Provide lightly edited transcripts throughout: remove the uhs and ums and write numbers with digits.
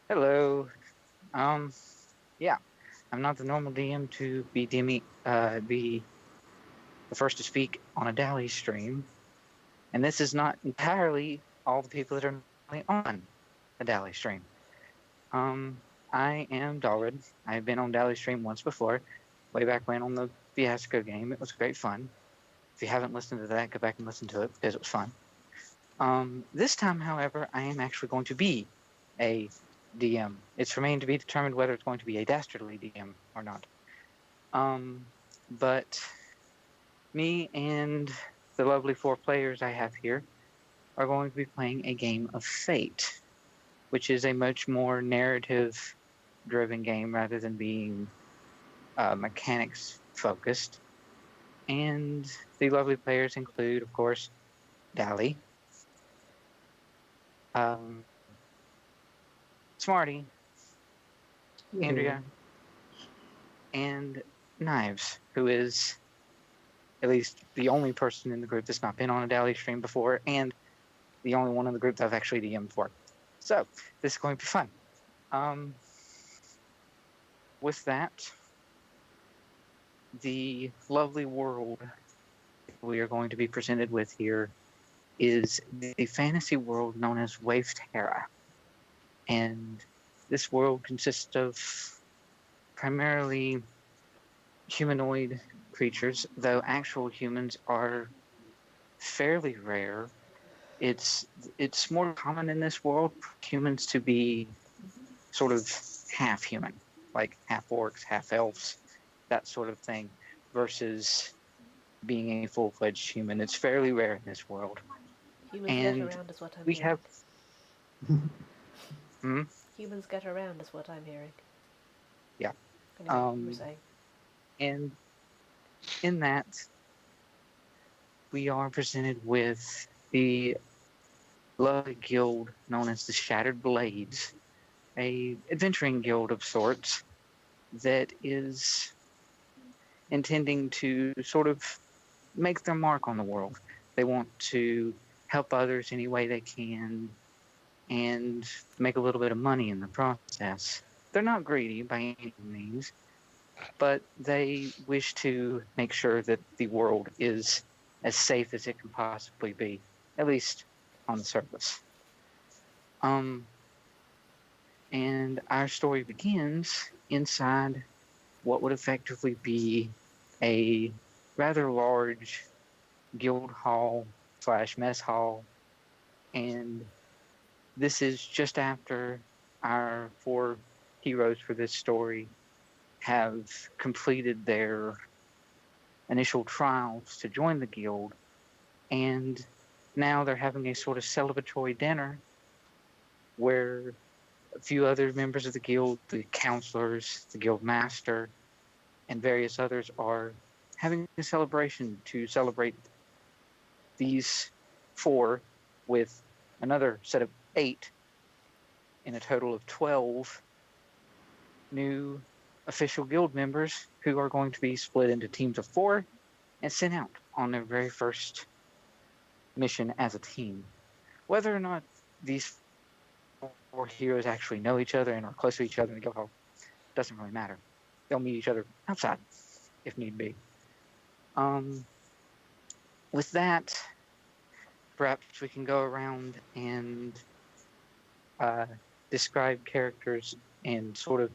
Hello. Um, yeah, I'm not the normal DM to be the first to speak on a Dally stream, and this is not entirely all the people that are normally on a Dally stream. I am Dallred. I've been on Dally stream once before, way back when on the Fiasco game. It was great fun. If you haven't listened to that, go back and listen to it because it was fun. This time, however, I am actually going to be a DM. It's remained to be determined whether it's going to be a dastardly DM or not. Um, but me and the lovely four players I have here are going to be playing a game of Fate, which is a much more narrative driven game rather than being mechanics focused. And the lovely players include, of course, Dally, um, Smarty, Hello. Andrea, and Knives, who is at least the only person in the group that's not been on a Dally stream before, and the only one in the group that I've actually DM'd for. So this is going to be fun. Um, with that, the lovely world we are going to be presented with here is the fantasy world known as Wavetera. And this world consists of primarily humanoid creatures, though actual humans are fairly rare. It's it's more common in this world for humans to be sort of half human, like half orcs, half elves, that sort of thing, versus being a full-fledged human. It's fairly rare in this world. Humans get And around is what I'm we hearing. have hmm, Humans get around is what I'm hearing. yeah. Anyway, you were Um saying. and in that we are presented with the lovely guild known as the Shattered Blades, a adventuring guild of sorts that is intending to sort of make their mark on the world. They want to help others any way they can and make a little bit of money in the process. They're not greedy by any means, but they wish to make sure that the world is as safe as it can possibly be, at least on the surface. Um, and our story begins inside what would effectively be a rather large guild hall slash mess hall. And this is just after our four heroes for this story have completed their initial trials to join the guild. And now they're having a sort of celebratory dinner where a few other members of the guild, the counselors, the guild master, and various others are having a celebration to celebrate these four with another set of eight in a total of 12 new official guild members who are going to be split into teams of four and sent out on their very first mission as a team. Whether or not these four heroes actually know each other and are close to each other in the guild hall doesn't really matter. They'll meet each other outside if need be. Um, with that, perhaps we can go around and uh, describe characters and sort of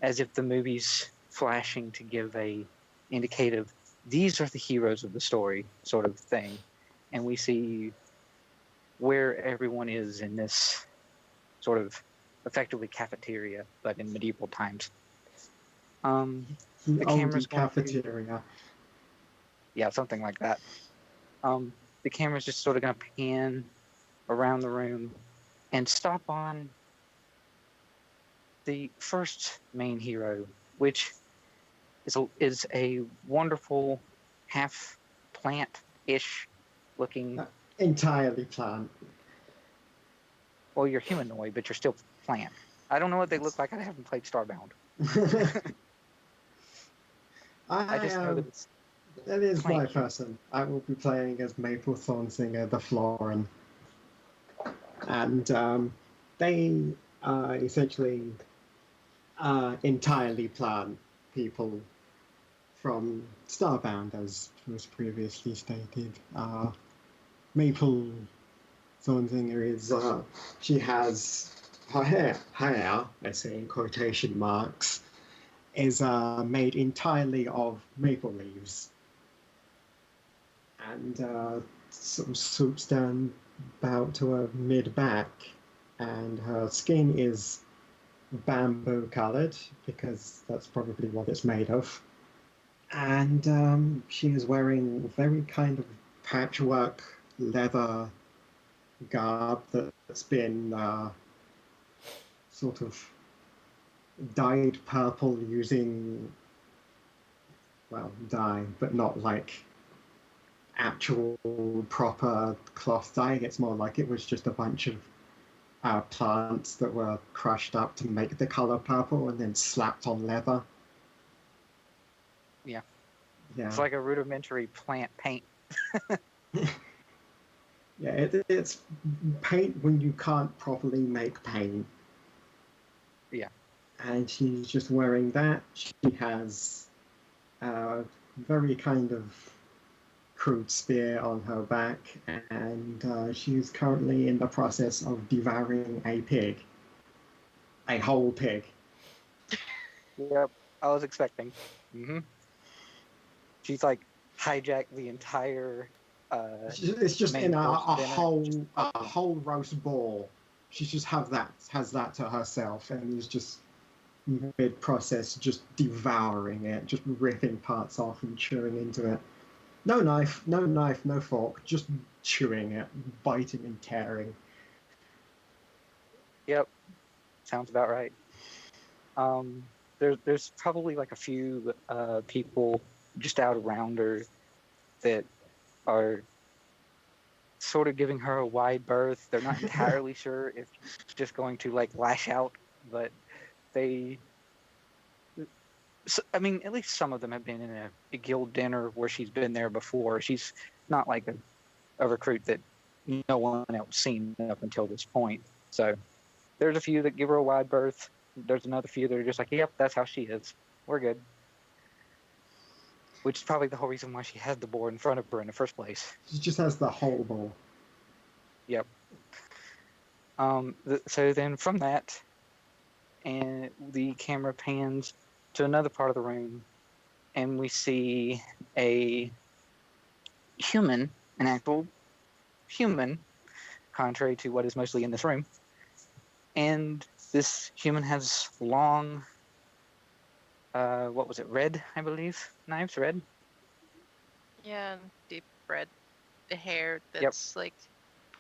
as if the movie's flashing to give a indicative these are the heroes of the story sort of thing, and we see where everyone is in this sort of effectively cafeteria but in medieval times. um The the oldie camera's going to, cafeteria. yeah, something like that. The camera's just sort of going to pan around the room and stop on the first main hero, which is a wonderful half plant-ish looking. Entirely plant. Well, you're humanoid, but you're still plant. I don't know what they look like. I haven't played Starbound. I I just know that am. it's It is my plant. person. I will be playing as Maplethorn Singer, the Floran. And they essentially entirely plant people from Starbound, as was previously stated. Maple Thornsinger is she has her hair, I say in quotation marks, is made entirely of maple leaves, and sort of swoops down about to her mid back, and her skin is bamboo colored because that's probably what it's made of. And she is wearing very kind of patchwork leather garb that's been sort of dyed purple using, well, dye, but not like actual proper cloth dye. It's more like it was just a bunch of plants that were crushed up to make the color purple and then slapped on leather. Yeah. Yeah. It's like a rudimentary plant paint. Yeah, it's paint when you can't properly make paint. Yeah. And she's just wearing that. She has a very kind of crude spear on her back, and she's currently in the process of devouring a pig. A whole pig. Yep. I was expecting. Mm-hmm. She's like hijacked the entire. It's just main in a course dinner. whole roast boar. She just has that to herself, and is just mid process just devouring it, just ripping parts off and chewing into it. No knife, no fork, just chewing it, biting and tearing. Yep. Sounds about right. There's probably like a few people just out around her that are sort of giving her a wide berth. They're not entirely sure if she's just going to like lash out, but they. So, I mean, at least some of them have been in a guild dinner where she's been there before. She's not like a recruit that no one else seen up until this point. So there's a few that give her a wide berth. There's another few that are just like, yep, that's how she is. We're good. Which is probably the whole reason why she had the boar in front of her in the first place. She just has the whole boar. Yep. So then from that, and the camera pans to another part of the room, and we see a human, an actual human, contrary to what is mostly in this room. And this human has long, what was it, red, I believe? Knives, red? Yeah, deep red hair that's like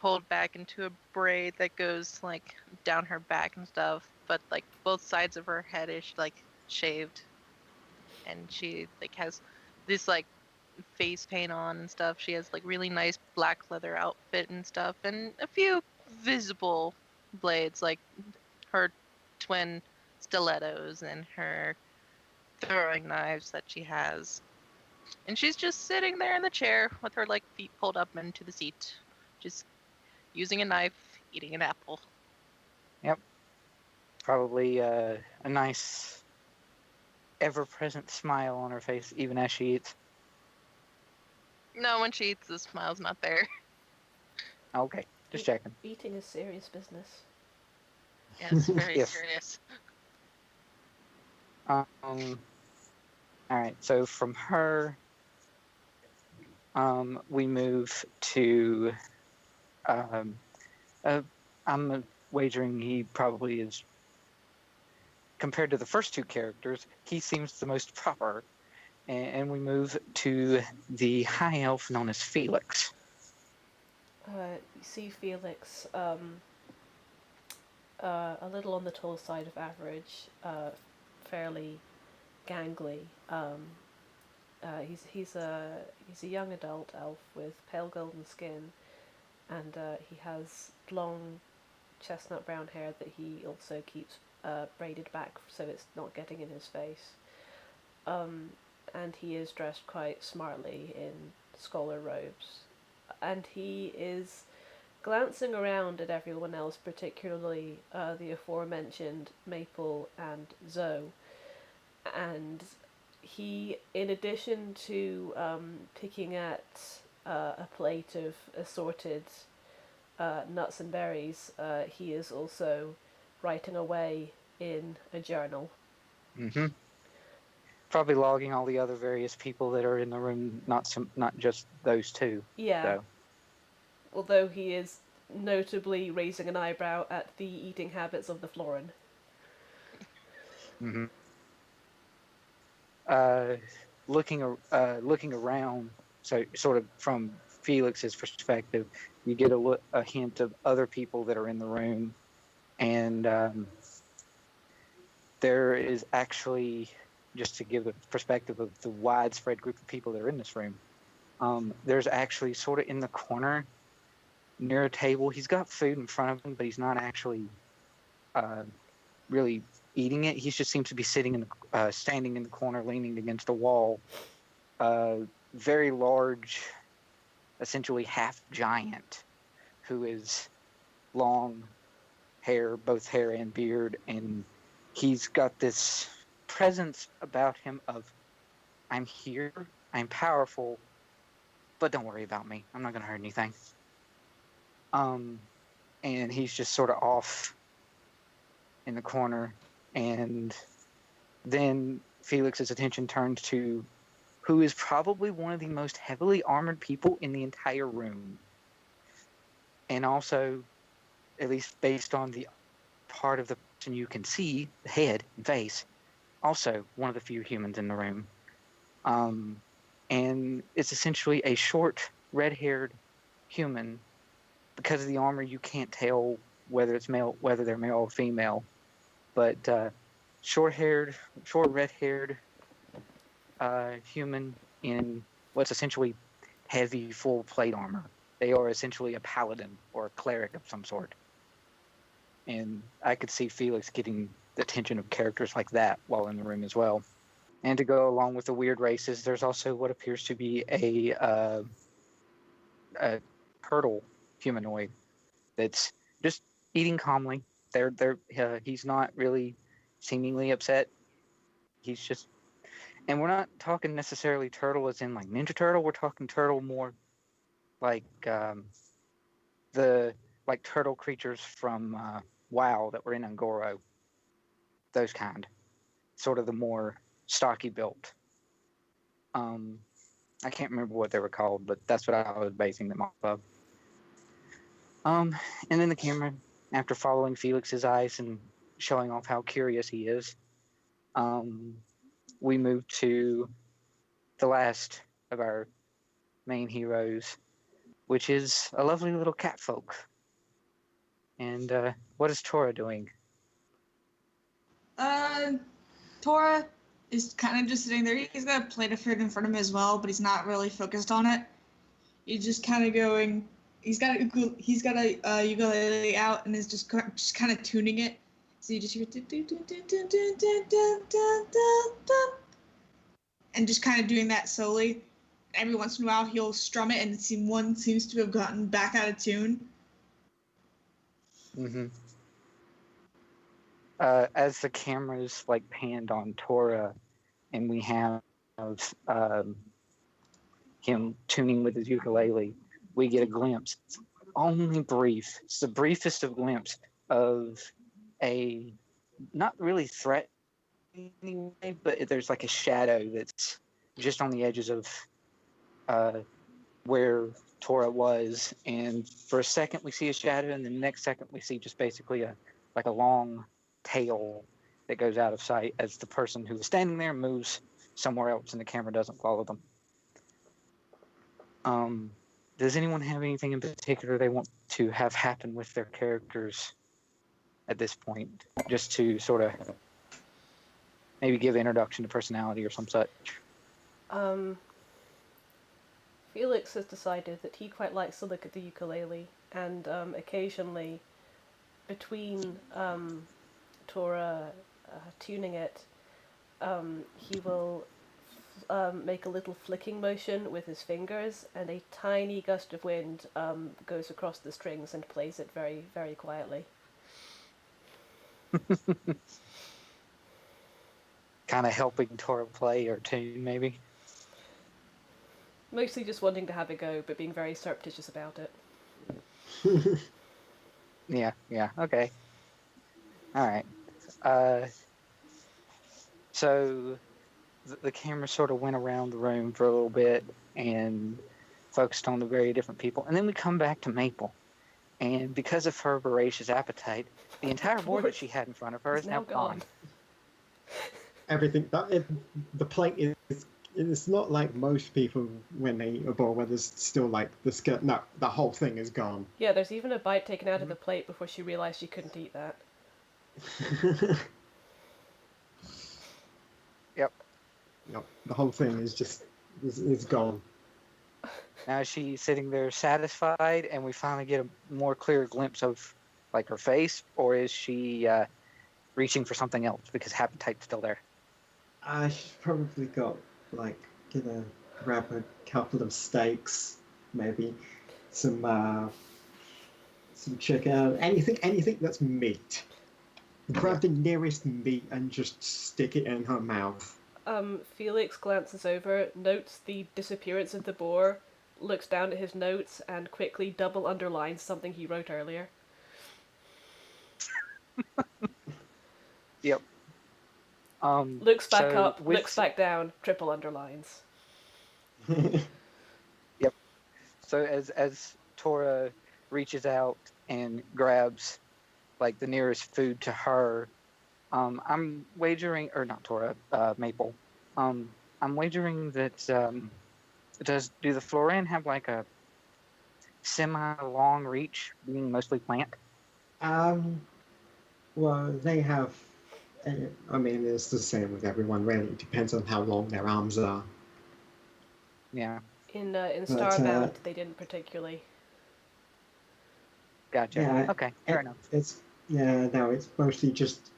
pulled back into a braid that goes like down her back and stuff, but like both sides of her head is like shaved, and she like has this like face paint on and stuff. She has like really nice black leather outfit and stuff, and a few visible blades like her twin stilettos and her throwing knives that she has. And she's just sitting there in the chair with her like feet pulled up into the seat, just using a knife, eating an apple. Yep. Probably a nice, ever-present smile on her face, even as she eats. No, when she eats, the smile's not there. Okay, just checking. Eating is serious business. Yeah, it's very Yes. serious. All right, so from her, we move to. I'm wagering he probably is. Compared to the first two characters, he seems the most proper. And we move to the high elf known as Felix. You see Felix a little on the tall side of average, fairly gangly. He's a young adult elf with pale golden skin, and he has long chestnut brown hair that he also keeps braided back so it's not getting in his face. And he is dressed quite smartly in scholar robes, and he is glancing around at everyone else, particularly the aforementioned Maple and Zoe, and he, in addition to picking at a plate of assorted nuts and berries, he is also writing away in a journal. Mm-hmm. Probably logging all the other various people that are in the room, not just those two. Yeah. So. Although he is notably raising an eyebrow at the eating habits of the floran. Mm-hmm. Looking around, so sort of from Felix's perspective, you get a hint of other people that are in the room, and there is actually, just to give the perspective of the widespread group of people that are in this room, there's actually sort of in the corner near a table. He's got food in front of him, but he's not actually really eating it. He just seems to be standing in the corner, leaning against a wall. Very large, essentially half giant, who is long hair, both hair and beard, and he's got this presence about him of, I'm here, I'm powerful, but don't worry about me. I'm not going to hurt anything. And he's just sort of off in the corner, and then Felix's attention turns to who is probably one of the most heavily armored people in the entire room. And also, at least based on the part of the person you can see, the head and face, also one of the few humans in the room. And it's essentially a short, red-haired human. Because of the armor, you can't tell whether they're male or female. But short red-haired human in what's essentially heavy, full plate armor. They are essentially a paladin or a cleric of some sort. And I could see Felix getting the attention of characters like that while in the room as well. And to go along with the weird races, there's also what appears to be a turtle humanoid that's just eating calmly. He's not really seemingly upset. He's just, and we're not talking necessarily turtle as in like Ninja Turtle. We're talking turtle more like the turtle creatures from WoW that were in Angoro. Those kind, sort of the more stocky built. I can't remember what they were called, but that's what I was basing them off of. And then the camera, after following Felix's eyes and showing off how curious he is, we move to the last of our main heroes, which is a lovely little catfolk. And what is Tora doing? Tora is kind of just sitting there. He's got a plate of food in front of him as well, but he's not really focused on it. He's just kind of going. He's got a ukulele out and is just kind of tuning it. So you just hear and just kind of doing that slowly. Every once in a while he'll strum it, and one seems to have gotten back out of tune. Mm-hmm. As the camera's panned on Tora, and we have him tuning with his ukulele, we get a glimpse. It's only brief. It's the briefest of glimpses of a not really threat anyway, but there's a shadow that's just on the edges of where Tora was. And for a second we see a shadow, and the next second we see just basically a long tail that goes out of sight as the person who was standing there moves somewhere else and the camera doesn't follow them. Does anyone have anything in particular they want to have happen with their characters at this point, just to sort of maybe give introduction to personality or some such? Felix has decided that he quite likes to look at the ukulele, and occasionally, between Tora tuning it, he will make a little flicking motion with his fingers, and a tiny gust of wind goes across the strings and plays it very, very quietly. Kind of helping Tora play or tune, maybe. Mostly just wanting to have a go, but being very surreptitious about it. Yeah, okay. Alright. So the camera sort of went around the room for a little bit and focused on the very different people. And then we come back to Maple. And because of her voracious appetite, the entire board that she had in front of her is now gone. Everything the plate is. It's not like most people when they eat a bowl where there's still like the skirt. No, the whole thing is gone. Yeah, there's even a bite taken out of the plate before she realized she couldn't eat that. Yep. The whole thing is just is gone. Now is she sitting there satisfied and we finally get a more clear glimpse of like her face, or is she reaching for something else because appetite's still there? She's probably got like gonna grab a couple of steaks, maybe some chicken, anything that's meat. Grab the nearest meat and just stick it in her mouth. Felix glances over, notes the disappearance of the boar, looks down at his notes, and quickly double underlines something he wrote earlier. Yep. Looks back so up, looks back down, triple underlines. Yep. So as Tora reaches out and grabs like the nearest food to her, I'm wagering, or not Tora, Maple. I'm wagering that do the floran have like a semi-long reach, being mostly plant? Well, they have. I mean, it's the same with everyone. Really, it depends on how long their arms are. Yeah. In Starbound, they didn't particularly. Gotcha. Yeah, okay, fair enough. It's mostly just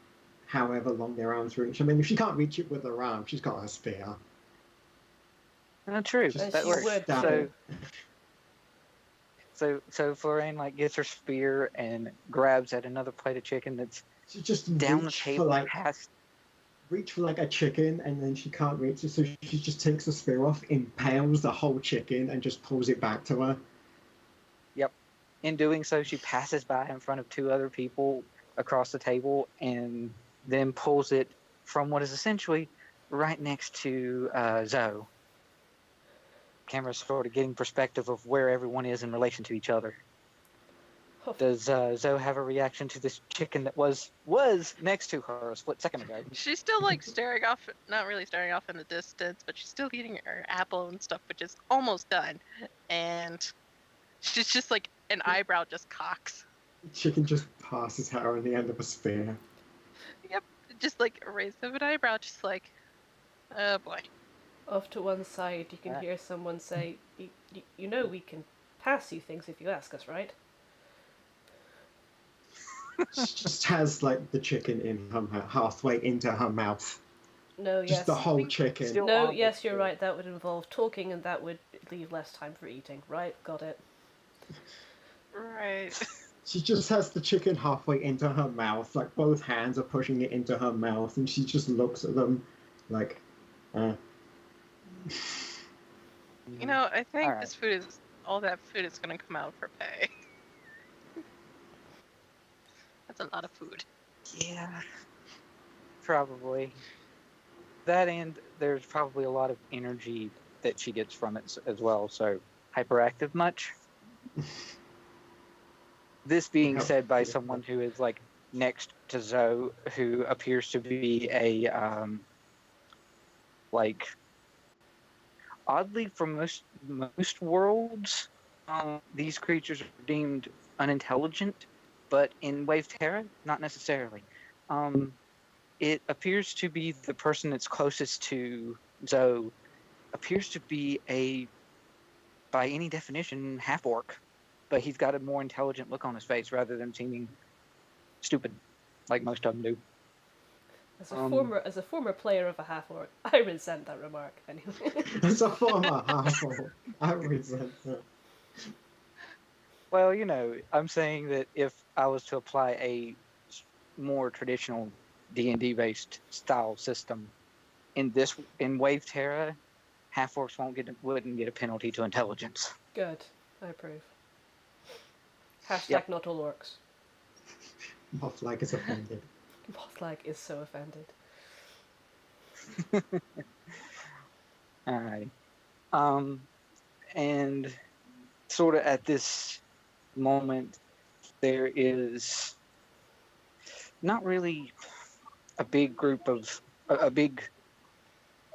however long their arms reach. I mean, if she can't reach it with her arm, she's got her spear. True. Just that works. Would. So Floraine like gets her spear and grabs at another plate of chicken that's just down the table past. Reach for like a chicken, and then she can't reach it, so she just takes the spear off, impales the whole chicken, and just pulls it back to her. Yep. In doing so, she passes by in front of two other people across the table, and then pulls it from what is essentially right next to Zoe. Camera's sort of getting perspective of where everyone is in relation to each other. Does Zoe have a reaction to this chicken that was next to her a split second ago? She's still like staring off, not really staring off in the distance, but she's still eating her apple and stuff, which is almost done. And she's just like, an eyebrow just cocks. Chicken just passes her on the end of a spear. Yep, just like a raise of an eyebrow, just like, oh boy. Off to one side, you can hear someone say, you know we can pass you things if you ask us, right? She just has like the chicken in her halfway into her mouth. No, yes. Just the whole chicken. No, yes, you're right. That would involve talking, and that would leave less time for eating. Right, got it. Right. She just has the chicken halfway into her mouth, like both hands are pushing it into her mouth, and she just looks at them like, You know, I think all that food is going to come out for pay. That's a lot of food. Yeah, probably. That, and there's probably a lot of energy that she gets from it as well. So, hyperactive much? This being said by someone who is like next to Zoe, who appears to be a like oddly for most worlds, these creatures are deemed unintelligent, but in Wave Terra, not necessarily. It appears to be the person that's closest to Zoe appears to be by any definition, half-orc, but he's got a more intelligent look on his face rather than seeming stupid, like most of them do. As a former player of a half orc, I resent that remark. Anyway. As a former half-orc, I resent that. Well, I'm saying that if I was to apply a more traditional D&D based style system in Wave Terra, half orcs wouldn't get a penalty to intelligence. Good, I approve. Hashtag Yep. not all orcs. Mothlag is offended. Mothlag is so offended. Alright. And sort of at this moment, there is not really a big group of a big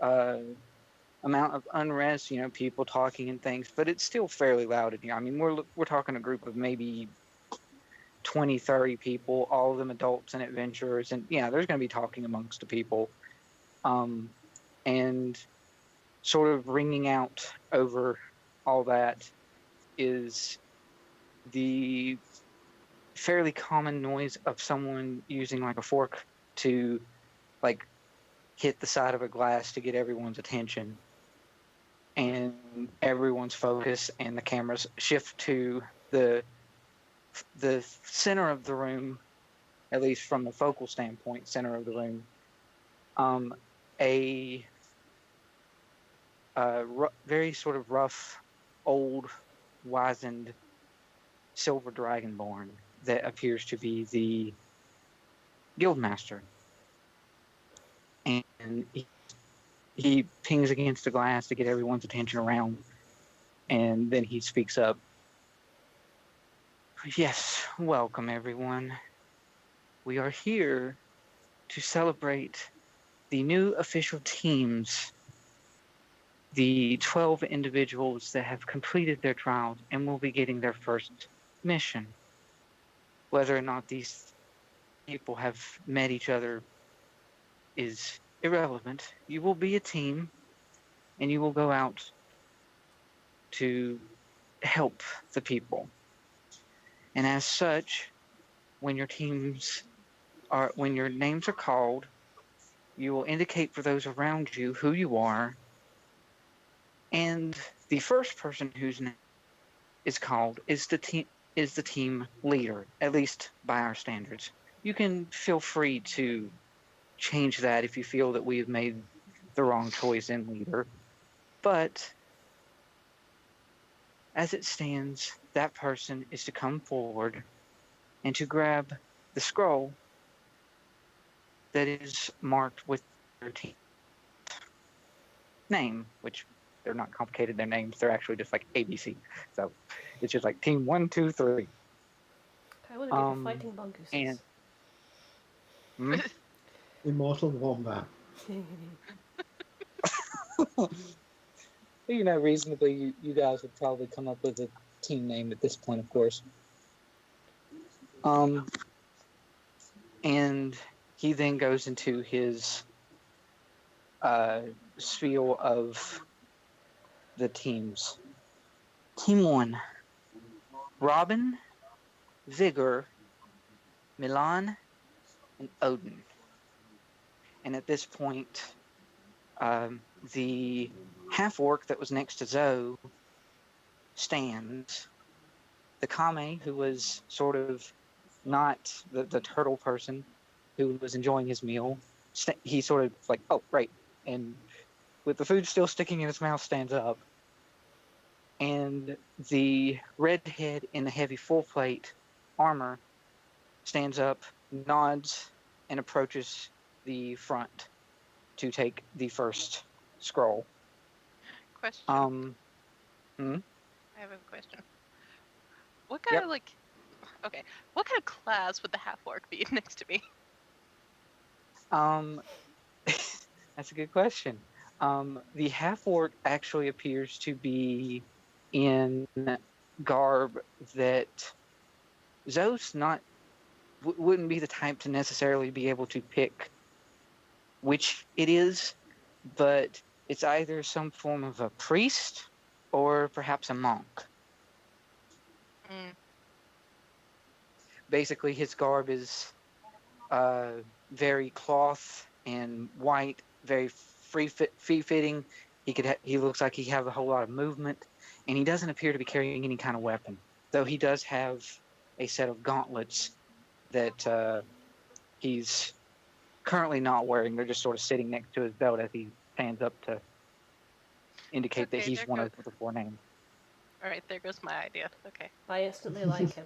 amount of unrest, people talking and things, but it's still fairly loud in here. I mean, we're talking a group of maybe 20, 30 people, all of them adults and adventurers, and there's going to be talking amongst the people. And sort of ringing out over all that is the fairly common noise of someone using like a fork to like hit the side of a glass to get everyone's attention and everyone's focus, and the cameras shift to the center of the room, at least from the focal standpoint, center of the room. A very sort of rough, old, wizened silver dragonborn that appears to be the guildmaster. And he pings against the glass to get everyone's attention around, and then he speaks up. Yes, welcome everyone. We are here to celebrate the new official teams, the 12 individuals that have completed their trials and will be getting their first mission. Whether or not these people have met each other is irrelevant. You will be a team, and you will go out to help the people. And as such, when your names are called, you will indicate for those around you who you are, and the first person whose name is called is the team leader, at least by our standards. You can feel free to change that if you feel that we have made the wrong choice in leader. But as it stands, that person is to come forward and to grab the scroll that is marked with their team name, which they're not complicated, their names, they're actually just like ABC. So it's just like team 1, 2, 3. I want to get the fighting mongooses. And Immortal Wombat. reasonably, you guys would probably come up with a team name at this point, of course. And he then goes into his spiel of the teams. Team 1, Robin, Vigor, Milan, and Odin. And at this point, the half-orc that was next to Zoe stands. The Kame, who was sort of not the turtle person who was enjoying his meal, he sort of like, oh, right. And with the food still sticking in his mouth, stands up. And the redhead in the heavy full plate armor stands up, nods, and approaches the front to take the first scroll. Question. I have a question. What kind of what kind of class would the half-orc be next to me? That's a good question. The half-orc actually appears to be in garb that Zoe's wouldn't be the type to necessarily be able to pick which it is, but it's either some form of a priest or perhaps a monk. Basically, his garb is very cloth in white, very free-fitting. He looks like he has a whole lot of movement, and he doesn't appear to be carrying any kind of weapon, though he does have a set of gauntlets that he's currently not wearing. They're just sort of sitting next to his belt as he stands up to indicate that Okay, he's there one goes. of the four named. All right, there goes my idea. Okay. I instantly like him.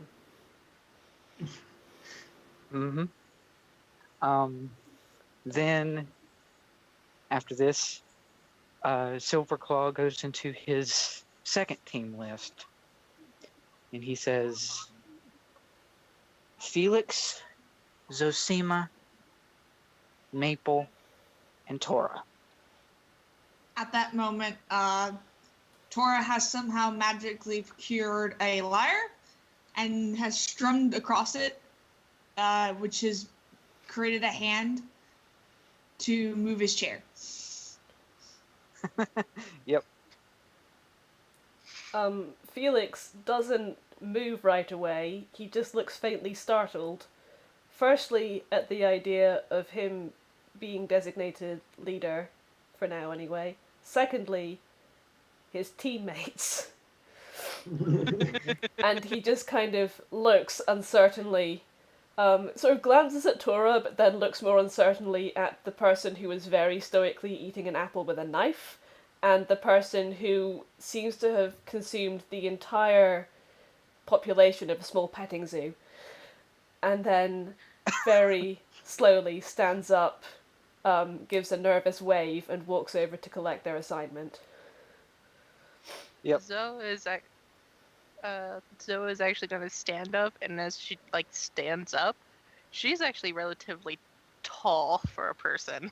Mm-hmm. Then, after this, Silverclaw goes into his second team list, and he says, Felix, Zosima, Maple, and Tora. At that moment, Tora has somehow magically procured a lyre and has strummed across it, which has created a hand to move his chair. Yep. Felix doesn't move right away. He just looks faintly startled. Firstly, at the idea of him being designated leader, for now anyway. Secondly, his teammates. And he just kind of looks uncertainly, sort of glances at Tora, but then looks more uncertainly at the person who is very stoically eating an apple with a knife, and the person who seems to have consumed the entire population of a small petting zoo, and then very slowly stands up, gives a nervous wave, and walks over to collect their assignment. Yep. Zoe is actually gonna stand up, and as she stands up, she's actually relatively tall for a person,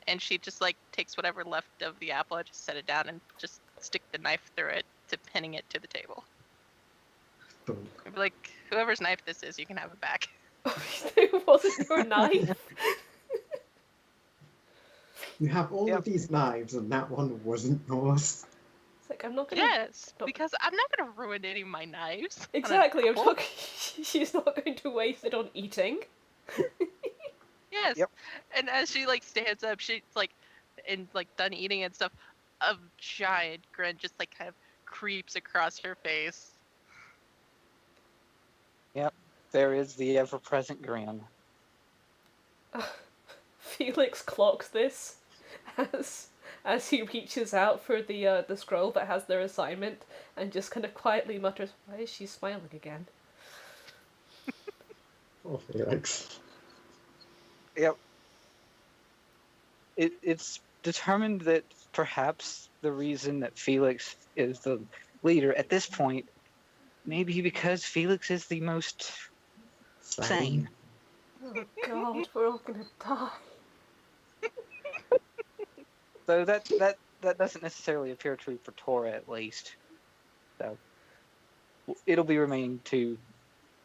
and she just takes whatever left of the apple, and just set it down, and just stick the knife through it to pinning it to the table. I'd be like, whoever's knife this is, you can have it back. It wasn't your knife. You have all of these knives, and that one wasn't yours. It's like, I'm not gonna... Yes, because I'm not gonna ruin any of my knives. Exactly, I'm not... She's not going to waste it on eating. Yes. Yep. And as she stands up, she's done eating and stuff, a giant grin just kind of creeps across her face. Yep. There is the ever-present grin. Felix clocks this as he reaches out for the scroll that has their assignment, and just kind of quietly mutters, "Why is she smiling again?" Oh, Felix. Yep. It's determined that perhaps the reason that Felix is the leader at this point may be because Felix is the most sane. Oh God, we're all gonna die. So that doesn't necessarily appear true for Tora, at least. So it'll be remaining to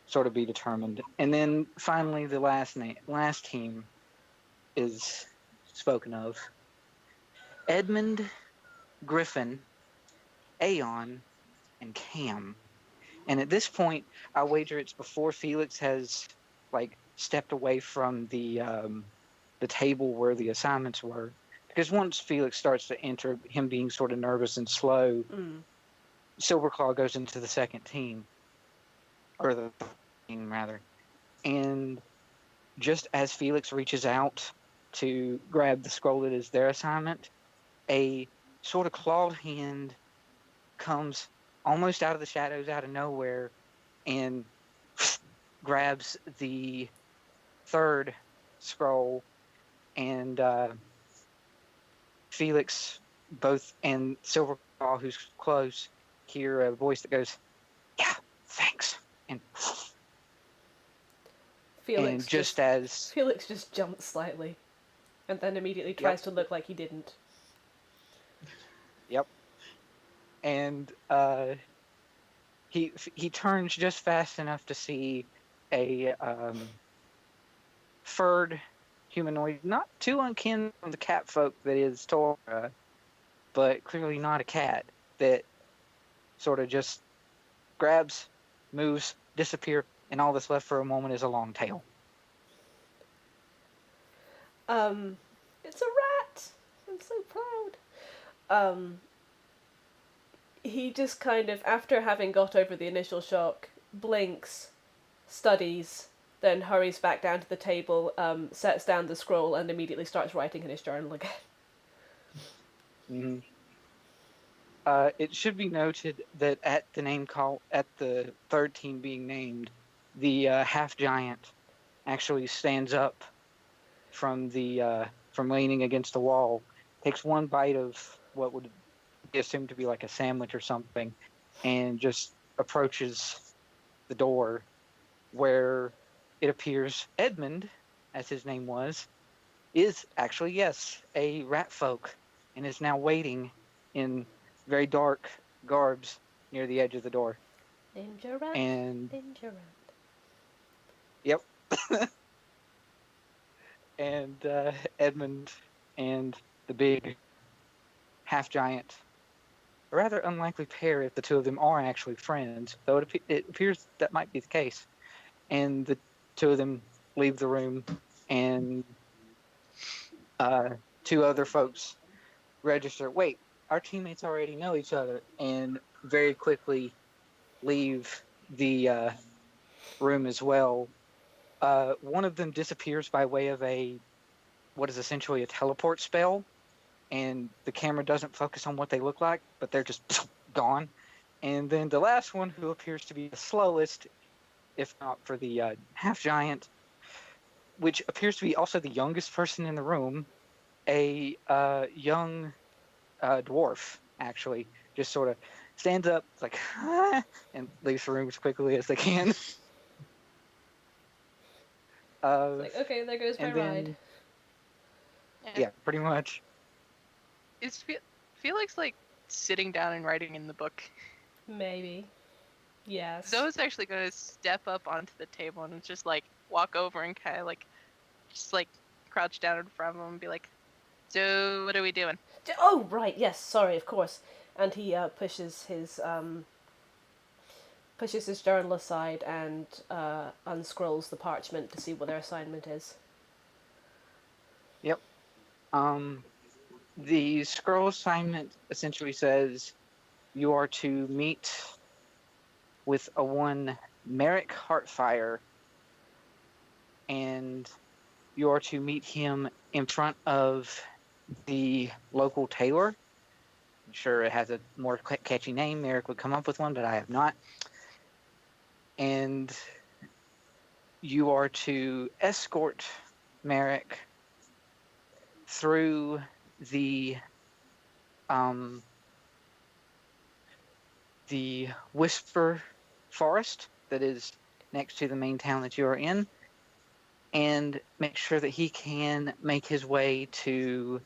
sort of be determined. And then finally, the last team is spoken of. Edmund, Griffin, Aeon, and Cam. And at this point, I wager it's before Felix has stepped away from the table where the assignments were. Because once Felix starts to enter, him being sort of nervous and slow, Silverclaw goes into the second team. Or the team, rather. And just as Felix reaches out to grab the scroll that is their assignment, a sort of clawed hand comes almost out of the shadows, out of nowhere, and grabs the third scroll, and Felix, both, and Silverclaw, who's close, hear a voice that goes, "Yeah, thanks." And Felix just jumps slightly, and then immediately tries to look like he didn't. Yep. And he turns just fast enough to see a furred humanoid, not too unkin from the catfolk that is Tora, but clearly not a cat, that sort of just grabs, moves, disappear, and all that's left for a moment is a long tail. It's a rat! I'm so proud. He just kind of, after having got over the initial shock, blinks, studies, then hurries back down to the table, sets down the scroll, and immediately starts writing in his journal again. Mm-hmm. It should be noted that at the third team being named, the half giant actually stands up from leaning against the wall, takes one bite of what would be assumed to be like a sandwich or something, and just approaches the door, where it appears Edmund, as his name was, is actually, yes, a rat folk, and is now waiting in very dark garbs near the edge of the door. Danger rat, And danger rat. yep. And Edmund and the big half giant, a rather unlikely pair if the two of them are actually friends, though it appears that might be the case. And the two of them leave the room, and two other folks register, wait, our teammates already know each other, and very quickly leave the room as well. One of them disappears by way of what is essentially a teleport spell, and the camera doesn't focus on what they look like, but they're just gone. And then the last one, who appears to be the slowest, if not for the half giant, which appears to be also the youngest person in the room, a young dwarf, actually, just sort of stands up, like, and leaves the room as quickly as they can. Like, okay, there goes my ride. Yeah, pretty much. Is Felix like sitting down and writing in the book? Maybe. Yes. Zoe's actually gonna step up onto the table and just like walk over and kind of like just like crouch down in front of him and be like, "So what are we doing?" Oh right, yes. Sorry, of course. And he pushes his journal aside and unscrolls the parchment to see what their assignment is. Yep. The scroll assignment essentially says you are to meet with a one Merrick Heartfire, and you are to meet him in front of the local tailor. I'm sure it has a more catchy name. Merrick would come up with one, but I have not. And you are to escort Merrick through the Whisper Forest that is next to the main town that you are in, and make sure that he can make his way to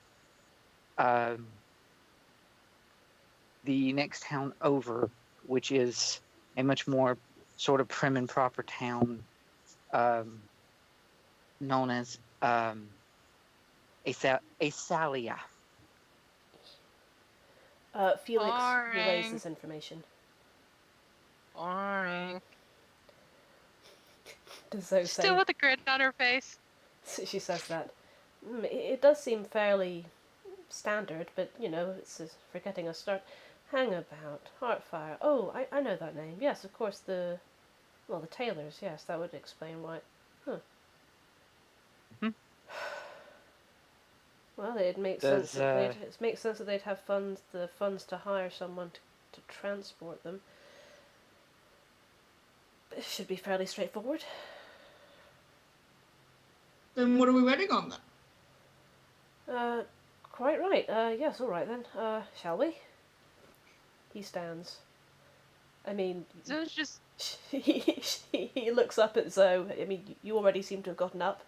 the next town over, which is a much more sort of prim and proper town known as Asalia. Felix Boring. relays this information. Boring. Does Zoe Still say? with a grin on her face. She says that. It does seem fairly standard, but you know, it's forgetting a start. Hangabout, Heartfire. Oh, I know that name. Yes, of course, the tailors. Yes, that would explain why. Huh. Mm-hmm. Well, it makes sense. It makes sense that they'd have the funds to hire someone to transport them. It should be fairly straightforward. Then what are we waiting on then? Quite right. Yes, all right then. Shall we? He stands. I mean, Zoe's just he looks up at Zoe. I mean, you already seem to have gotten up.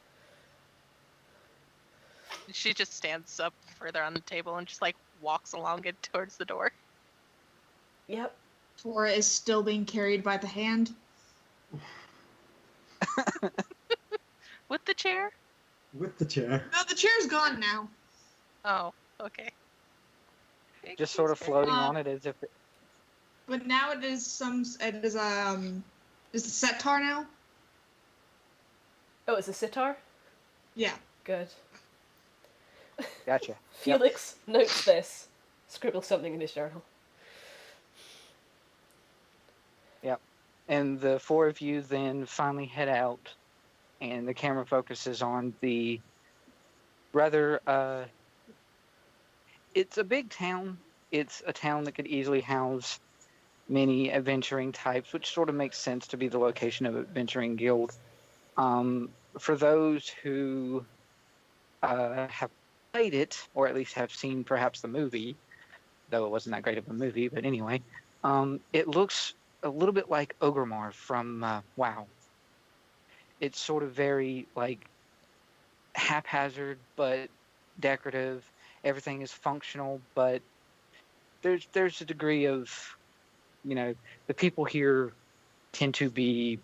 she just stands up further on the table and just like walks along it towards the door. Yep. Tora is still being carried by the hand. With the chair? With the chair. No, the chair's gone now. Oh, okay. Just sort of floating on it as if it... But now it is is a setar now? Oh, it's a sitar? Yeah. Good. Gotcha. Felix notes this, scribbles something in his journal. Yep. And the four of you then finally head out, and the camera focuses on the rather, it's a big town. It's a town that could easily house many adventuring types, which sort of makes sense to be the location of Adventuring Guild. For those who have played it, or at least have seen perhaps the movie, though it wasn't that great of a movie, but anyway, it looks a little bit like Ogremar from WoW. It's sort of very like haphazard, but decorative. Everything is functional, but there's a degree of, the people here tend to be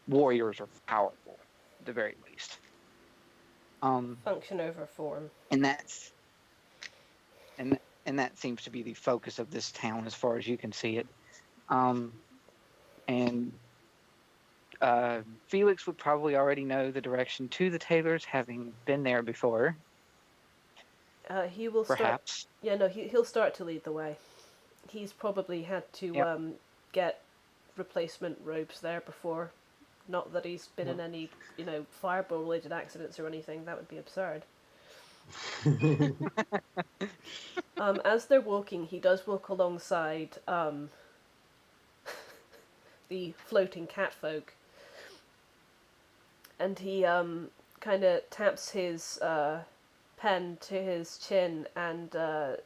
warriors or powerful, at the very least. Function over form. And that's and that seems to be the focus of this town as far as you can see it. And Felix would probably already know the direction to the tailors, having been there before. He will perhaps. Start, yeah, no, he'll start to lead the way. He's probably had to get replacement robes there before. Not that he's been in any, fireball-related accidents or anything. That would be absurd. As they're walking, he does walk alongside the floating catfolk, and he kind of taps his pen to his chin and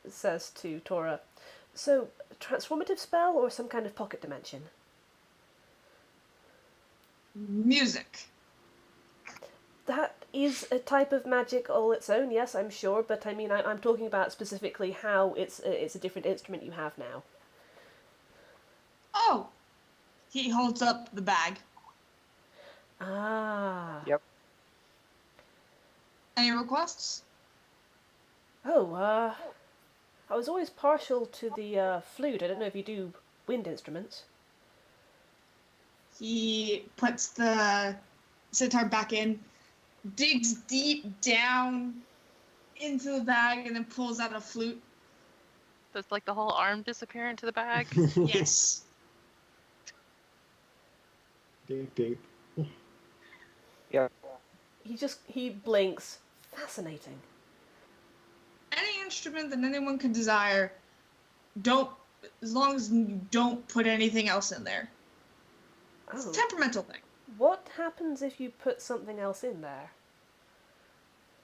says to Tora, "So, transformative spell or some kind of pocket dimension?" Music. That is a type of magic all its own, yes, I'm sure, but I mean, I'm talking about specifically how it's a different instrument you have now. Oh! He holds up the bag. Ah. Yep. Any requests? Oh, I was always partial to the flute. I don't know if you do wind instruments. He puts the sitar back in, digs deep down into the bag, and then pulls out a flute. Does like the whole arm disappear into the bag? Yes. Deep, deep. Yeah. He blinks. Fascinating. Any instrument that anyone could desire, as long as you don't put anything else in there. It's a temperamental thing. What happens if you put something else in there?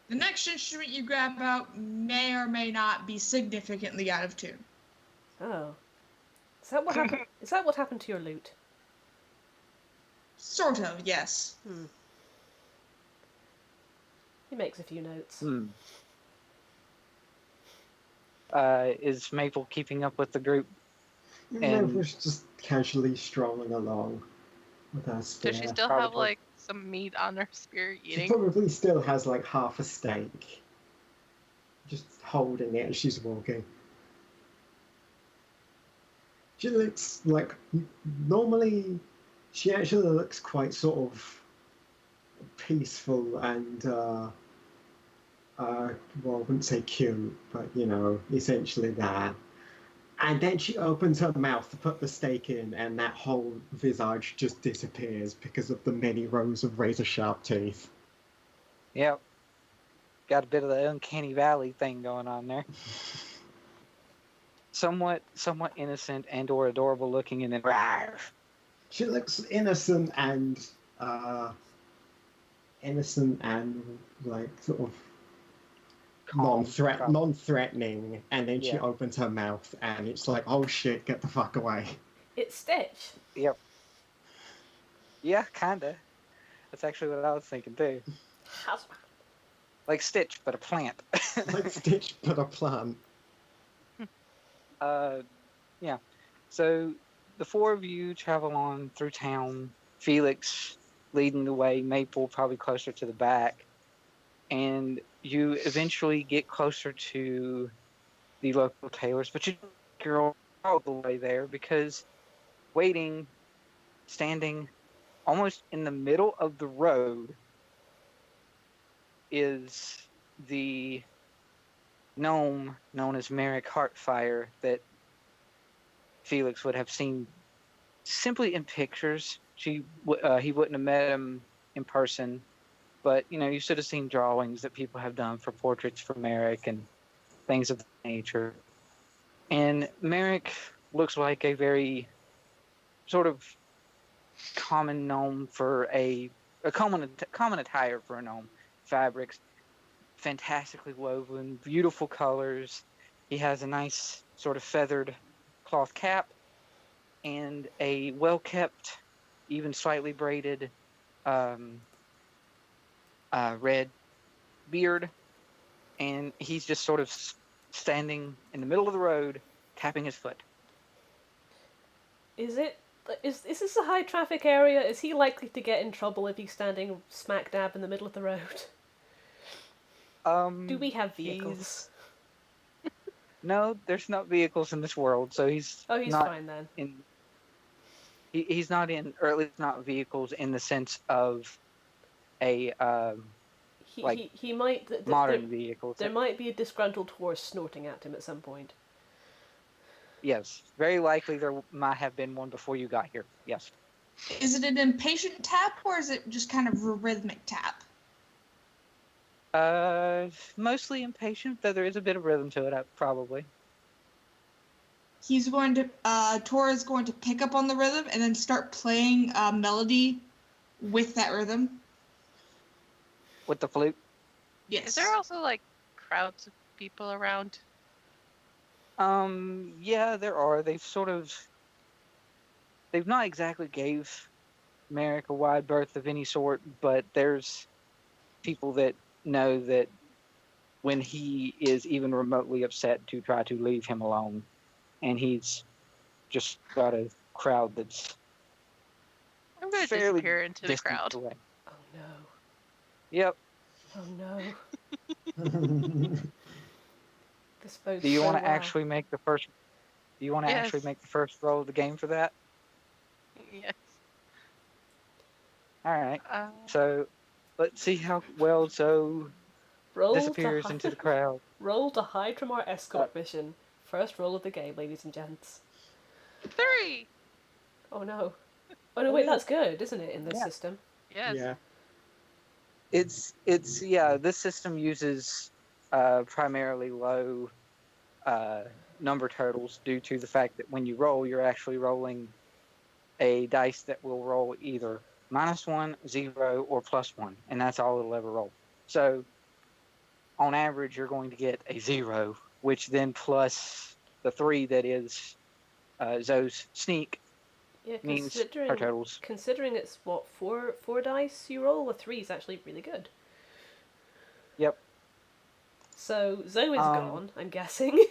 The next instrument you grab out may or may not be significantly out of tune. Oh. Is that what happened? Is that what happened to your lute? Sort of, yes. He makes a few notes. Is Maple keeping up with the group? Maple's just casually strolling along with her spear. Does she still have like some meat on her spear eating? She probably still has like half a steak. Just holding it as she's walking. She looks like, normally she actually looks quite sort of peaceful and well, I wouldn't say cute, but essentially that. And then she opens her mouth to put the steak in, and that whole visage just disappears because of the many rows of razor-sharp teeth. Yep. Got a bit of the uncanny valley thing going on there. Somewhat innocent and or adorable looking, and then rawr. She looks innocent and like sort of non-threatening, and then she opens her mouth and it's like, oh shit, get the fuck away. It's Stitch. Yep. Yeah, kinda. That's actually what I was thinking too. Like Stitch, but a plant. Like Stitch, but a plant. Yeah. So the four of you travel on through town. Felix leading the way, Maple probably closer to the back. And you eventually get closer to the local tailors, but you're all the way there because standing almost in the middle of the road is the gnome known as Merrick Heartfire that Felix would have seen simply in pictures. He wouldn't have met him in person, but you should have seen drawings that people have done for portraits for Merrick and things of that nature. And Merrick looks like a very sort of common gnome for a common attire for a gnome. Fabrics, fantastically woven, beautiful colors. He has a nice sort of feathered cloth cap and a well-kept, even slightly braided red beard. And he's just sort of standing in the middle of the road, tapping his foot. Is this a high traffic area? Is he likely to get in trouble if he's standing smack dab in the middle of the road? Do we have vehicles? No, there's not vehicles in this world, so he's not fine then. He's not in, or at least not vehicles in the sense of a he might modern vehicles. There might be a disgruntled horse snorting at him at some point. Yes, very likely there might have been one before you got here. Yes. Is it an impatient tap or is it just kind of a rhythmic tap? Mostly impatient, though there is a bit of rhythm to it, probably. He's going to, Tora's going to pick up on the rhythm and then start playing a melody with that rhythm. With the flute? Yes. Is there also, like, crowds of people around? Yeah, there are. They've not exactly gave Merrick a wide berth of any sort, but there's people that know that when he is even remotely upset to try to leave him alone, and he's just got a crowd that's I'm going to disappear into the crowd. Oh no. Yep. Oh no. This bodes Do you want to well. actually make the first? Do you want to actually make the first roll of the game for that? Yes. All right. So let's see how well Zoe disappears into the crowd. Roll to hide from our escort mission. First roll of the game, ladies and gents. 3. Oh no. Oh no, wait, that's good, isn't it, in this system? Yes. Yeah. It's this system uses primarily low number totals due to the fact that when you roll, you're actually rolling a dice that will roll either -1, 0, or +1, and that's all it'll ever roll. So on average, you're going to get a 0, which then plus the 3 that is Zoe's sneak means her totals. Considering it's what, four dice you roll, a 3 is actually really good. Yep. So Zoe is gone, I'm guessing.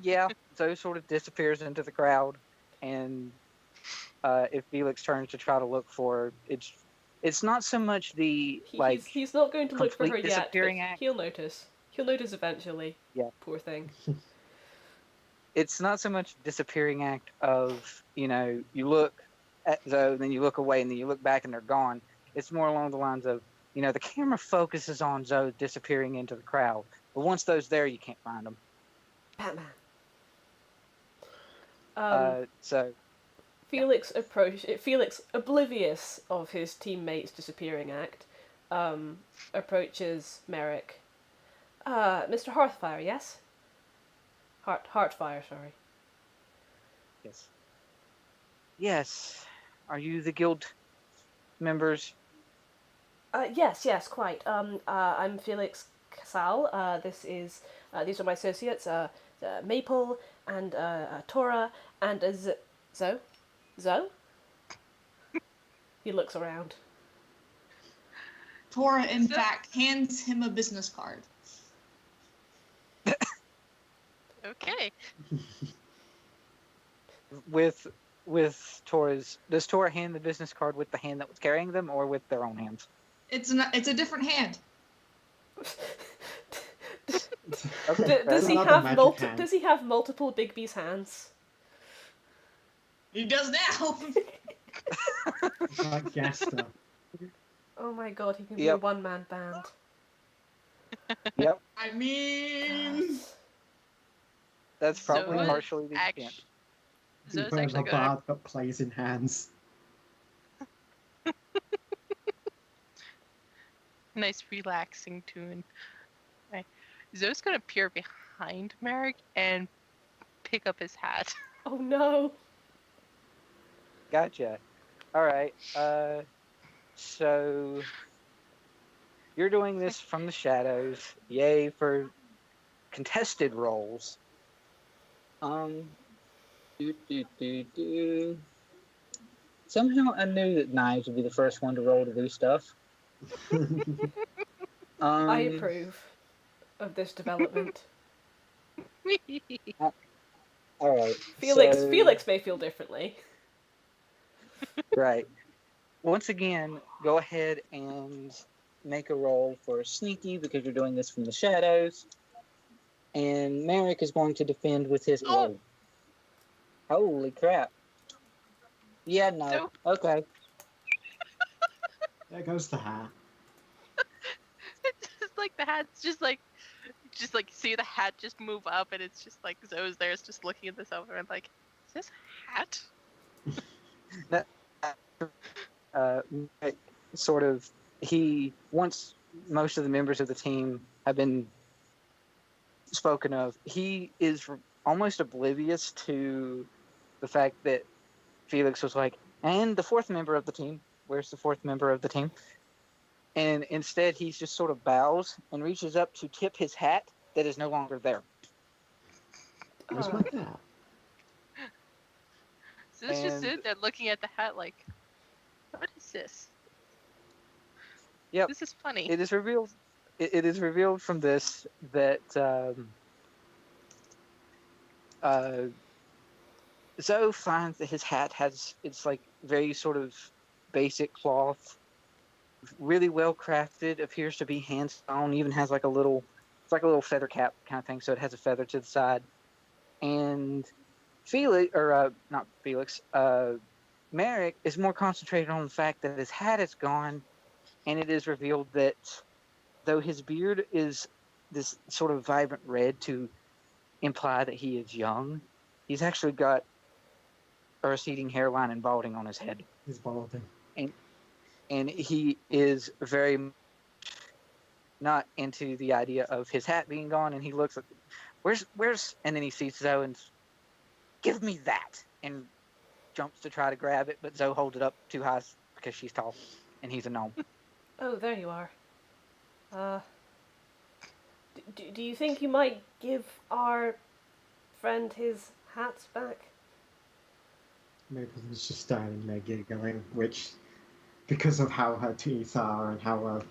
Yeah. Zoe sort of disappears into the crowd, and if Felix turns to try to look for her, it's not so much the he's not going to look for her yet, but act. he'll notice. He'll notice eventually. Yeah. Poor thing. It's not so much disappearing act of, you look at Zoe, then you look away, and then you look back and they're gone. It's more along the lines of, the camera focuses on Zoe disappearing into the crowd. But once those there, you can't find them. Batman. So Felix, oblivious of his teammates' disappearing act, approaches Merrick. Mr. Heartfire, yes? Heartfire, sorry. Yes. Yes. Are you the guild members? Yes, quite. I'm Felix Casal. These are my associates, Maple and Tora and Zoe. Zoe? He looks around. Tora, in fact, hands him a business card. Okay. With Tora's, does Tora hand the business card with the hand that was carrying them, or with their own hands? It's a different hand. Does he have multiple Bigby's hands? He does now. Like Gaster. Oh my god, he can be a one-man band. Yep, I mean, that's probably Zoe is partially the act- extent. Zoe's Beware actually the gonna bard that plays in hands. nice relaxing tune. Right. Zoe's gonna peer behind Merrick and pick up his hat. Oh no! Gotcha. All right. So you're doing this from the shadows. Yay for contested roles. Do, do, do, do. Somehow I knew that knives would be the first one to roll to do stuff. I approve of this development. All right. Felix may feel differently. Right. Once again, go ahead and make a roll for sneaky because you're doing this from the shadows. And Merrick is going to defend with his roll. Holy crap. Yeah, no. So- Okay. There goes the hat. It's just like the hat's just like see the hat just move up, and it's just like Zoe's there, is just looking at this over and like, is this a hat? Merrick sort of, once most of the members of the team have been spoken of, he is almost oblivious to the fact that Felix was like, and the fourth member of the team, where's the fourth member of the team? And instead, he just sort of bows and reaches up to tip his hat that is no longer there. Where's my hat? So it's just And- sitting there looking at the hat like, what is this? Yep. This is funny. It is revealed. It is revealed from this that Zoe finds that his hat it's like very sort of basic cloth, really well crafted. Appears to be hand sewn. Even has like a little feather cap kind of thing. So it has a feather to the side. And Merrick is more concentrated on the fact that his hat is gone, and it is revealed that though his beard is this sort of vibrant red to imply that he is young, he's actually got a receding hairline and balding on his head. He's balding. And he is very not into the idea of his hat being gone, and he looks at, where's, and then he sees Zoe and, give me that, and jumps to try to grab it, but Zoe holds it up too high because she's tall, and he's a gnome. Oh, there you are. Do you think you might give our friend his hats back? Maple's just standing there giggling, which, because of how her teeth are and how her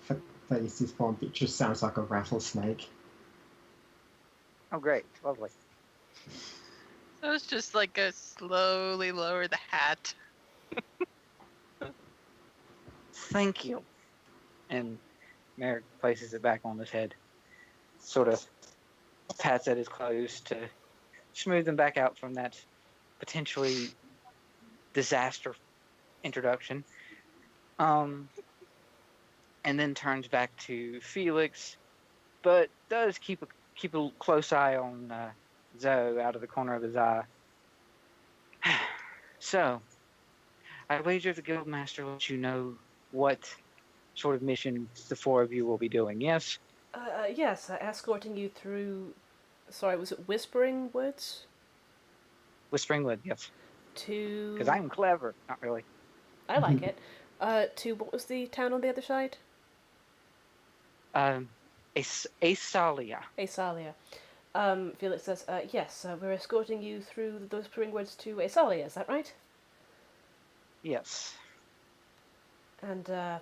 face is formed, it just sounds like a rattlesnake. Oh, great. Lovely. So it's just like a slowly lower the hat. Thank you. And Merrick places it back on his head, sort of pats at his clothes to smooth them back out from that potentially disaster introduction. And then turns back to Felix, but does keep a close eye on Zoe out of the corner of his eye. So, I wager the Guildmaster lets you know what sort of mission the four of you will be doing, yes? Yes, escorting you through... Sorry, was it Whispering Woods? Whispering Wood, yes. To... Because I'm clever. Not really. I like it. To, what was the town on the other side? Asalia. Asalia. Felix says, yes, we're escorting you through the Whispering Woods to Asalia, is that right? Yes. And, may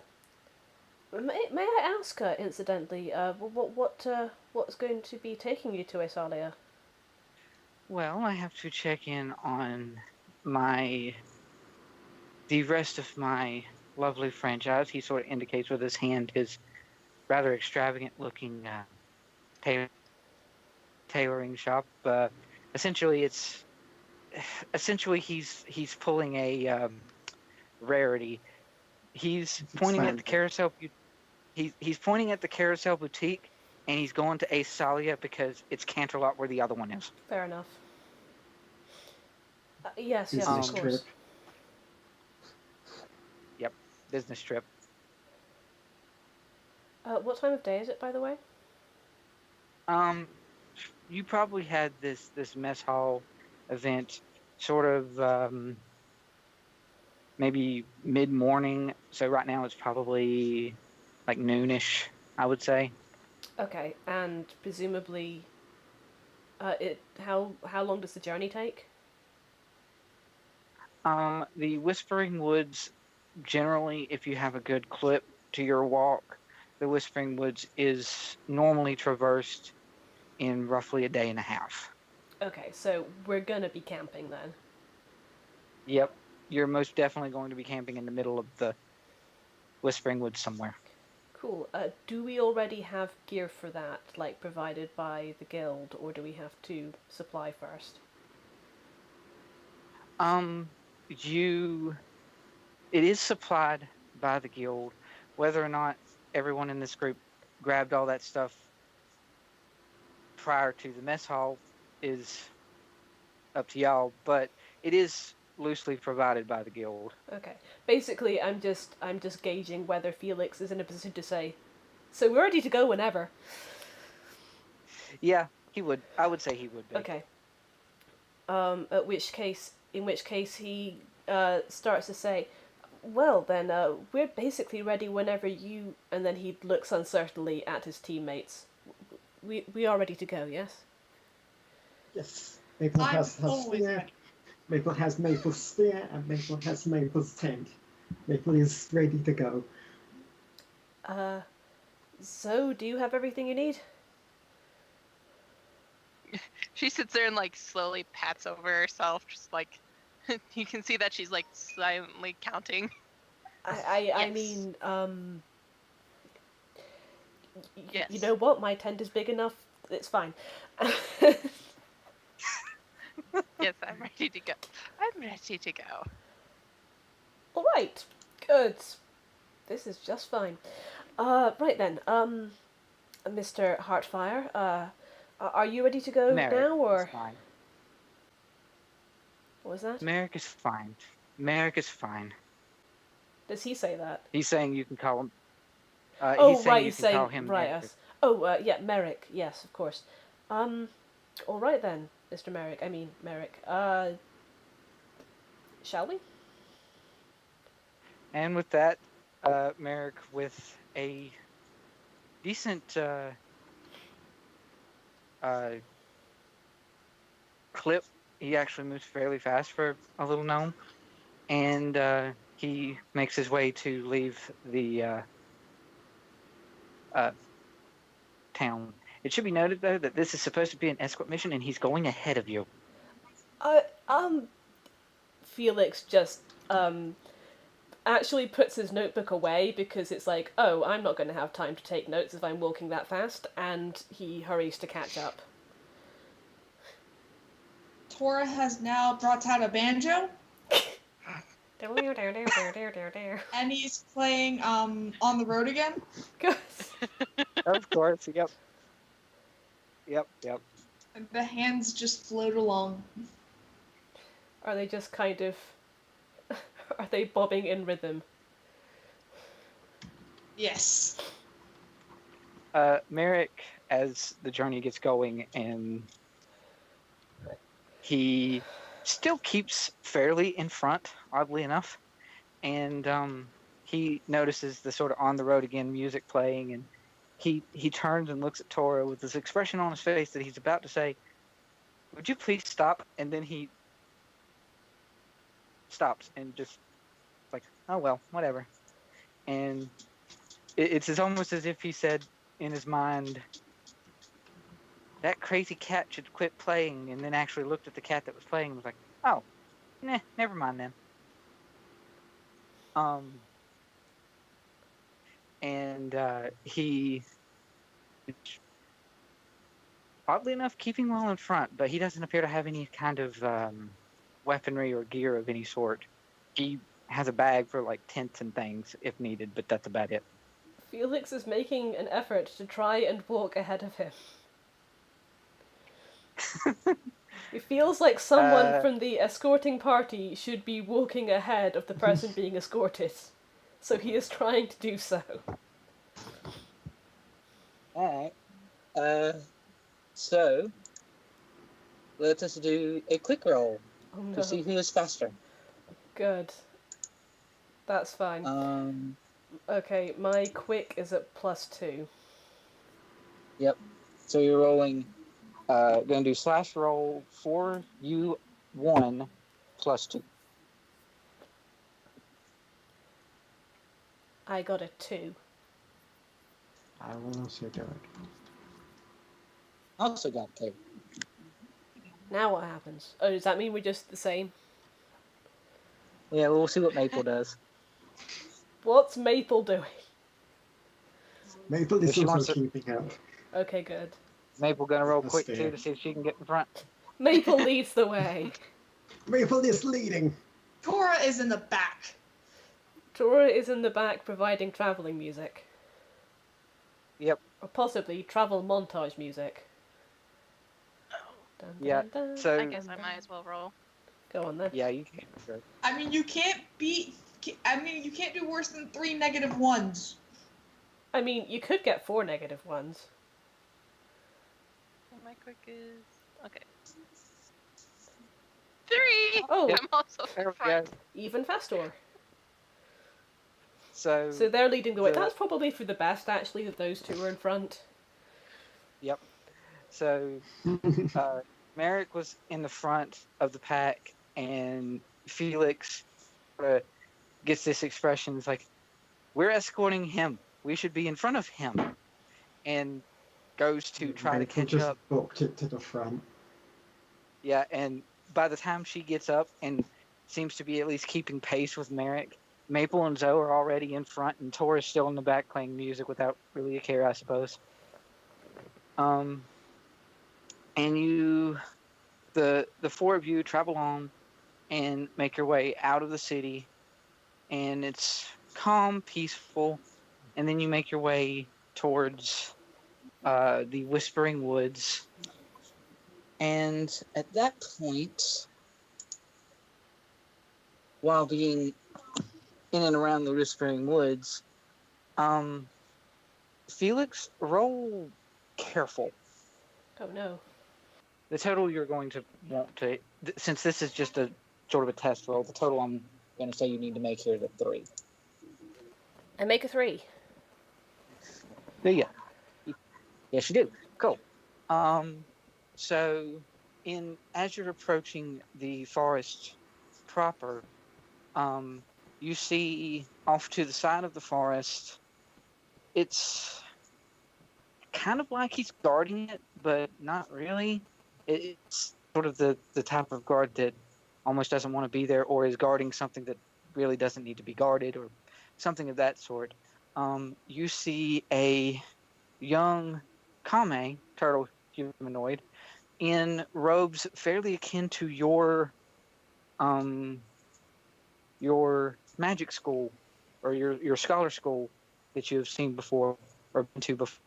I ask, incidentally, what's going to be taking you to Asalia? Well, I have to check in on the rest of my lovely franchise. He sort of indicates with his hand his rather extravagant looking tailoring shop. Essentially he's pulling a rarity. He's pointing at the carousel. He's pointing at the carousel boutique and he's going to Ace Salia because it's Canterlot where the other one is. Fair enough. Yes, Business of course. trip. Yep, business trip. What time of day is it, by the way? You probably had this mess hall event sort of maybe mid-morning. So right now it's probably like noonish, I would say. Okay, and presumably, how long does the journey take? The Whispering Woods, generally, if you have a good clip to your walk, the Whispering Woods is normally traversed in roughly a day and a half. Okay, so we're gonna be camping then. Yep, you're most definitely going to be camping in the middle of the Whispering Woods somewhere. Cool. Do we already have gear for that, like provided by the guild, or do we have to supply first? It is supplied by the guild. Whether or not everyone in this group grabbed all that stuff prior to the mess hall is up to y'all, but it is loosely provided by the guild. Okay. Basically, I'm just gauging whether Felix is in a position to say, "So we're ready to go whenever." Yeah, he would. I would say he would be. Okay. In which case he starts to say, "Well then, we're basically ready whenever you." And then he looks uncertainly at his teammates. We are ready to go, yes? Yes. Maple I'm has always spear. ready. Maple has Maple's spear, and Maple has Maple's tent. Maple is ready to go. So do you have everything you need? She sits there and like slowly pats over herself, just like you can see that she's like silently counting. I Yes. mean, Yes. you know what? My tent is big enough. It's fine. Yes, I'm ready to go. I'm ready to go. All right, good. This is just fine. Right then. Mr. Heartfire, are you ready to go Merrick now, or is fine. what was that? Merrick is fine. Merrick is fine. Does he say that? He's saying you can call him. Oh, he's saying right. you He's can saying call him right. Merrick. Us. Oh, yeah, Merrick. Yes, of course. All right then, Mr. Merrick. I mean, Merrick. Shall we? And with that, Merrick, with a decent clip, he actually moves fairly fast for a little gnome, and he makes his way to leave the town. It should be noted, though, that this is supposed to be an escort mission, and he's going ahead of you. Felix just actually puts his notebook away because it's like, oh, I'm not going to have time to take notes if I'm walking that fast, and he hurries to catch up. Tora has now brought out a banjo, and he's playing On the Road Again. Good. Of course, yep. And the hands just float along. Are they just kind of... Are they bobbing in rhythm? Yes. Merrick, as the journey gets going, and he still keeps fairly in front, oddly enough, and he notices the sort of On the Road Again music playing, and he turns and looks at Tora with this expression on his face that he's about to say, "Would you please stop?" And then he stops and just like, "Oh well, whatever." And it's almost as if he said in his mind, "That crazy cat should quit playing," and then actually looked at the cat that was playing and was like, "Oh, nah, never mind then." And he, oddly enough, keeping well in front, but he doesn't appear to have any kind of weaponry or gear of any sort. He has a bag for like tents and things if needed, but that's about it. Felix is making an effort to try and walk ahead of him. It feels like someone from the escorting party should be walking ahead of the person being escorted. So he is trying to do so. Alright. So, let us do a quick roll Oh no. to see who is faster. Good. That's fine. Okay, my quick is at +2. Yep. So you're rolling, gonna do slash roll 4U1 +2. I got a 2. I will also do it. Also got 2. Now what happens? Oh, does that mean we're just the same? Yeah, we'll see what Maple does. What's Maple doing? Maple If is she wants also to- keeping up. Okay, good. Maple gonna roll That's quick fair. too to see if she can get in front. Maple leads the way. Maple is leading. Tora is in the back. Tora is in the back providing travelling music. Yep. Or possibly travel montage music. Dun, dun, Yeah, dun, so- I guess I might as well roll. Go on then. Yeah, you can. Sure. I mean, you can't beat. You can't do worse than 3 -1s. I mean, you could get 4 -1s. My quick is okay. 3. Oh. I'm also There we go. front. Even faster. So So they're leading the way. the- That's probably for the best, actually, that those two are in front. Yep. So Merrick was in the front of the pack, and Felix gets this expression. It's like, we're escorting him. We should be in front of him. And goes to try to Maple catch just up. booked it to the front. Yeah, and by the time she gets up and seems to be at least keeping pace with Merrick, Maple and Zoe are already in front, and Tora's still in the back playing music without really a care, I suppose. And the four of you travel on and make your way out of the city, and it's calm, peaceful, and then you make your way towards the Whispering Woods. And at that point, while being in and around the Whispering Woods, Felix, roll careful. Oh no. The total you're going to want to, since this is just a sort of a test roll, the total I'm going to say you need to make here is a 3. I make a 3. Do you? Yes, you do. Cool. So, as you're approaching the forest proper, you see off to the side of the forest, it's kind of like he's guarding it, but not really. It's sort of the type of guard that almost doesn't want to be there, or is guarding something that really doesn't need to be guarded, or something of that sort. You see a young kame, turtle humanoid, in robes fairly akin to your magic school or your scholar school that you have seen before or been to before.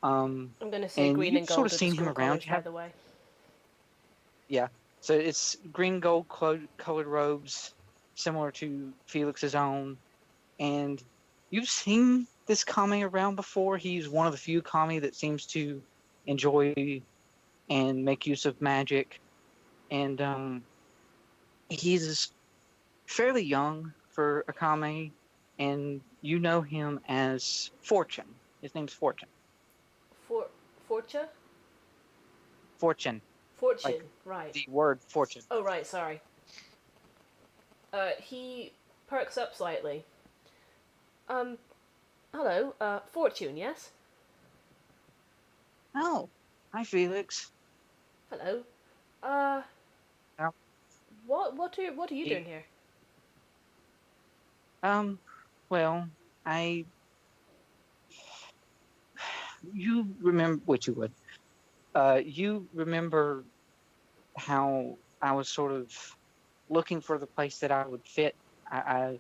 I'm going to say And green you've and gold sort of at the seen him school around. college, by the way. So it's green gold colored robes, similar to Felix's own, and you've seen this kami around before. He's one of the few kami that seems to enjoy and make use of magic, and he's fairly young for a kami, and you know him as Fortune. His name's Fortune. Fortune? Fortune. Fortune, Like, right. The word fortune. Oh, right, sorry. He perks up slightly. Hello, Fortune, yes? Oh, hi Felix. Hello. Yeah. What are you doing here? Well, you remember what you would. You remember how I was sort of looking for the place that I would fit. I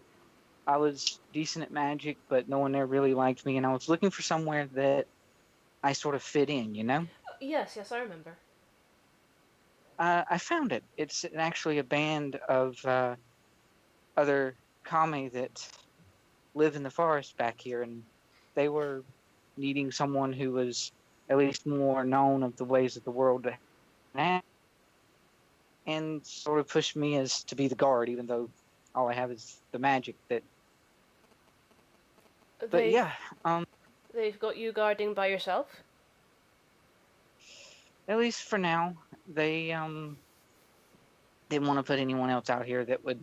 I was decent at magic, but no one there really liked me, and I was looking for somewhere that I sort of fit in, you know? Yes, I remember. I found it. It's actually a band of other kami that live in the forest back here, and they were needing someone who was at least more known of the ways of the world now, and sort of pushed me as to be the guard, even though all I have is the magic. But They've yeah, they've got you guarding by yourself. at least for now, they didn't want to put anyone else out here that would.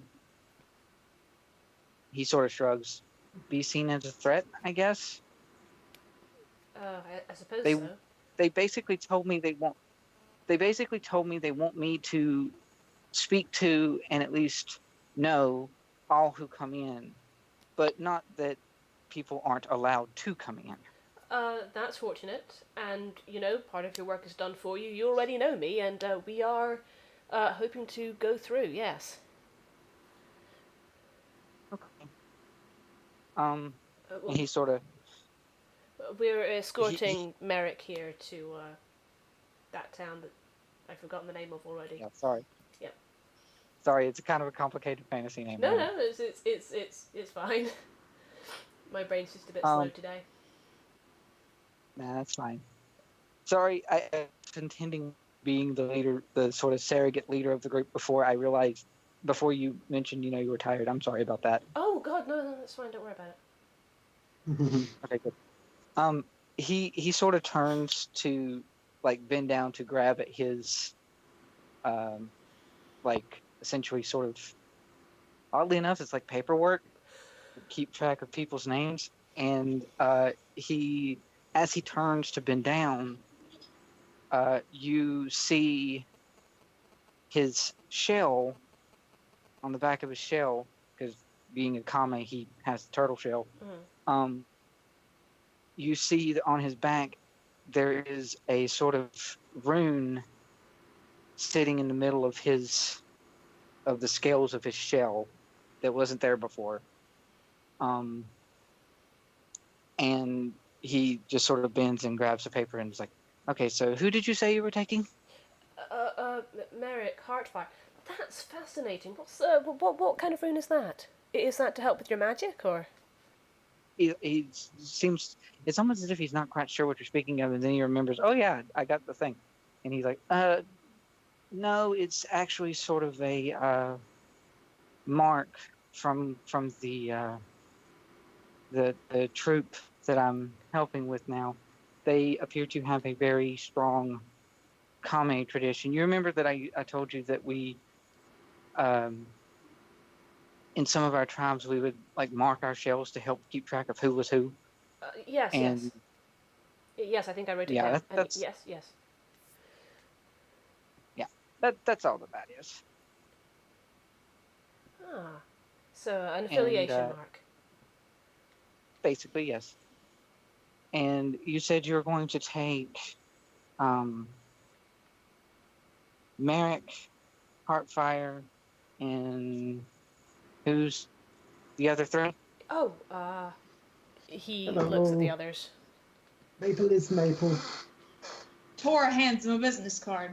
He sort of shrugs. Be seen as a threat, I guess. I suppose They so. they basically told me they want. They basically told me they want me to speak to and at least know all who come in, but not that people aren't allowed to come in. That's fortunate, and part of your work is done for you. You already know me, and we are hoping to go through. Yes. Okay. Well, He sort of. we're escorting Merrick here to that town that I've forgotten the name of already. Yeah, sorry. Yeah. Sorry, it's kind of a complicated fantasy name. No, it's fine. My brain's just a bit slow today. Nah, that's fine. Sorry, I was intending being the leader, the sort of surrogate leader of the group before I realized, before you mentioned, you were tired. I'm sorry about that. Oh God, no, that's fine. Don't worry about it. Okay, good. He sort of turns to bend down to grab at his, essentially sort of, oddly enough, it's like paperwork, keep track of people's names, and as he turns to bend down, you see his shell on the back of his shell, because being a kame, he has the turtle shell. Mm. You see that on his back there is a sort of rune sitting in the middle of the scales of his shell that wasn't there before. And he just sort of bends and grabs a paper and is like, okay, so who did you say you were taking? Merrick Heartfire. That's fascinating. What kind of rune is that? Is that to help with your magic, or? He seems, it's almost as if he's not quite sure what you're speaking of, and then he remembers, oh yeah, I got the thing. And he's like, no, it's actually sort of a mark from the troop that I'm helping with now. They appear to have a very strong kame tradition. You remember that I told you that we, in some of our tribes, we would mark our shells to help keep track of who was who. Yes, and, yes. I think I wrote it yeah, down. that's yes. Yeah, that's all that is. Ah, so an affiliation mark. Basically, yes. And you said you were going to take Merrick, Heartfire, and who's the other three? Oh, he Hello. looks at the others. Maple is Maple. Tora hands him a business card.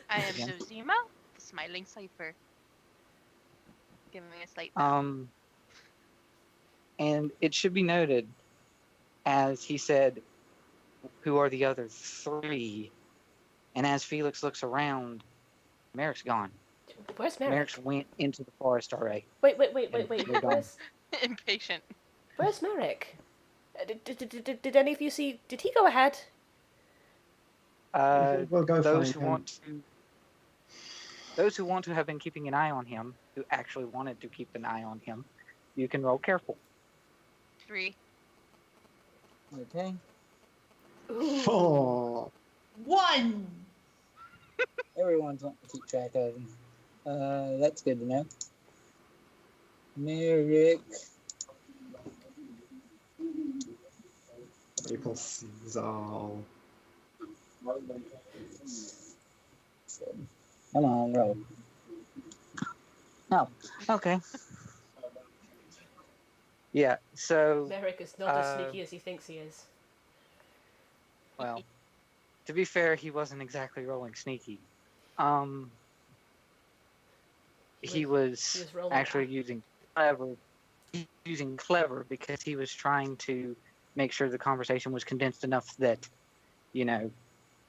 I am Yeah. Zozima, the smiling cipher. Giving me a slight bow. And it should be noted, as he said, who are the other three? And as Felix looks around, Merrick's gone. Where's Merrick? Merrick's went into the forest already. Wait. We're gone. Impatient. Where's Merrick? Did any of you see? Did he go ahead? We'll go Those find who him. those who want to have been keeping an eye on him, who actually wanted to keep an eye on him, you can roll careful. 3. Okay. Ooh. 4. 1. Everyone's wanting to keep track of him. That's good to know. Merrick. Maple Zal. Come on, roll. Oh, okay. Yeah, so, Merrick is not as sneaky as he thinks he is. well, to be fair, he wasn't exactly rolling sneaky. He was rolling actually using clever because he was trying to make sure the conversation was condensed enough that, you know,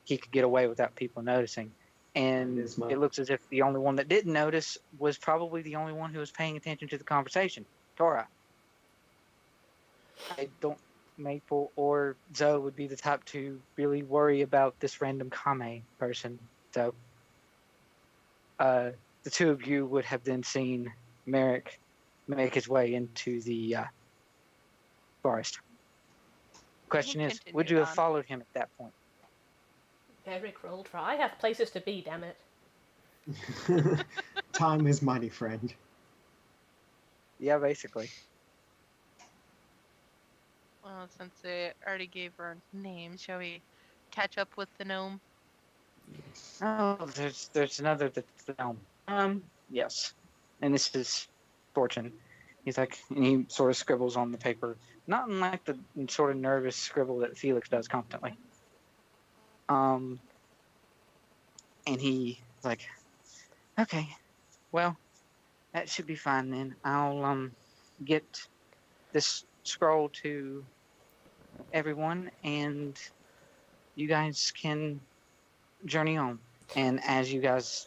he could get away without people noticing. And it looks as if the only one that didn't notice was probably the only one who was paying attention to the conversation, Tora. I don't Maple or Zoe would be the type to really worry about this random Kame person. So the two of you would have then seen Merrick make his way into the forest. Question is, would you have followed him at that point? Merrick rolled for I have places to be, damn it. Time is money, friend. Yeah, basically. Well, since they already gave her a name, shall we catch up with the gnome? Oh, there's another that's the gnome. Yes. And this is Fortune. He's like, and he sort of scribbles on the paper, not in like the sort of nervous scribble that Felix does constantly. And he's like, okay, well, that should be fine then. I'll get this scroll to everyone, and you guys can journey on. And as you guys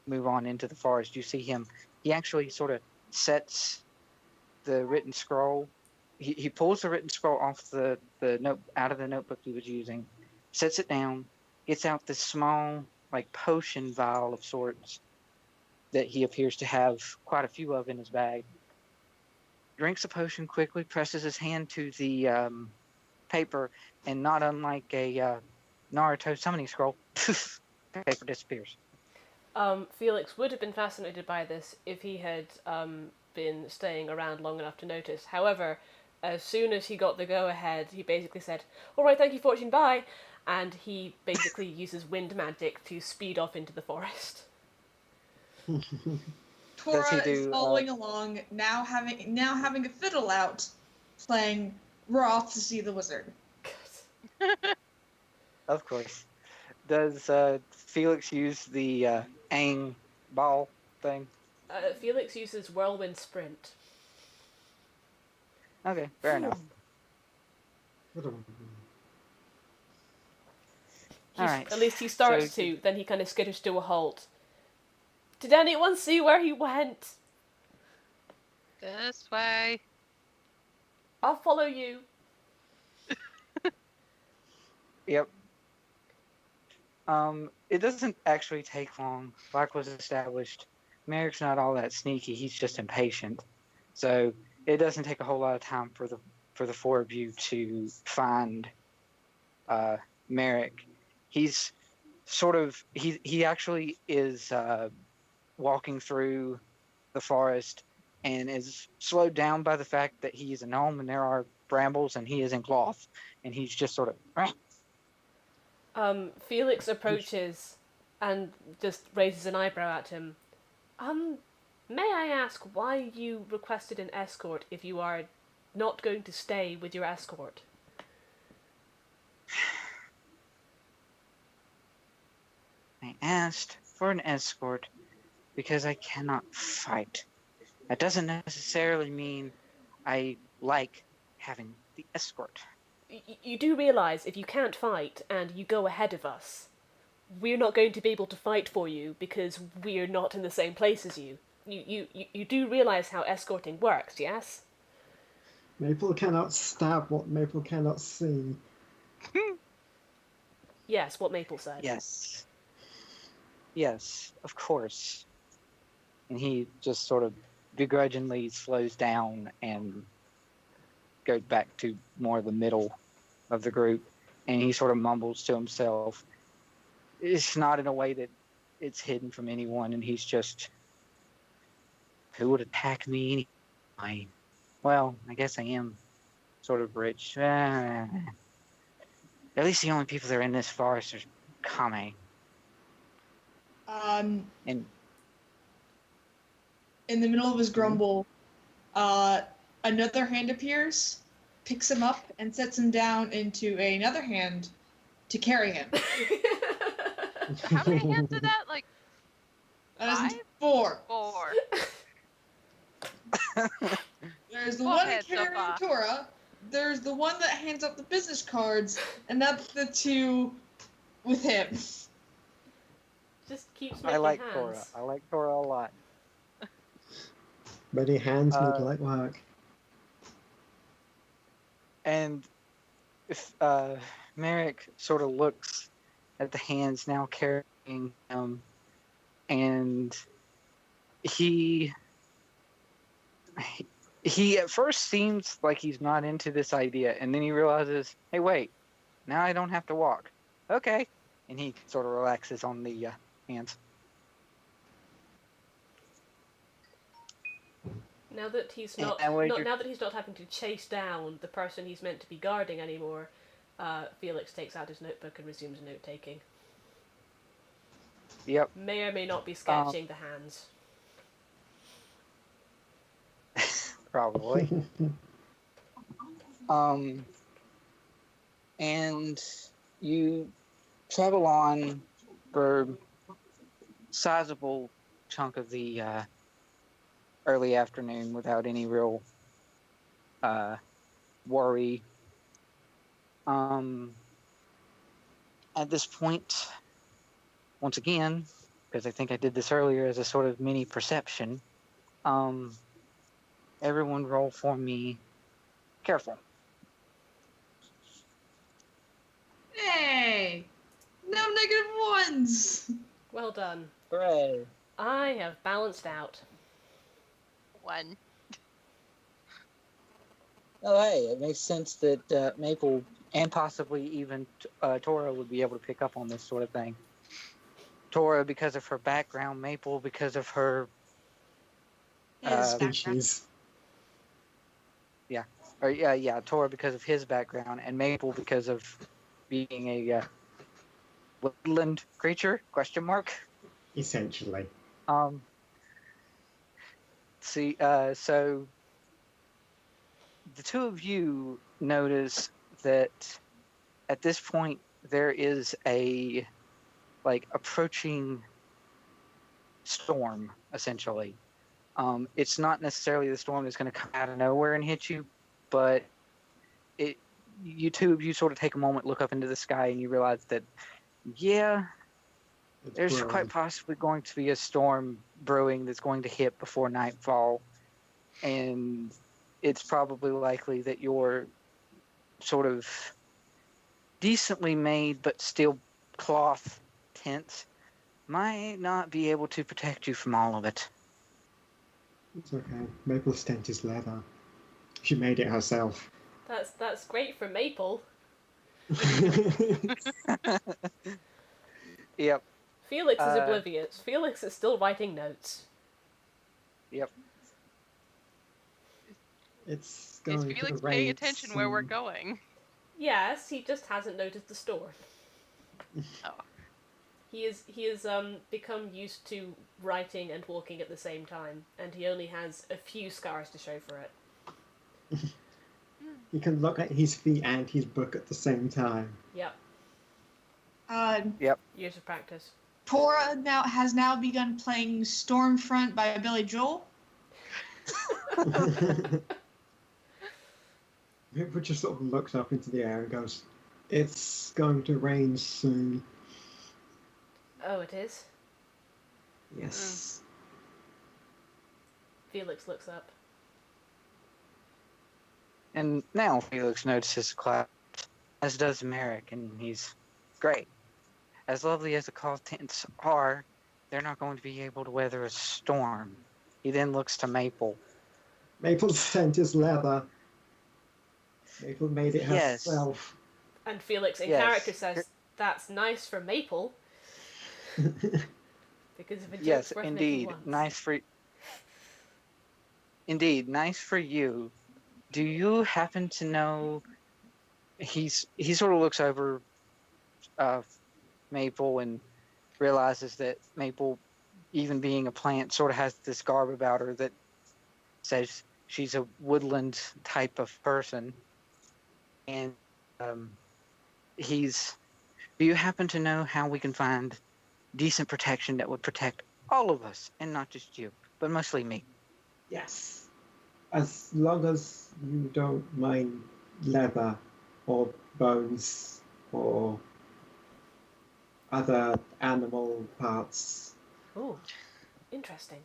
move on into the forest, you see him. He actually sort of sets the written scroll. He pulls the written scroll off the note out of the notebook he was using, sets it down, gets out this small like potion vial of sorts that he appears to have quite a few of in his bag. Drinks a potion quickly, presses his hand to the paper, and not unlike a Naruto summoning scroll, paper disappears. Felix would have been fascinated by this if he had been staying around long enough to notice. However, as soon as he got the go-ahead, he basically said, "All right, thank you, Fortune, bye," and he basically uses wind magic to speed off into the forest. Tora is following along, now having a fiddle out, playing "We're Off to See the Wizard." Of course. Does Felix use the Aang ball thing? Felix uses whirlwind sprint. Okay, fair enough. Alright. At least he starts to, then he kind of skitters to a halt. Did anyone see where he went? This way. I'll follow you. Yep. It doesn't actually take long. Like was established, Merrick's not all that sneaky. He's just impatient. So it doesn't take a whole lot of time for the four of you to find Merrick. He's sort of he actually is walking through the forest and is slowed down by the fact that he is a gnome and there are brambles and he is in cloth and he's just sort of. Felix approaches and just raises an eyebrow at him. May I ask why you requested an escort if you are not going to stay with your escort? I asked for an escort because I cannot fight. That doesn't necessarily mean I like having the escort. You do realise if you can't fight and you go ahead of us, we're not going to be able to fight for you because we're not in the same place as you. You do realise how escorting works, yes? Maple cannot stab what Maple cannot see. Yes, what Maple said. Yes. Yes, of course. And he just sort of begrudgingly slows down and goes back to more the middle of the group, and he sort of mumbles to himself. It's not in a way that it's hidden from anyone, and he's just, who would attack me anyway? Well, I guess I am sort of rich. At least the only people that are in this forest are Kame. And in the middle of his grumble, another hand appears, picks him up, and sets him down into another hand to carry him. How many hands did that? Like That is 5? 4. 4. There's the Full one head so carrying far. Tora. There's the one that hands up the business cards, and that's the 2 with him. Just keeps making I like hands. Tora. I like Tora a lot. Many hands make Uh, light work. And if Merrick sort of looks at the hands now carrying him, and he at first seems like he's not into this idea, and then he realizes, hey, wait, now I don't have to walk. Okay, and he sort of relaxes on the hands. Now that he's not, now that he's not having to chase down the person he's meant to be guarding anymore, Felix takes out his notebook and resumes note taking. Yep. May or may not be sketching the hands. Probably. And you travel on for a sizable chunk of the early afternoon without any real worry. At this point, once again, because I think I did this earlier as a sort of mini perception, everyone roll for me careful. Hey! No -1s! Well done. Hooray. I have balanced out. 1. Oh, hey, it makes sense that Maple and possibly even Tora would be able to pick up on this sort of thing. Tora because of her background, Maple because of her Species. Tora because of his background, and Maple because of being a woodland creature? ? Essentially. So the two of you notice that at this point there is a approaching storm, essentially. It's not necessarily the storm that's going to come out of nowhere and hit you, but you two of you sort of take a moment, look up into the sky, and you realize that, there's brewing. quite possibly going to be a storm brewing that's going to hit before nightfall, and it's probably likely that your sort of decently made but still cloth tents might not be able to protect you from all of it. It's okay. Maple's tent is leather. She made it herself. That's great for Maple. Yep. Felix is oblivious. Felix is still writing notes. Yep. It's Is going Felix to paying rain attention where we're soon. going? Yes, he just hasn't noticed the storm. Oh. He is become used to writing and walking at the same time, and he only has a few scars to show for it. He can look at his feet and his book at the same time. Yep. Yep. Years of practice. Tora has now begun playing Stormfront by Billy Joel. Maple just sort of looks up into the air and goes, "It's going to rain soon." Oh, it is? Yes. Felix looks up. And now Felix notices the cloud, as does Merrick, and he's great. As lovely as the cloth tents are, they're not going to be able to weather a storm. He then looks to Maple. Maple's tent is leather. Maple made it Yes. herself. And Felix in Yes. character says, "That's nice for Maple." Because if a joke's Yes, worth indeed. making once. Nice for you. Do you happen to know? He sort of looks over Maple and realizes that Maple, even being a plant, sort of has this garb about her that says she's a woodland type of person, and he's. Do you happen to know how we can find decent protection that would protect all of us, and not just you, but mostly me? Yes. As long as you don't mind leather or bones or other animal parts. Ooh, interesting.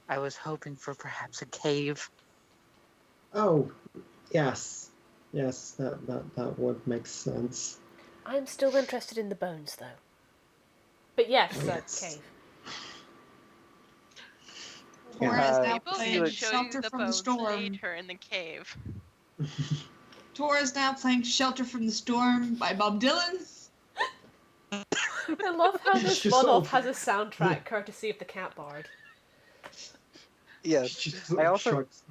I was hoping for perhaps a cave. Oh, yes. Yes, that would make sense. I'm still interested in the bones, though. But yes, Oh, yes. cave. Tora is now People playing can show Shelter you the from the bones Storm. later in the cave. Tora is now playing Shelter from the Storm by Bob Dylan. I love how this She's one-off sort has a soundtrack courtesy of the Cat Bard. Yes. She sort I of also shrugs.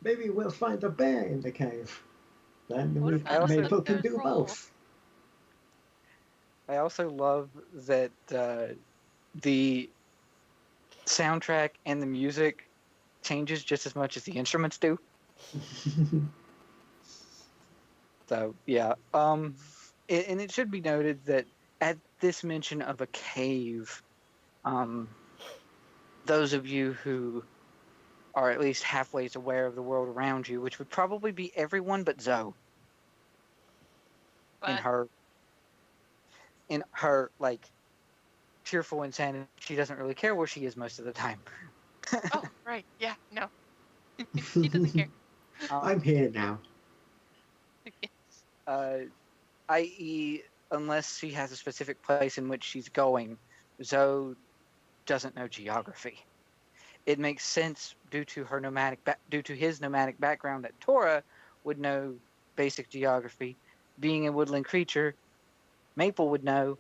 Maybe we'll find a bear in the cave. Then What we about a Maple can do troll? both. I also love that the soundtrack and the music changes just as much as the instruments do. So yeah, and it should be noted that at this mention of a cave, those of you who are at least halfway aware of the world around you, which would probably be everyone but Zoe, in But her like tearful insanity, she doesn't really care where she is most of the time. oh, right, yeah, no. He doesn't care. I'm here now. I.e., unless she has a specific place in which she's going, Zoe doesn't know geography. It makes sense due to his nomadic background that Tora would know basic geography. Being a woodland creature, Maple would know,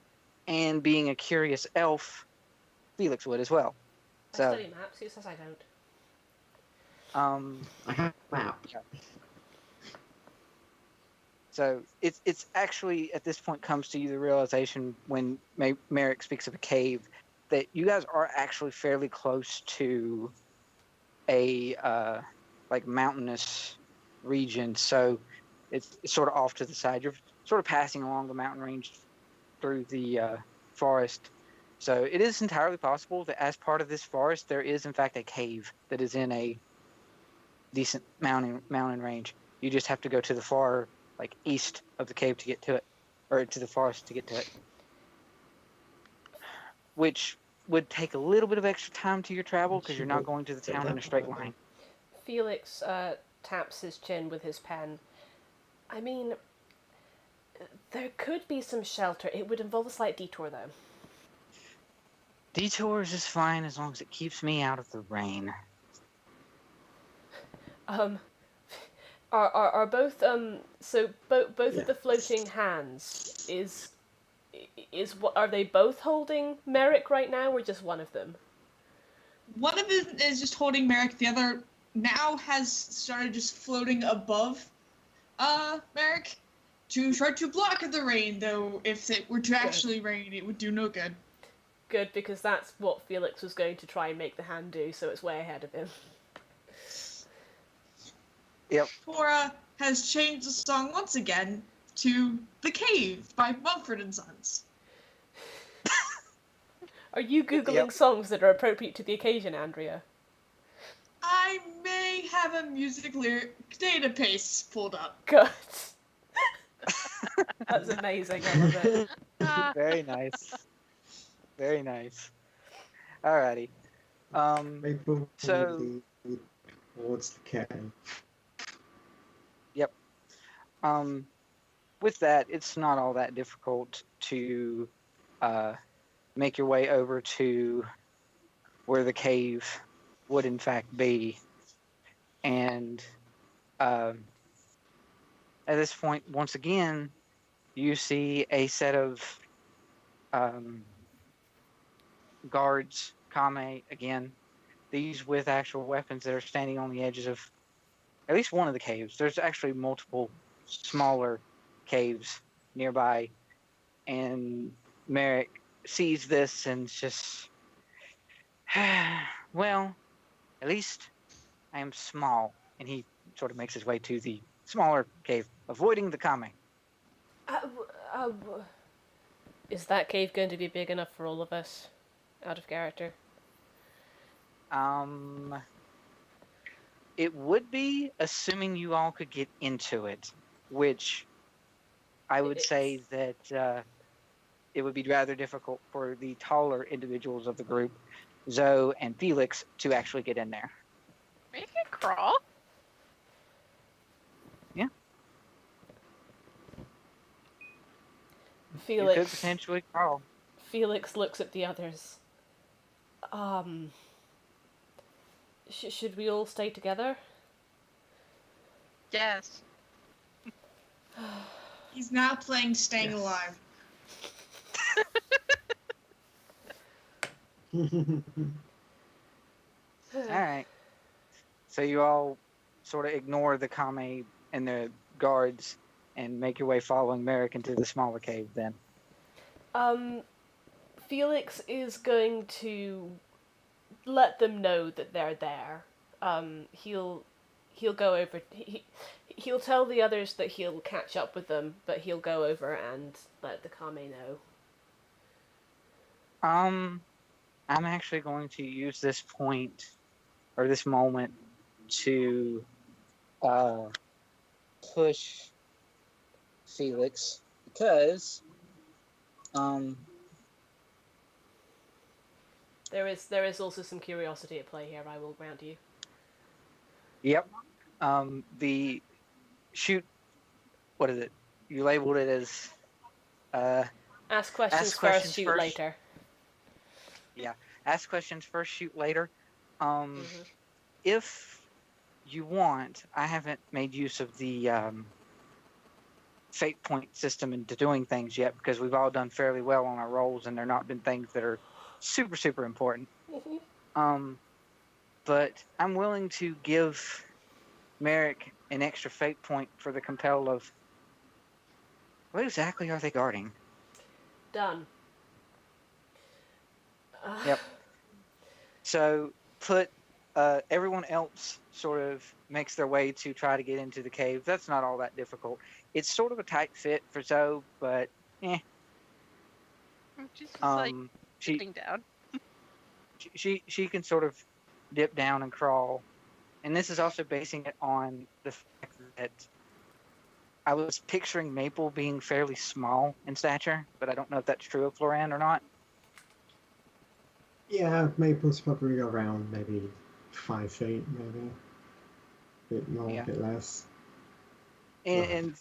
and being a curious elf, Felix would as well. I So, study maps, who says I don't? I have a map. So it's actually at this point comes to you the realization when Merrick speaks of a cave that you guys are actually fairly close to a like mountainous region. So it's sort of off to the side. You're sort of passing along the mountain range through the forest. So it is entirely possible that as part of this forest there is in fact a cave that is in a decent mountain range. You just have to go to the far east of the cave to get to it, or to the forest to get to it, which would take a little bit of extra time to your travel because you're not going to the town in a straight line. Felix taps his chin with his pen. I mean, there could be some shelter. It would involve a slight detour, though. Detours is fine as long as it keeps me out of the rain. Are both so both Yes. of the floating hands is what are they both holding Merrick right now, or just one of them? One of them is just holding Merrick. The other now has started just floating above Merrick to try to block the rain, though if it were to actually rain, it would do no good. Good, because that's what Felix was going to try and make the hand do, so it's way ahead of him. Yep. Tora has changed the song once again to The Cave by Mumford & Sons. Are you Googling Yep. songs that are appropriate to the occasion, Andrea? I may have a music lyric database pulled up. Good. That's amazing, I love it. Very nice. Very nice. Alrighty. Maple So- will lead towards the cave. With that, it's not all that difficult to make your way over to where the cave would in fact be. And at this point, once again, you see a set of guards, Kame again, these with actual weapons that are standing on the edges of at least one of the caves. There's actually multiple smaller caves nearby, and Merrick sees this and just Well, at least I am small. And he sort of makes his way to the smaller cave, avoiding the kame. Is that cave going to be big enough for all of us? Out of character. It would be, assuming you all could get into it, which I would say that it would be rather difficult for the taller individuals of the group, Zoe and Felix, to actually get in there. You can crawl. Yeah. Felix. You could potentially crawl. Felix looks at the others. Should we all stay together? Yes. He's now playing Staying Alive. Alright. So you all sort of ignore the kame and the guards and make your way following Merrick into the smaller cave then. Felix is going to let them know that they're there. He'll go over. He'll tell the others that he'll catch up with them, but he'll go over and let the kame know. I'm actually going to use this point or this moment to push Felix because there is also some curiosity at play here, I will grant you. Yep. The shoot, what is it? You labeled it as ask questions first, shoot later. Yeah, ask questions first, shoot later. If you want, I haven't made use of the fate point system into doing things yet because we've all done fairly well on our rolls and they're not been things that are super, super important. But I'm willing to give Merrick an extra fate point for the compel of what exactly are they guarding? Done. Yep. So put everyone else sort of makes their way to try to get into the cave. That's not all that difficult. It's sort of a tight fit for Zoe, but She's just like sitting down. She can sort of dip down and crawl. And this is also basing it on the fact that I was picturing Maple being fairly small in stature, but I don't know if that's true of Floran or not. Yeah, Maple's probably around maybe 5 feet, maybe. A bit more, a bit less. And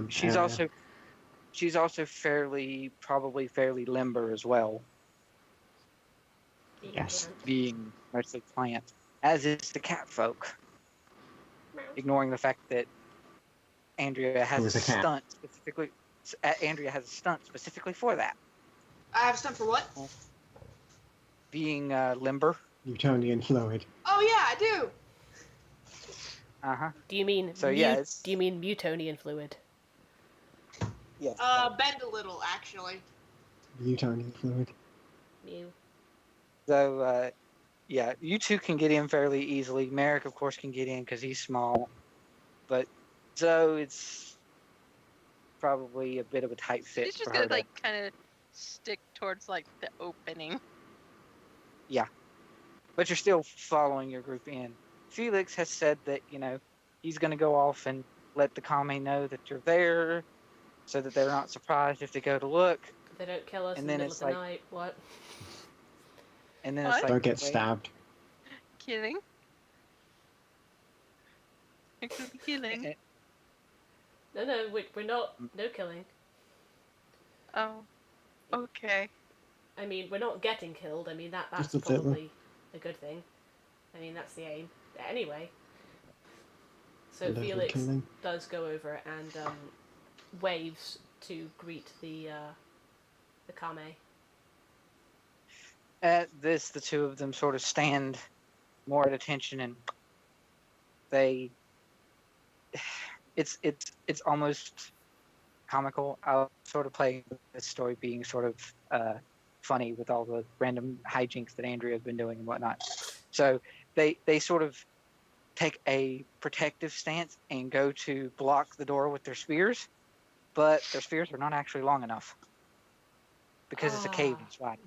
she's also probably fairly limber as well. Yes. Being mostly plant, as is the catfolk. Ignoring the fact that Andrea has a stunt specifically. Andrea has a stunt specifically for that. I have a stunt for what? Being limber. Newtonian fluid. Oh yeah, I do. Do you mean so? Do you mean Mutonian fluid? Yes. Bend a little, actually. Newtonian fluid. Mew. So, you two can get in fairly easily. Merrick, of course, can get in because he's small. But Zoe, it's probably a bit of a tight fit. She's just gonna kind of stick towards the opening. Yeah, but you're still following your group in. Felix has said that he's gonna go off and let the kame know that you're there, so that they're not surprised if they go to look. They don't kill us in the middle of the night. What? And then What? it's like Don't get stabbed. Killing. It could be killing. No, we're not. No killing. Oh, okay. I mean, we're not getting killed. I mean, that's Just a probably a good thing. I mean, that's the aim. Anyway. So Felix does go over and waves to greet the kame. At this, the two of them sort of stand more at attention, and it's almost comical. I'll sort of play this story being sort of funny with all the random hijinks that Andrea has been doing and whatnot. So they sort of take a protective stance and go to block the door with their spears, but their spears are not actually long enough because it's a cave inside.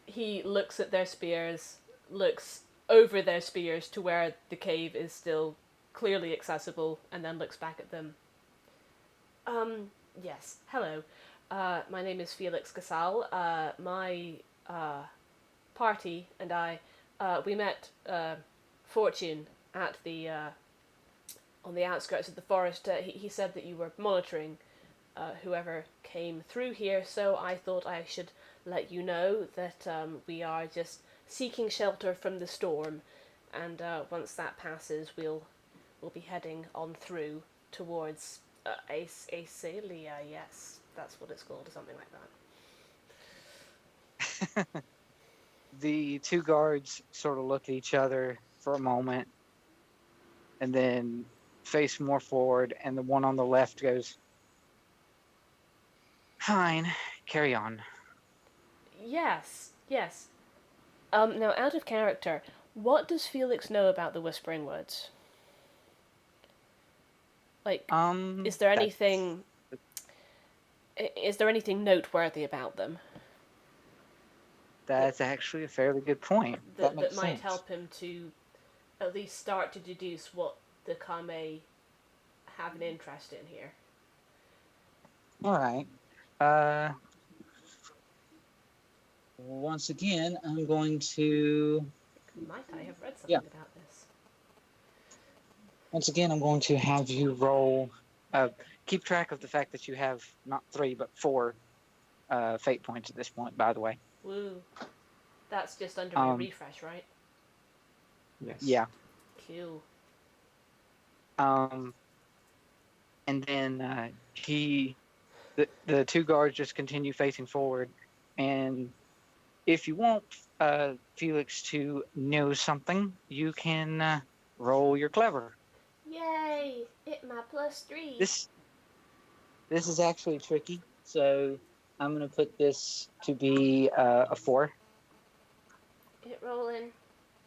He looks at their spears, looks over their spears to where the cave is still clearly accessible, and then looks back at them. Yes, hello. My name is Felix Casal. My party and I, we met Fortune at the on the outskirts of the forest. He said that you were monitoring whoever came through here, so I thought I should let you know that we are just seeking shelter from the storm, and once that passes, we'll be heading on through towards Acelia. Yes, that's what it's called, or something like that. The two guards sort of look at each other for a moment and then face more forward, and the one on the left goes, "Fine, carry on." Yes. Now, out of character, what does Felix know about the Whispering Woods? Like, is there anything noteworthy about them? That's actually a fairly good point. That makes might sense. help him to at least start to deduce what the Kame have an interest in here. All right. Once again, I'm going to... Might I have read something about this? Once again, I'm going to have you roll... keep track of the fact that you have not 3, but 4 fate points at this point, by the way. Woo. That's just under my refresh, right? Yes. Yeah. Cool. And then the two guards just continue facing forward, and if you want Felix to know something, you can roll your clever. Yay! Hit my +3. This is actually tricky, so I'm going to put this to be a 4. It rolling.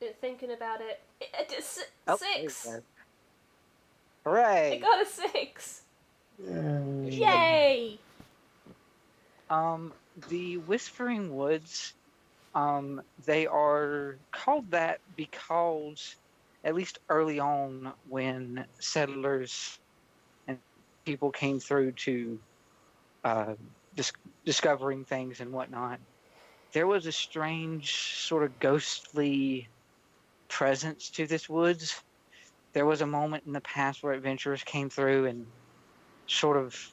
Been thinking about it. It's 6. Hooray! I got a 6. Yay. Yay! The Whispering Woods, they are called that because, at least early on, when settlers and people came through to discovering things and whatnot, there was a strange sort of ghostly presence to this woods. There was a moment in the past where adventurers came through and sort of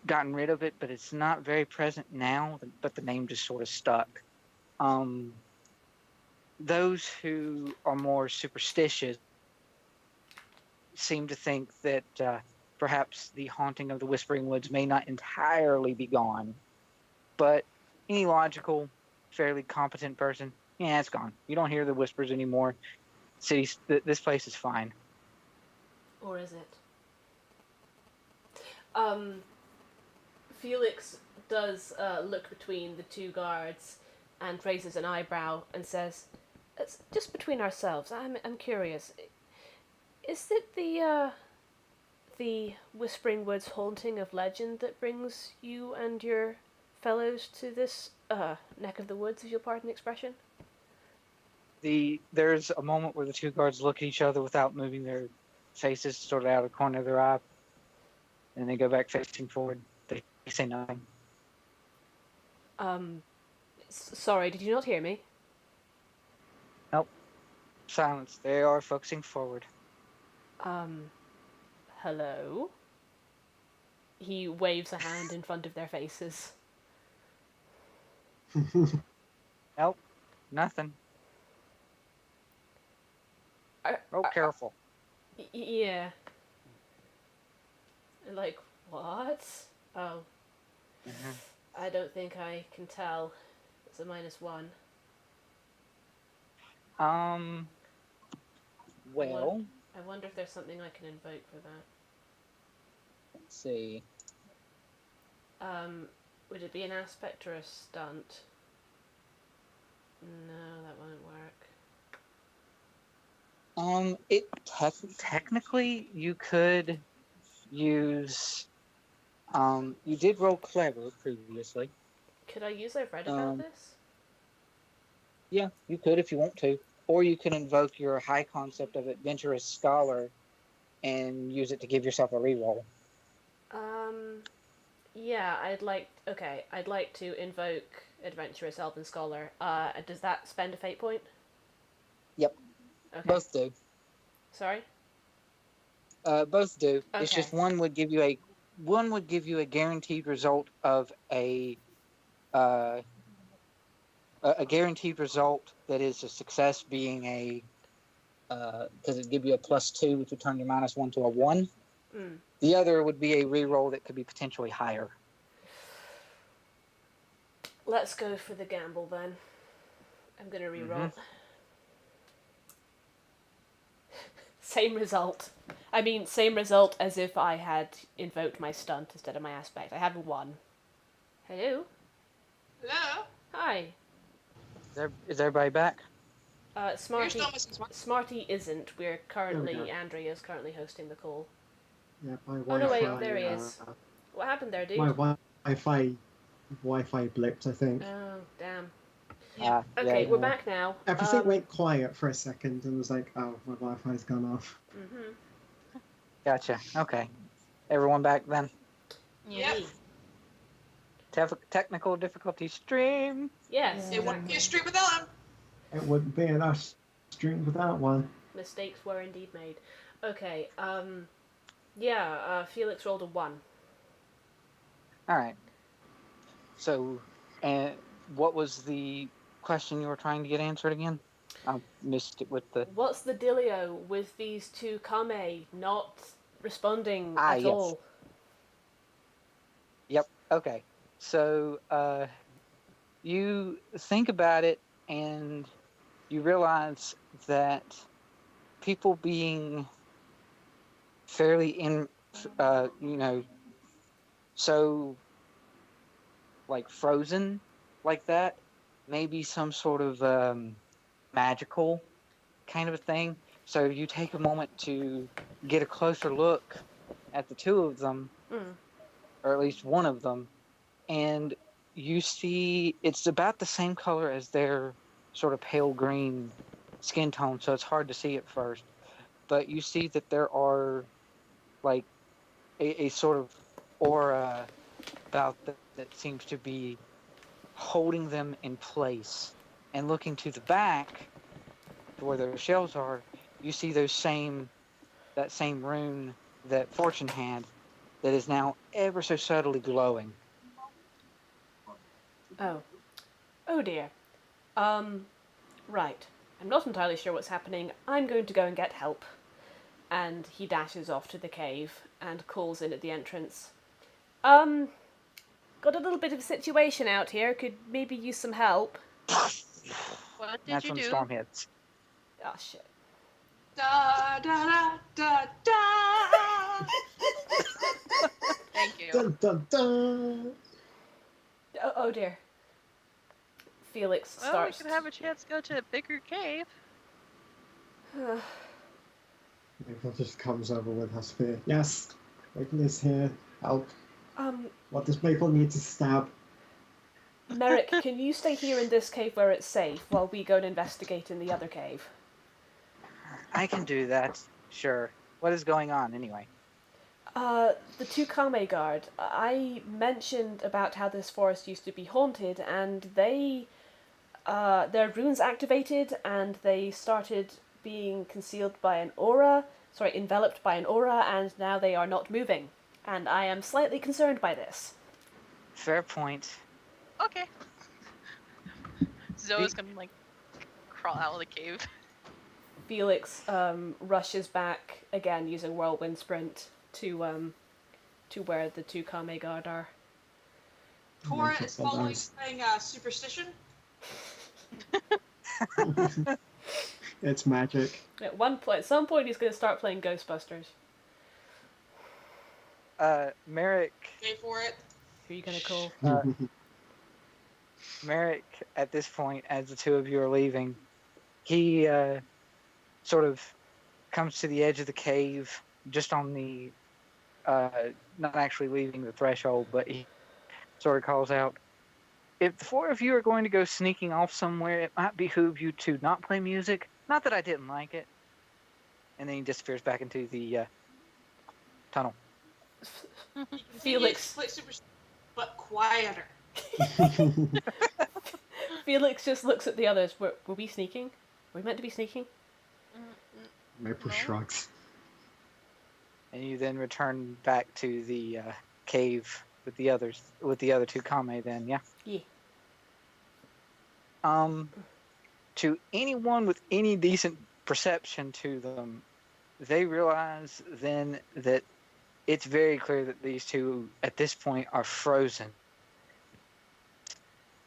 gotten rid of it, but it's not very present now, but the name just sort of stuck. Those who are more superstitious seem to think that perhaps the haunting of the Whispering Woods may not entirely be gone, but any logical, fairly competent person, yeah, it's gone. You don't hear the whispers anymore. This place is fine. Or is it? Felix does look between the two guards and raises an eyebrow and says, "It's just between ourselves. I'm curious. Is it the Whispering Woods haunting of legend that brings you and your fellows to this neck of the woods, if you'll pardon the expression?" There's a moment where the two guards look at each other without moving their faces sort of out of the corner of their eye, and they go back facing forward. They say nothing. Sorry, did you not hear me? Nope. Silence. They are focusing forward. Hello? He waves a hand in front of their faces. Nope. Nothing. Careful. Yeah. Like, what? Oh. Mm-hmm. I don't think I can tell. It's a -1. Well, I wonder if there's something I can invoke for that. let's see. Would it be an aspect or a stunt? No, that wouldn't work. Technically you could use. You did roll clever previously. Could I use I've read about this? Yeah, you could if you want to, or you can invoke your high concept of adventurous scholar, and use it to give yourself a reroll. Yeah, I'd like to invoke Adventurous Elven Scholar. Does that spend a fate point? Yep. Okay. Both do. Sorry? Both do. Okay. It's just one would give you a guaranteed result of a guaranteed result that is a success, being a because it give you a +2, which would turn your -1 to a 1. Mm. The other would be a reroll that could be potentially higher. Let's go for the gamble then. I'm gonna reroll. Same result. I mean, same result as if I had invoked my stunt instead of my aspect. I have a 1. Hello? Hello? Hi. Is everybody back? You're Smarty. still missing Smart. Smarty isn't. We're currently. There we go. Andrea is currently hosting the call. Yeah, my Oh, no, Wi-Fi. wait, there he is. What happened there, dude? My Wi-Fi blipped, I think. Oh, damn. Yeah. Okay, yeah, we're back now. Everything went quiet for a second and was like, oh, my Wi-Fi's gone off. Mm-hmm. Gotcha. Okay. Everyone back then? Yep. Technical difficulty stream. Yes. It wouldn't be a street without him. It wouldn't be an us stream without one. Mistakes were indeed made. Okay, Felix rolled a 1. All right. So, what was the question you were trying to get answered again? I missed it with the... What's the dealio with these two Kame not responding at yes. all? Yep. Okay. So, you think about it and you realize that people being fairly so like frozen like that, maybe some sort of magical kind of a thing. So you take a moment to get a closer look at the two of them, or at least one of them, and you see it's about the same color as their sort of pale green skin tone, so it's hard to see at first. But you see that there are like a sort of aura about them that seems to be holding them in place. And looking to the back, where their shells are, you see that same rune that Fortune had that is now ever so subtly glowing. Oh dear. Right. I'm not entirely sure what's happening. I'm going to go and get help. And he dashes off to the cave and calls in at the entrance. Got a little bit of a situation out here. Could maybe use some help. What did That's you when do? Storm hits. Oh, shit. Da da da da da. Thank you. Dun, dun, dun. Oh dear. Felix Well, starts... we could have a chance to go to a bigger cave. Maple just comes over with her spear. Yes, Maple is here. Help. What does Maple need to stab? Merrick, can you stay here in this cave where it's safe while we go and investigate in the other cave? I can do that, sure. What is going on, anyway? The two Kame guard. I mentioned about how this forest used to be haunted, and they... their runes activated, and they started being enveloped by an aura, and now they are not moving. And I am slightly concerned by this. Fair point. Okay. Zoe's gonna crawl out of the cave. Felix rushes back again using whirlwind sprint to where the two Kame guard are. Tora is following saying superstition. It's magic. At some point, he's going to start playing Ghostbusters. Merrick Pay for it. Who are you gonna call? Merrick, at this point, as the two of you are leaving, he sort of comes to the edge of the cave, just on the, not actually leaving the threshold, but he sort of calls out, "If the four of you are going to go sneaking off somewhere, it might behoove you to not play music. Not that I didn't like it." And then he disappears back into the tunnel. Felix. Play super, but quieter. Felix just looks at the others. Were we sneaking? Were we meant to be sneaking? Maple No. shrugs. And you then return back to the cave with the others, with the other two kame. Then, yeah. Yeah. To anyone with any decent perception to them, they realize then that it's very clear that these two, at this point, are frozen.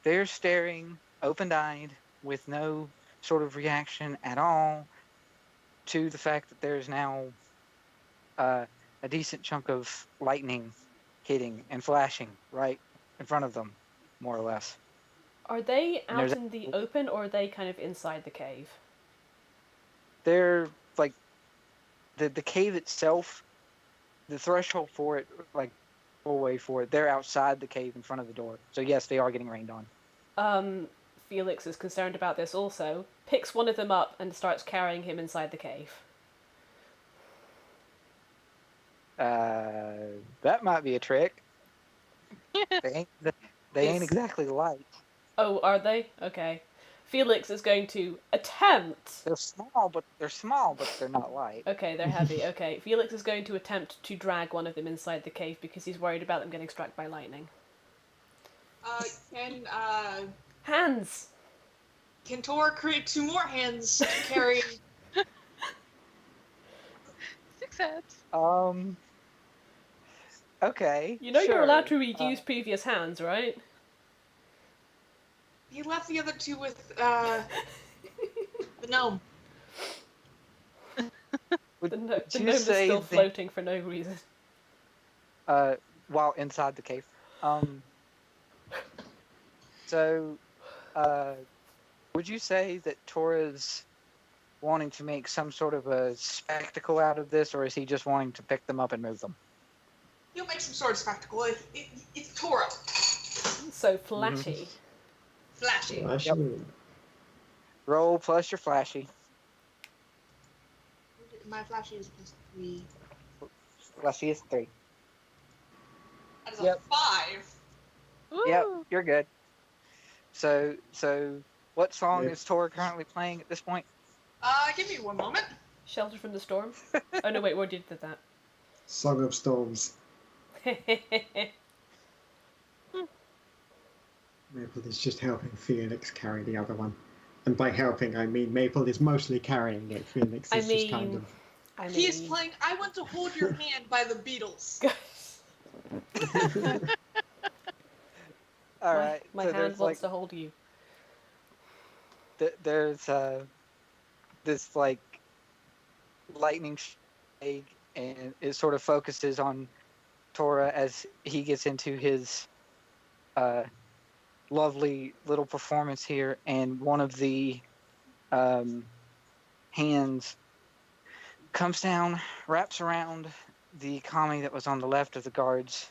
They're staring open-eyed with no sort of reaction at all to the fact that there's now a decent chunk of lightning hitting and flashing right in front of them, more or less. Are they And out there's in the open, or are they kind of inside the cave? They're like the cave itself, the threshold for it, like doorway for it, they're outside the cave in front of the door. So yes, they are getting rained on. Felix is concerned about this also, picks one of them up and starts carrying him inside the cave. That might be a trick. They ain't exactly light. Oh, are they? Okay. Felix is going to attempt... They're small, but they're not light. Okay, they're heavy. Okay, Felix is going to attempt to drag one of them inside the cave because he's worried about them getting struck by lightning. Hands! Can Tora create 2 more hands to carry? Success. Okay. You know sure. you're allowed to reuse previous hands, right? He left the other 2 with the gnome. Would The gnome is you say still that- floating for no reason. while inside the cave. So, would you say that Tora's wanting to make some sort of a spectacle out of this, or is he just wanting to pick them up and move them? He'll make some sort of spectacle. It's Tora. So flashy. Flashy. Actually, Roll plus your flashy. My flashy is +3. Flashy is 3. That is Yep. a 5. Woo! Yep, you're good. So what song Yep. is Tora currently playing at this point? Give me 1 moment. Shelter from the storm? Oh no, wait, where did you that? Song of Storms. Maple is just helping Felix carry the other one. And by helping, I mean Maple is mostly carrying it. Felix is just kind of... He is playing I Want to Hold Your Hand by the Beatles. All right. My so hand there's wants to hold you. there's this like lightning shake, and it sort of focuses on Tora as he gets into his lovely little performance here, and one of the hands comes down, wraps around the kami that was on the left of the guards,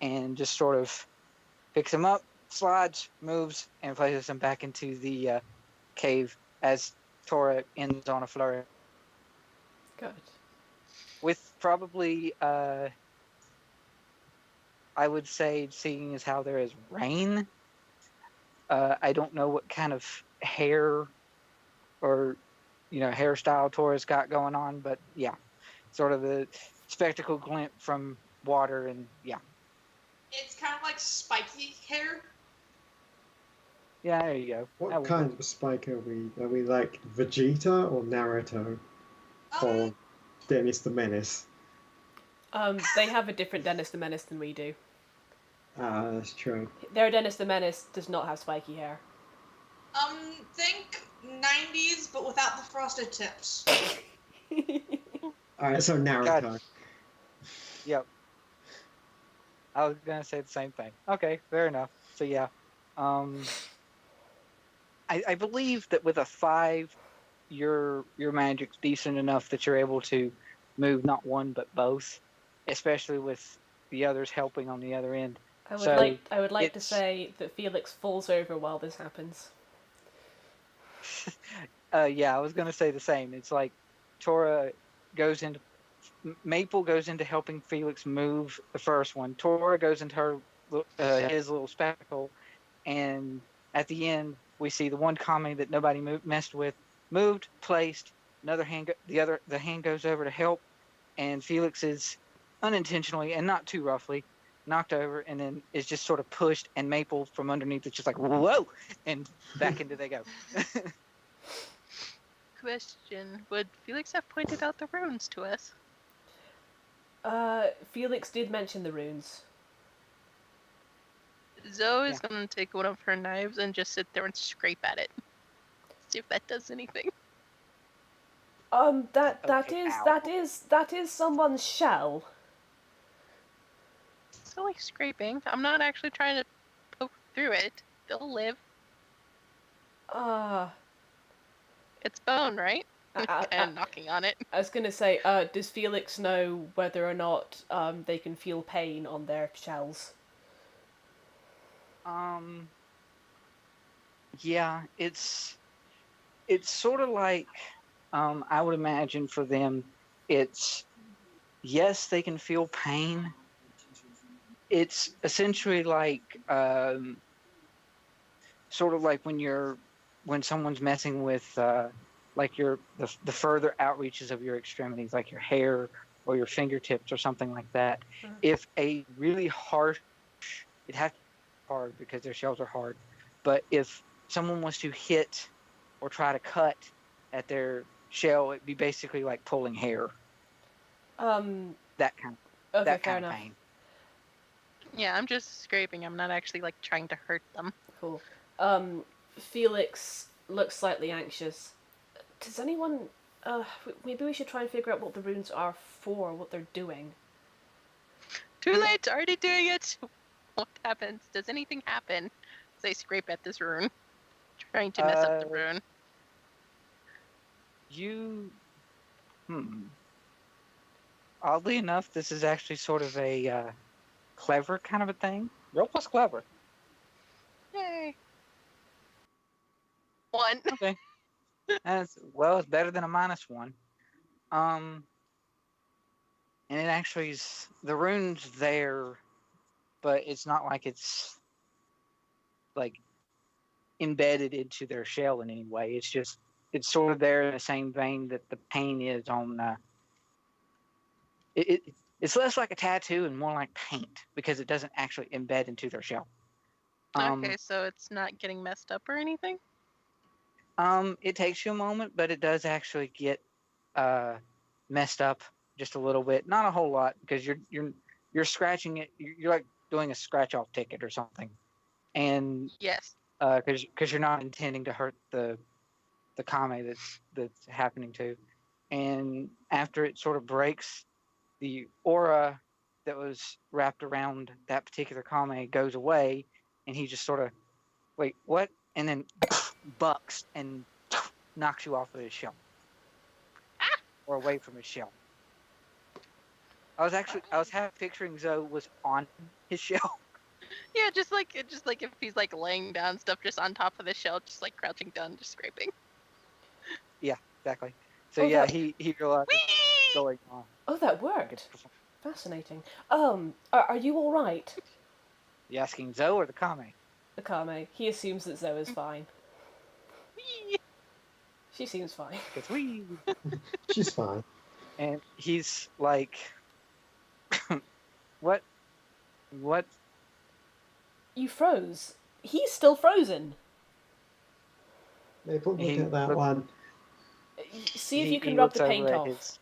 and just sort of picks him up, slides, moves, and places him back into the cave as Tora ends on a flurry. Good. With probably, I would say, seeing as how there is rain, I don't know what kind of hair or, hairstyle Tora's got going on, but yeah, sort of a spectacle glint from water, and yeah. It's kind of like spiky hair. Yeah, there you go. What kind of spike are we? Are we like Vegeta or Naruto? Or Dennis the Menace? They have a different Dennis the Menace than we do. Ah, that's true. Their Dennis the Menace does not have spiky hair. Think 90s, but without the frosted tips. Alright, so Naruto. Yep. I was gonna say the same thing. Okay, fair enough. So yeah, um, I believe that with a 5, your magic's decent enough that you're able to move not one but both, especially with the others helping on the other end. So I would like to it's say that Felix falls over while this happens. yeah, I was gonna say the same. It's like Tora goes into Maple goes into helping Felix move the first one. Tora goes into his little spectacle, and at the end we see the one commie that nobody messed with moved, placed. Another hand, the hand goes over to help, and Felix is unintentionally and not too roughly knocked over, and then is just sort of pushed, and Maple from underneath is just like whoa, and back into they go. Question: would Felix have pointed out the runes to us? Felix did mention the runes. Zoe is gonna take one of her knives and just sit there and scrape at it. See if that does anything. That is someone's shell. It's only scraping. I'm not actually trying to poke through it. They'll live. It's bone, right? And knocking on it. I was gonna say, does Felix know whether or not they can feel pain on their shells? Yeah, it's sort of like I would imagine for them, it's yes, they can feel pain. It's essentially like sort of like when someone's messing with like the further outreaches of your extremities, like your hair or your fingertips or something like that. Mm. If a really harsh, it has to be hard because their shells are hard. But if someone was to hit or try to cut at their shell, it'd be basically like pulling hair. That kind of pain. Yeah, I'm just scraping. I'm not actually like trying to hurt them. Cool. Felix looks slightly anxious. Does anyone? Maybe we should try and figure out what the runes are for, what they're doing. Too late. Already doing it. What happens? Does anything happen as I scrape at this rune, trying to mess up the rune? Oddly enough, this is actually sort of a clever kind of a thing. Roll plus clever. Yay. 1. Okay. It's better than a -1. And it actually is, the rune's there, but it's not like it's like embedded into their shell in any way. It's just, it's sort of there in the same vein that the paint is on. It's less like a tattoo and more like paint because it doesn't actually embed into their shell. Okay, so it's not getting messed up or anything? It takes you a moment, but it does actually get messed up just a little bit. Not a whole lot because you're scratching it. You're like doing a scratch off ticket or something, and yes, because you're not intending to hurt the kame that's happening to, and after it sort of breaks, the aura that was wrapped around that particular kame goes away, and he just sort of, wait, what? And then bucks and knocks you off of his shell. Or away from his shell. I was half picturing Zoe was on his shell. Yeah, just like if he's like laying down stuff just on top of the shell, just like crouching down, just scraping. Yeah, exactly. So he realized what's going on. Oh, that worked. Fascinating. Are you all right? You asking Zoe or the kame? The kame. He assumes that Zoe is fine. She seems fine. She's fine. And he's like, what? You froze. He's still frozen. Look at that one. See if you can rub the paint off.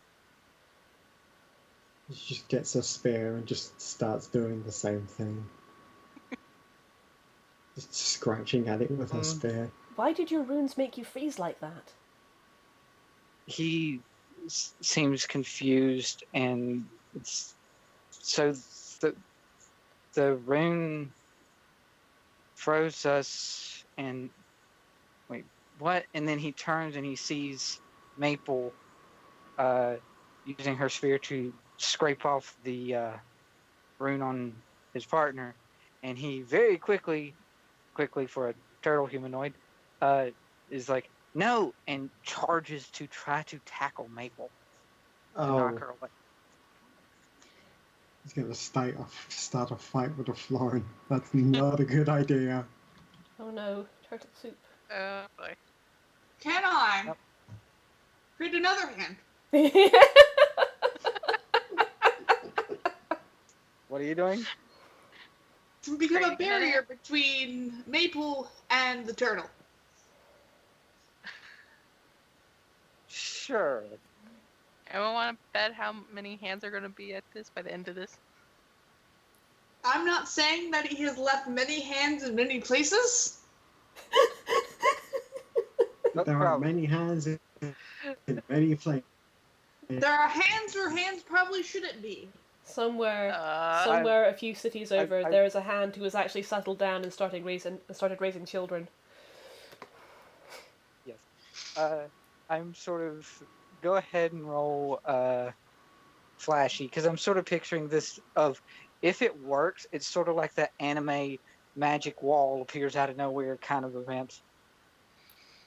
He just gets a spear and just starts doing the same thing. Just scratching at it with her spear. Why did your runes make you freeze like that? He seems confused, and it's so the rune froze us and wait, what? And then he turns and he sees Maple using her sphere to scrape off the rune on his partner, and he very quickly for a turtle humanoid, is like, no, and charges to try to tackle Maple to knock her away. He's going to start a fight with a floran. That's not a good idea. Oh no, turtle soup. Boy. Can I create another hand What are you doing? to become a Creating another barrier between Maple and the turtle? Sure. Anyone want to bet how many hands are going to be at this by the end of this? I'm not saying that he has left many hands in many places. No There are problem. many hands in many places. There are hands where hands probably shouldn't be. Somewhere Uh, a few cities over, I've- there is a hand who has actually settled down and started raising children. Yes. I'm sort of go ahead and roll flashy because I'm sort of picturing this of if it works, it's sort of like that anime magic wall appears out of nowhere kind of event.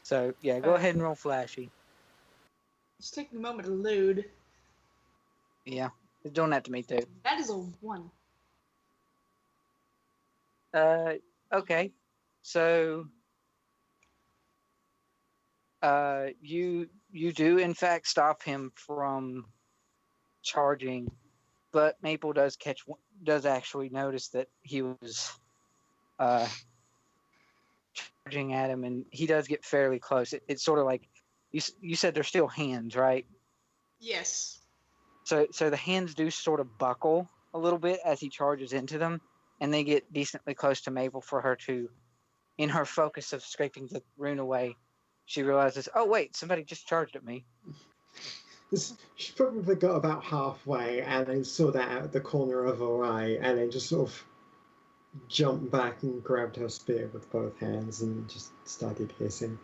So yeah, go ahead and roll flashy. It's taking a moment to load. Yeah, it's doing that to me too. That is a 1. Okay. So you do in fact stop him from charging, but Maple does actually notice that he was charging at him, and he does get fairly close. It's sort of like you said they're still hands, right? Yes. So the hands do sort of buckle a little bit as he charges into them, and they get decently close to Maple for her to, in her focus of scraping the rune away, she realizes, oh wait, somebody just charged at me. She probably got about halfway and then saw that out the corner of her eye and then just sort of jumped back and grabbed her spear with both hands and just started hissing.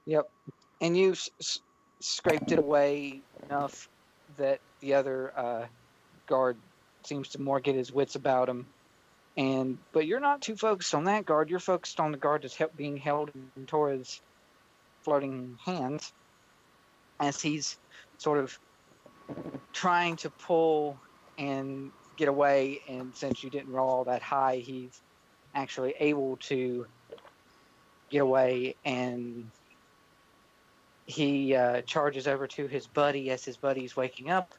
Yep. And you scraped it away enough that the other guard seems to more get his wits about him. But you're not too focused on that guard. You're focused on the guard that's being held in Tora's floating hands as he's sort of trying to pull and get away. And since you didn't roll all that high, he's actually able to get away, and he charges over to his buddy as his buddy's waking up,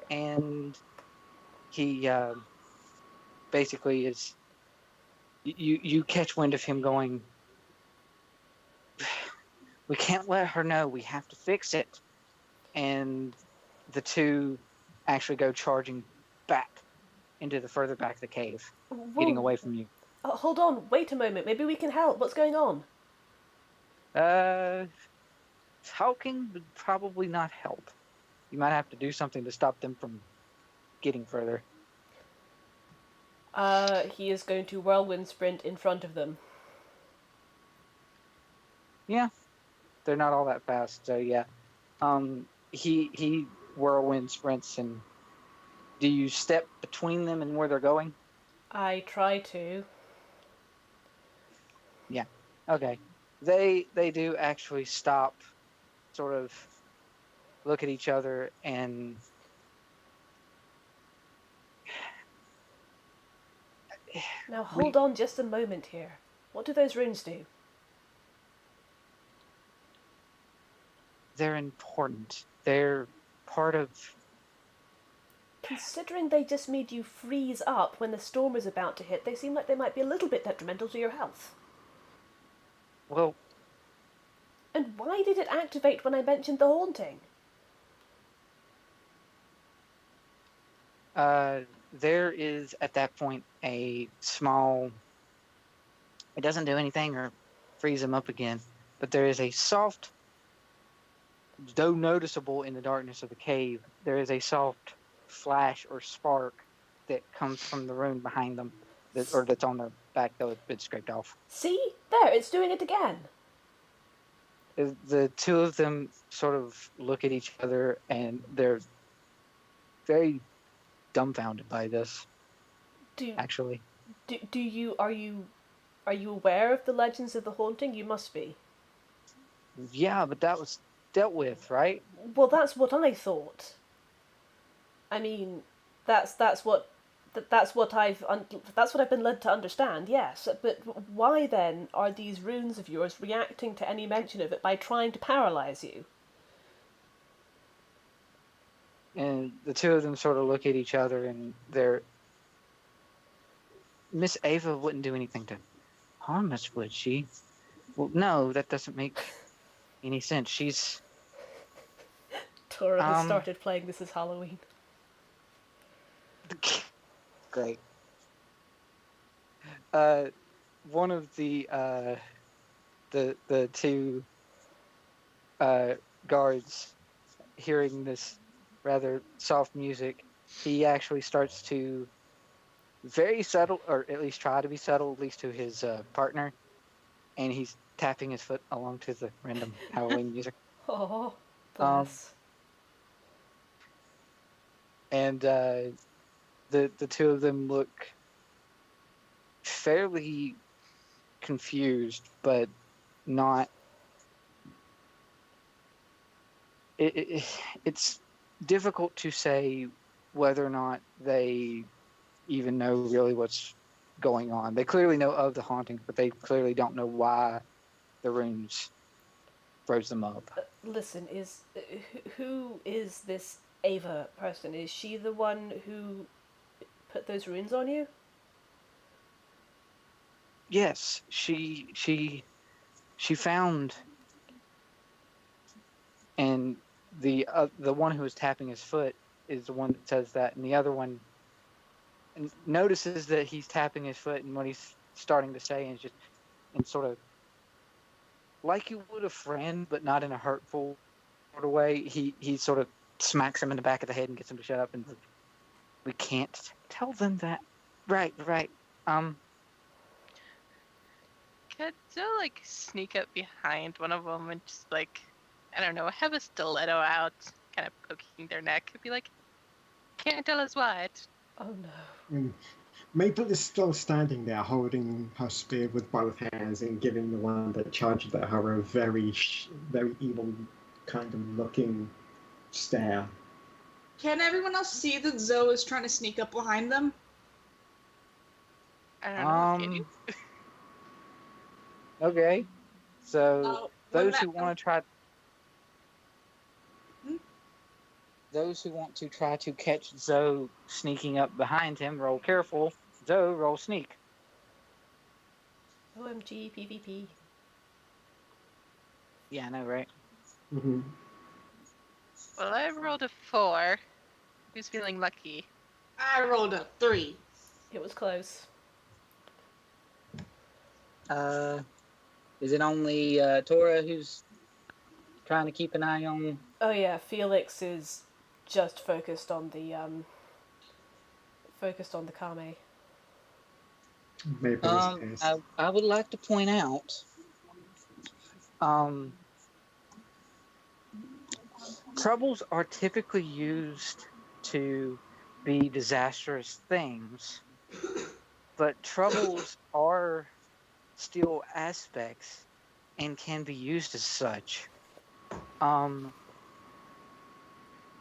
and he basically is you catch wind of him going, we can't let her know, we have to fix it. And the two actually go charging back into the further back of the cave, getting away from you. Hold on, wait a moment, maybe we can help. What's going on? Talking would probably not help. You might have to do something to stop them from getting further. He is going to whirlwind sprint in front of them. Yeah, they're not all that fast, so yeah. He whirlwind sprints, and do you step between them and where they're going? I try to. Yeah. Okay. They do actually stop, sort of look at each other, and Now hold on just a moment here. What do those runes do? they're important. They're part of... Considering they just made you freeze up when the storm was about to hit, they seem like they might be a little bit detrimental to your health. Well... And why did it activate when I mentioned the haunting? There is, at that point, a small... It doesn't do anything or freeze them up again, but there is a soft, though noticeable in the darkness of the cave, there is a soft flash or spark that comes from the rune behind them, that's on their back that had been scraped off. See? There, it's doing it again. The two of them sort of look at each other, and they're very dumbfounded by this. Actually, Are you aware of the legends of the haunting? You must be. yeah, but that was dealt with, right? Well, that's what I thought. I mean, that's what I've been led to understand. Yes, but why then are these runes of yours reacting to any mention of it by trying to paralyze you? And the two of them sort of look at each other, and they're... Miss Ava wouldn't do anything to harm us, would she? Well, no, that doesn't make any sense. She's... Tora has started playing This Is Halloween. Great. One of the two guards, hearing this rather soft music, he actually starts to very subtle, or at least try to be subtle, at least to his partner, and he's tapping his foot along to the random Halloween music. Oh, bless. And the two of them look fairly confused, but not... It's difficult to say whether or not they even know really what's going on. They clearly know of the haunting, but they clearly don't know why the runes froze them up. Listen, who is this Ava person? Is she the one who put those runes on you? Yes, she found, and the one who was tapping his foot is the one that says that, and the other one notices that he's tapping his foot, and what he's starting to say is just in sort of like you would a friend, but not in a hurtful sort of way. He sort of smacks him in the back of the head and gets him to shut up, and we can't tell them that. Right. Could Zoe, like, sneak up behind one of them and just, like, I don't know, have a stiletto out, kind of poking their neck, and be like, can't tell us what. Oh no. Maple is still standing there, holding her spear with both hands and giving the one that charged at her a very, very evil kind of looking stare. Can everyone else see that Zoe is trying to sneak up behind them? I don't know. Can you? Okay. So those who want to try... Those who want to try to catch Zoe sneaking up behind him, roll careful. Zoe, roll sneak. OMG, PvP. Yeah, I know, right? Mm-hmm. Well, I rolled a 4. Who's feeling lucky? I rolled a 3. It was close. Is it only Tora who's trying to keep an eye on... Oh yeah, Felix is just focused on the Kame. I would like to point out, troubles are typically used to be disastrous things, but troubles are still aspects and can be used as such.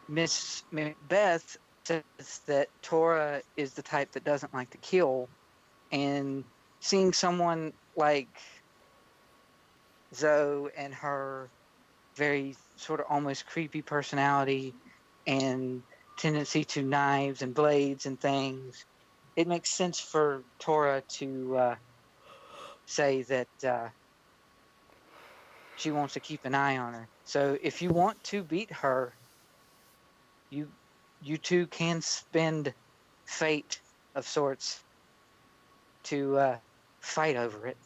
Miss Macbeth says that Tora is the type that doesn't like to kill, and seeing someone like Zoe and her very sort of almost creepy personality and tendency to knives and blades and things, it makes sense for Tora to say that she wants to keep an eye on her. So if you want to beat her, you two can spend fate of sorts to fight over it.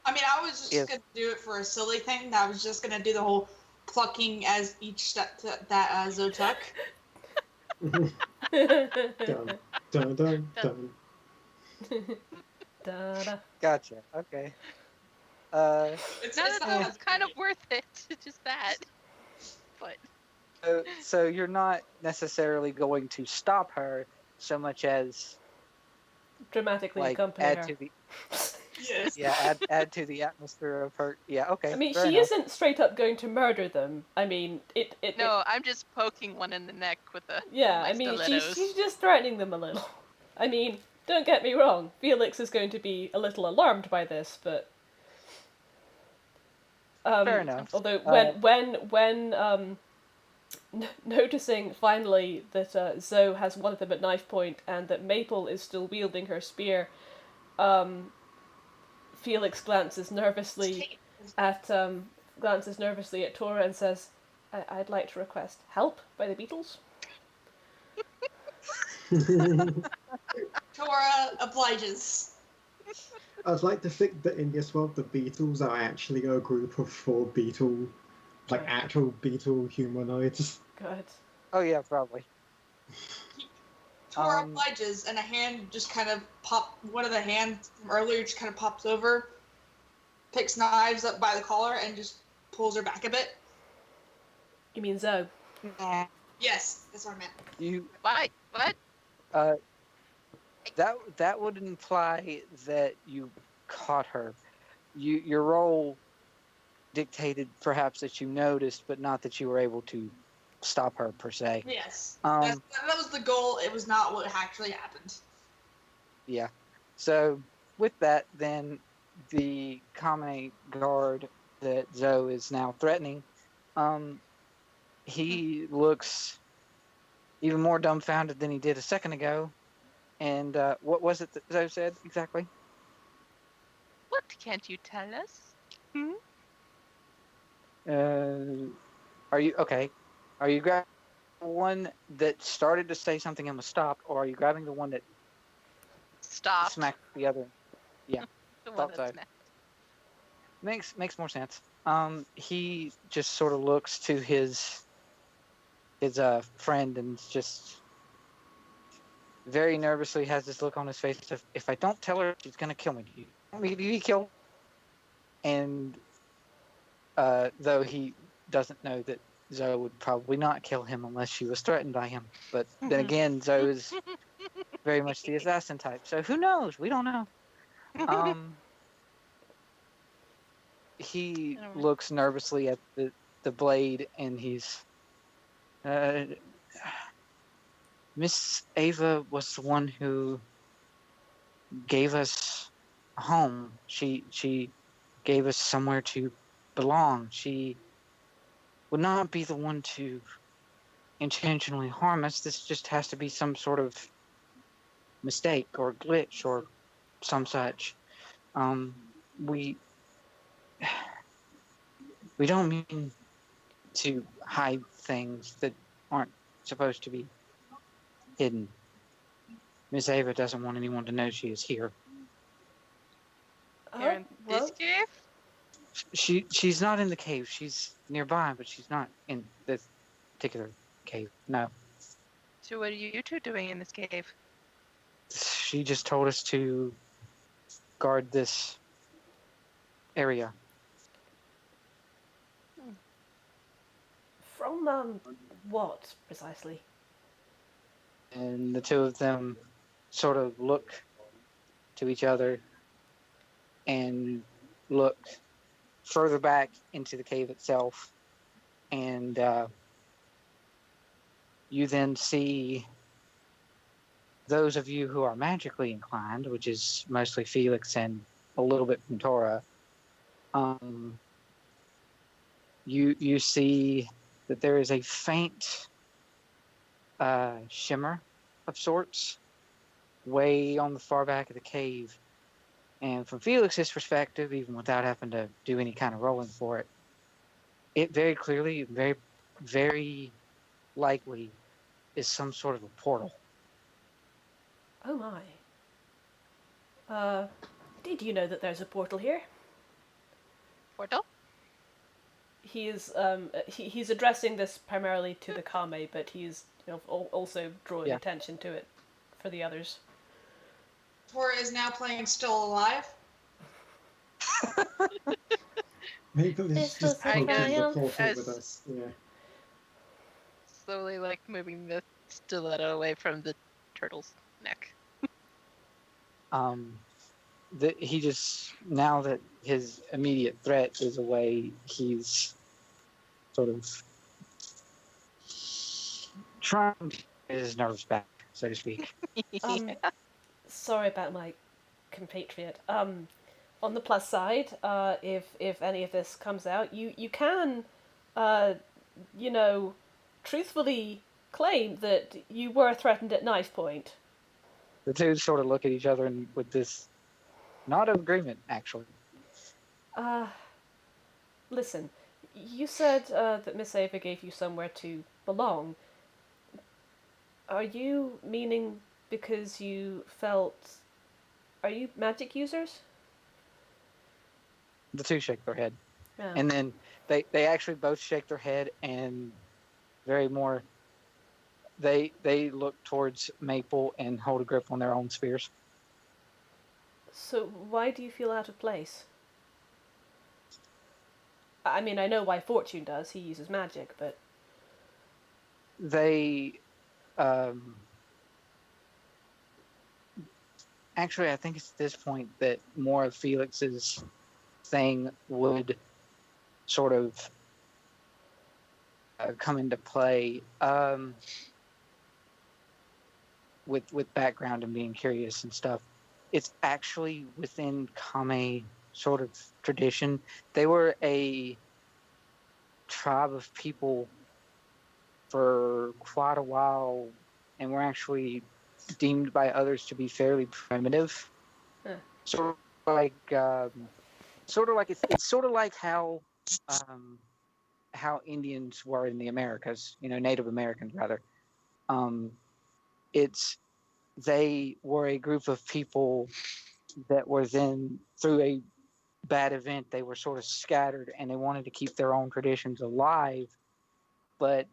I mean, I was just going to do it for a silly thing. I was just going to do the whole plucking as each step that Zoe took. Dun, dun, dun, dun. Da-da. Gotcha. Okay. It's None not of this as is kind of worth it. Just that. But So you're not necessarily going to stop her so much as Dramatically like accompany add her. to the yes. add to the atmosphere of her. Yeah. Okay. I mean, fair she enough. isn't straight up going to murder them. I mean, no, I'm just poking one in the neck with yeah, my I mean, stilettos. she's just threatening them a little. I mean, don't get me wrong, Felix is going to be a little alarmed by this, but Fair enough. although when noticing finally that Zoe has one of them at knife point and that Maple is still wielding her spear, Felix glances nervously at Tora and says, "I'd like to request help by the beetles." Tora obliges. I'd like to think that in this world, the beetles are actually a group of 4 beetle, like Oh. actual beetle humanoids. Good. Oh yeah, probably. Tora obliges, and a hand just kind of one of the hands from earlier just kind of pops over, picks Knives up by the collar, and just pulls her back a bit. You mean Zoe? Yes, that's what I meant. You What? that would imply that you caught her. Your role dictated perhaps that you noticed, but not that you were able to stop her per se. Yes, Um, that was the goal. It was not what actually happened. Yeah. So with that, then the Kame guard that Zoe is now threatening, he looks even more dumbfounded than he did a second ago. And what was it that Zoe said exactly? What can't you tell us? Are you okay? Are you grabbing the one that started to say something and was stopped, or are you grabbing the one that Stop. smacked the other? Yeah, The one thought that's so. Makes more sense. He just sort of looks to his friend and just very nervously has this look on his face of, if I don't tell her, she's gonna kill me. Do you want me to be killed? And though he doesn't know that Zoe would probably not kill him unless she was threatened by him. But then again, Zoe is very much the assassin type. So who knows? We don't know. He looks nervously at the blade and he's Miss Ava was the one who gave us a home. She gave us somewhere to belong. She would not be the one to intentionally harm us. This just has to be some sort of mistake or glitch or some such. We don't mean to hide things that aren't supposed to be hidden. Miss Ava doesn't want anyone to know she is here. Here in this cave? She's not in the cave. She's nearby, but she's not in this particular cave. No. So what are you two doing in this cave? She just told us to guard this area. From what precisely? And the two of them sort of look to each other and look further back into the cave itself. And you then see those of you who are magically inclined, which is mostly Felix and a little bit from Tora. You see that there is a faint shimmer of sorts way on the far back of the cave. And from Felix's perspective, even without having to do any kind of rolling for it, it very clearly, very, very likely is some sort of a portal. Oh my. Did you know that there's a portal here? Portal? He is he's addressing this primarily to the Kame, but he's also drawing Yeah. attention to it for the others. Tora is now playing Still Alive. Maple is This just was a poking the triumph. portal with us. Yeah. Slowly, like, moving the stiletto away from the turtle's neck. He just, now that his immediate threat is away, he's sort of trying to get his nerves back, so to speak. Sorry about my compatriot. On the plus side, if any of this comes out, you can, truthfully claim that you were threatened at knife point. The two sort of look at each other and with this nod of agreement, actually. Listen, you said that Miss Ava gave you somewhere to belong. Are you meaning because you felt... Are you magic users? The two shake their head. Yeah. And then they actually both shake their head and they look towards Maple and hold a grip on their own spears. So why do you feel out of place? I mean, I know why Fortune does. He uses magic, but... They... Actually, I think it's at this point that more of Felix's thing would sort of come into play with background and being curious and stuff. It's actually within Kame sort of tradition. They were a tribe of people for quite a while and were actually deemed by others to be fairly primitive. Huh. Sort of like it's sort of like how Indians were in the Americas, Native Americans rather. They were a group of people that were then, through a bad event, they were sort of scattered and they wanted to keep their own traditions alive, but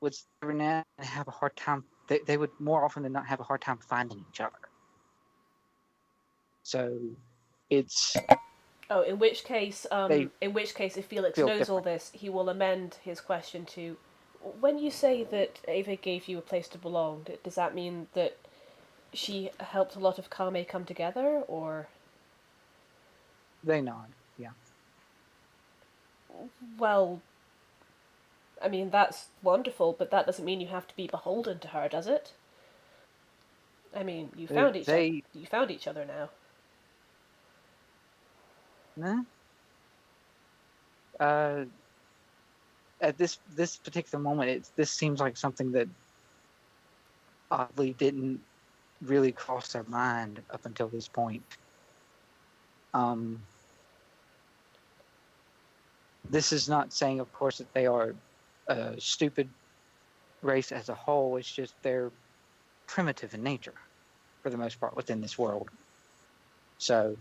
would every now and then have a hard time. They would more often than not have a hard time finding each other. So it's... Oh, in which case, if Felix knows all this, he will amend his question to, when you say that Ava gave you a place to belong, does that mean that she helped a lot of Kame come together, or? They nod, yeah. Well, I mean, that's wonderful, but that doesn't mean you have to be beholden to her, does it? I mean, you found each other now. Nah. At this particular moment, this seems like something that oddly didn't really cross their mind up until this point. This is not saying, of course, that they are a stupid race as a whole. It's just they're primitive in nature, for the most part, within this world. So,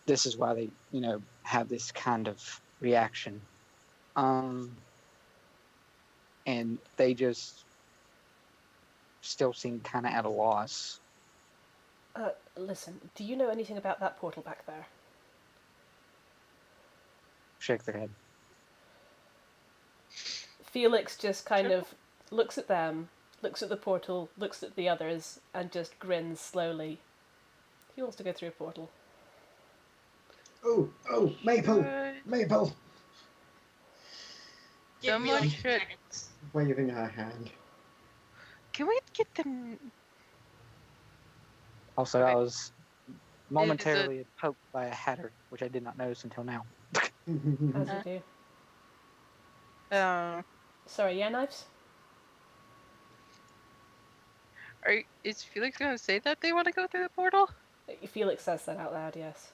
this is why they, have this kind of reaction. And they just still seem kind of at a loss. Listen, do you know anything about that portal back there? Shake their head. Felix just kind of looks at them, looks at the portal, looks at the others, and just grins slowly. He wants to go through a portal. Oh, Maple! Maple! Someone should... Waving her hand. Can we get them... Also, I was momentarily poked by a hatter, which I did not notice until now. As you do. Sorry, yeah, knives? Is Felix going to say that they want to go through the portal? Felix says that out loud, yes.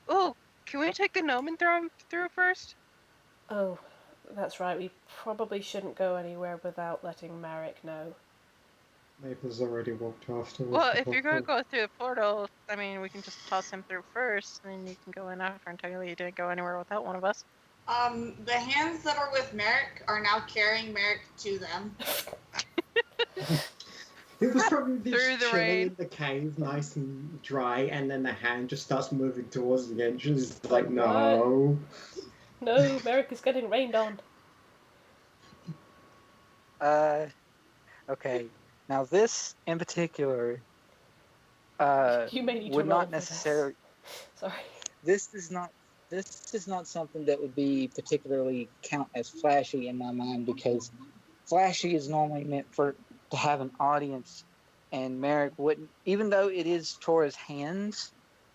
Oh, can we take the gnome and throw him through first? Oh, that's right. We probably shouldn't go anywhere without letting Merrick know. Maple's already walked off towards Well, the if you're going to portal. go through the portal, I mean, we can just toss him through first, and then you can go in after and tell you didn't go anywhere without one of us. The hands that are with Merrick are now carrying Merrick to them. It was probably Through just the chilling rain. in the cave, nice and dry, and then the hand just starts moving towards the entrance. It's like, no. No, Merrick is getting rained on. Okay. Now this in particular, You may need to would roll not for necessarily. this. Sorry. This is not. This is not something that would be particularly count as flashy in my mind, because flashy is normally meant to have an audience, and Merrick wouldn't. Even though it is Tora's hands,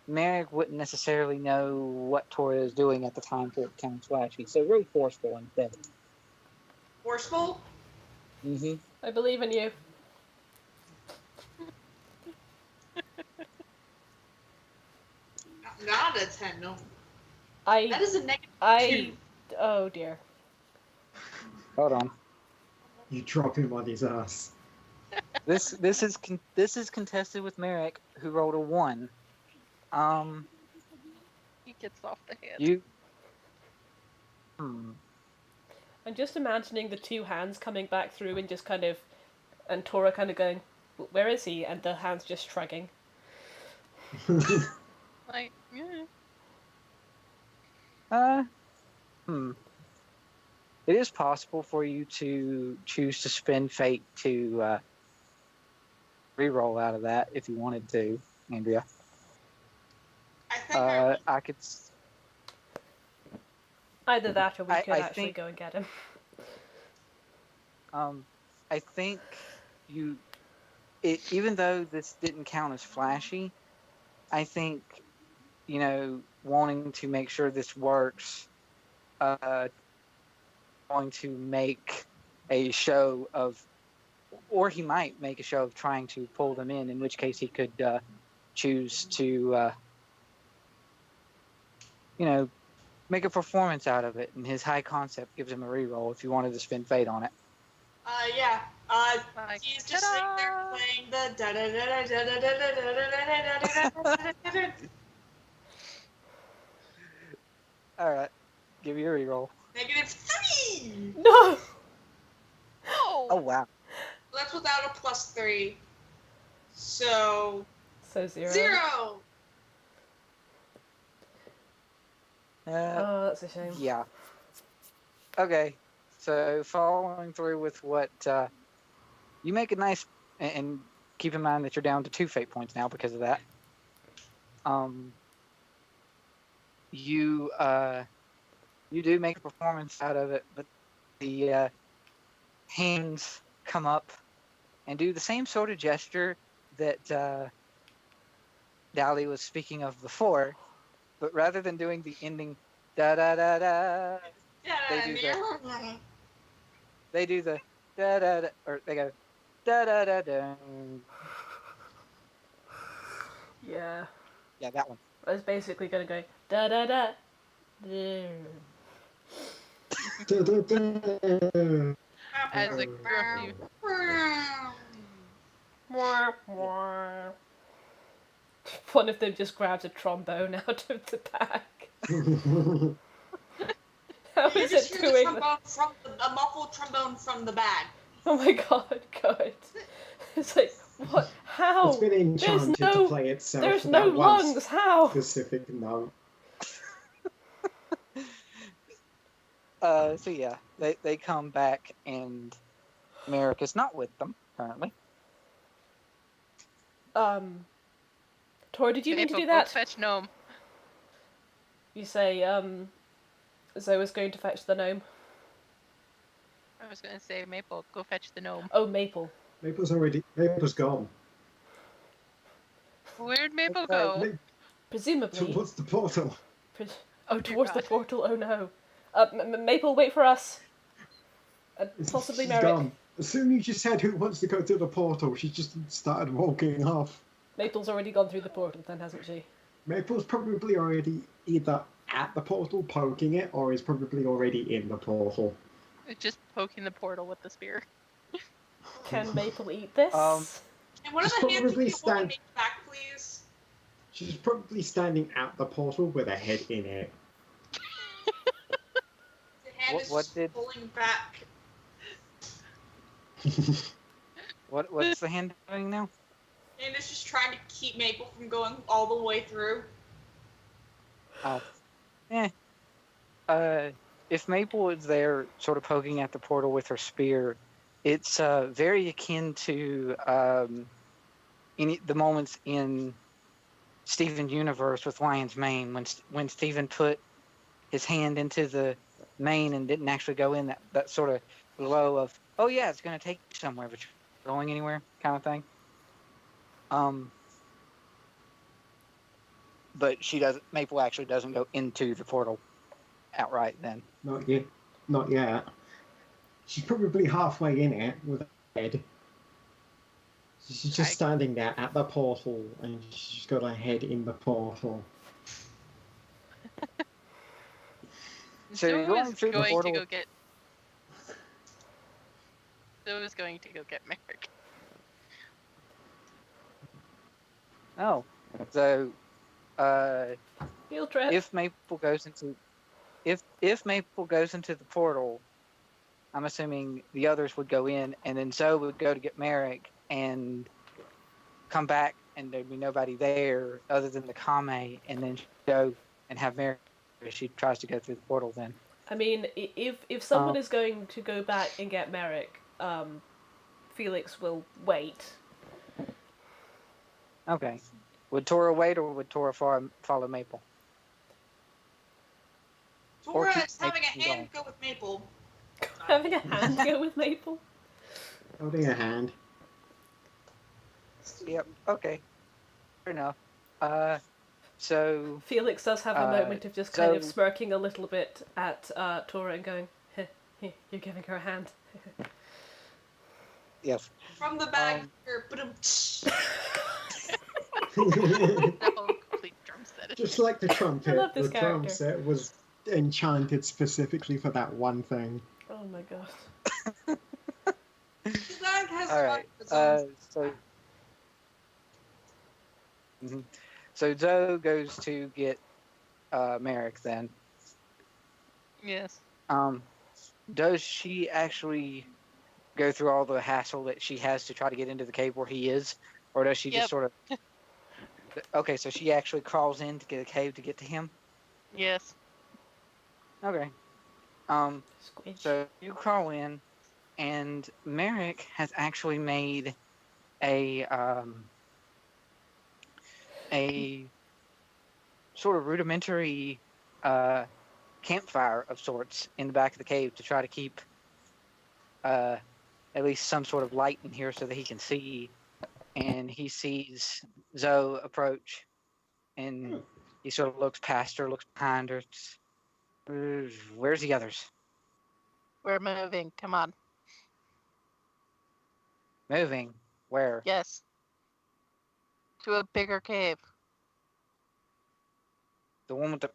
Merrick wouldn't necessarily know what Tora is doing at the time for it to count as flashy. So really forceful instead. Forceful? Mm-hmm. I believe in you. Not a 10, no. I. That is a negative I. 2. Oh dear. Hold on. You drop him on his ass. This is contested with Merrick, who rolled a 1. He gets off the hand. You. I'm just imagining the two hands coming back through and just kind of, and Tora kind of going, "Where is he?" And the hands just shrugging. Like, yeah. It is possible for you to choose to spend fate to re-roll out of that if you wanted to, Andrea. I think I could. Either that, or we could I actually think- go and get him. I think you. Even though this didn't count as flashy, I think, wanting to make sure this works, going to make a show of, or he might make a show of trying to pull them in which case he could choose to, make a performance out of it, and his high concept gives him a reroll if you wanted to spend fate on it. yeah. Like, He's just sitting there playing the da da da da da da da da da da. Alright, give you a reroll. -3. No. Oh wow. That's without a +3. So So 0. 0. Oh, that's a shame. Yeah. Okay, so following through with what you make a nice, and keep in mind that you're down to 2 fate points now because of that. You do make a performance out of it, but the hands come up and do the same sort of gesture that Dally was speaking of before, but rather than doing the ending da da da da, they do the da da da, or they go da da da da. Yeah. Yeah, that one. I was basically gonna go da da da. as a grumpy. One of them just grabs a trombone out of the bag. How You is just it hear the doing trombone from a muffled trombone from the bag. Oh my god, God. It's like, what? How? It's been enchanted to play itself. There's for no that one lungs, how? specific note. So yeah, they come back and Merrick is not with them currently. Tor, did you mean to Maple, do go that? fetch gnome. You say, Zoe's going to fetch the gnome. I was gonna say, Maple, go fetch the gnome. Oh, Maple. Maple's gone. Where'd Maple Okay. go? Presumably. Towards the portal. Towards the God. portal, oh no. Maple, wait for us. Possibly She's Merrick. gone. As soon as you said who wants to go to the portal, she just started walking off. Maple's already gone through the portal then, hasn't she? Maple's probably already either at the portal poking it, or is probably already in the portal. It's just poking the portal with the spear. Can Maple eat this? And one of Just the hands probably you can hold stand- me back, please. She's probably standing at the portal with her head in it. hand is what just did pulling back. what's the hand doing now? And it's just trying to keep Maple from going all the way through. Oh, eh. If Maple is there, sort of poking at the portal with her spear, it's very akin to the moments in Steven's universe with Lion's Mane when Steven put his hand into the mane and didn't actually go in, that sort of glow of, oh yeah, it's going to take you somewhere, but you're not going anywhere kind of thing. But Maple actually doesn't go into the portal outright then. Not yet. Not yet. She's probably halfway in it with her head. She's just standing there at the portal, and she's got her head in the portal. So you're going through the portal. Zoe was going to go get Merrick. Oh, so Field trip. if Maple goes into the portal, I'm assuming the others would go in, and then Zoe would go to get Merrick and come back, and there'd be nobody there other than the Kame, and then she'd go and have Merrick if she tries to go through the portal then. I mean, if someone is going to go back and get Merrick, Felix will wait. Okay. Would Tora wait, or would Tora follow Maple? Tora is having a hand go with Maple. Having a hand go with Maple? Holding a hand. Yep, okay. Fair enough. So Felix does have a moment of just kind of smirking a little bit at Tora and going, you're giving her a hand. Yes. From the bag here, The whole complete drum set. Just like the trumpet, love this the drum character. set was enchanted specifically for that one thing. Oh my god. the bag has all right. So Zoe goes to get Merrick then. Yes. Does she actually go through all the hassle that she has to try to get into the cave where he is, or does she just sort of? Okay, so she actually crawls in to get a cave to get to him. Yes. Okay. So you crawl in, and Merrick has actually made a sort of rudimentary campfire of sorts in the back of the cave to try to keep at least some sort of light in here so that he can see. And he sees Zoe approach, and he sort of looks past her, looks behind her. Where's the others? We're moving. Come on. Moving? Where? Yes. To a bigger cave. The one with the...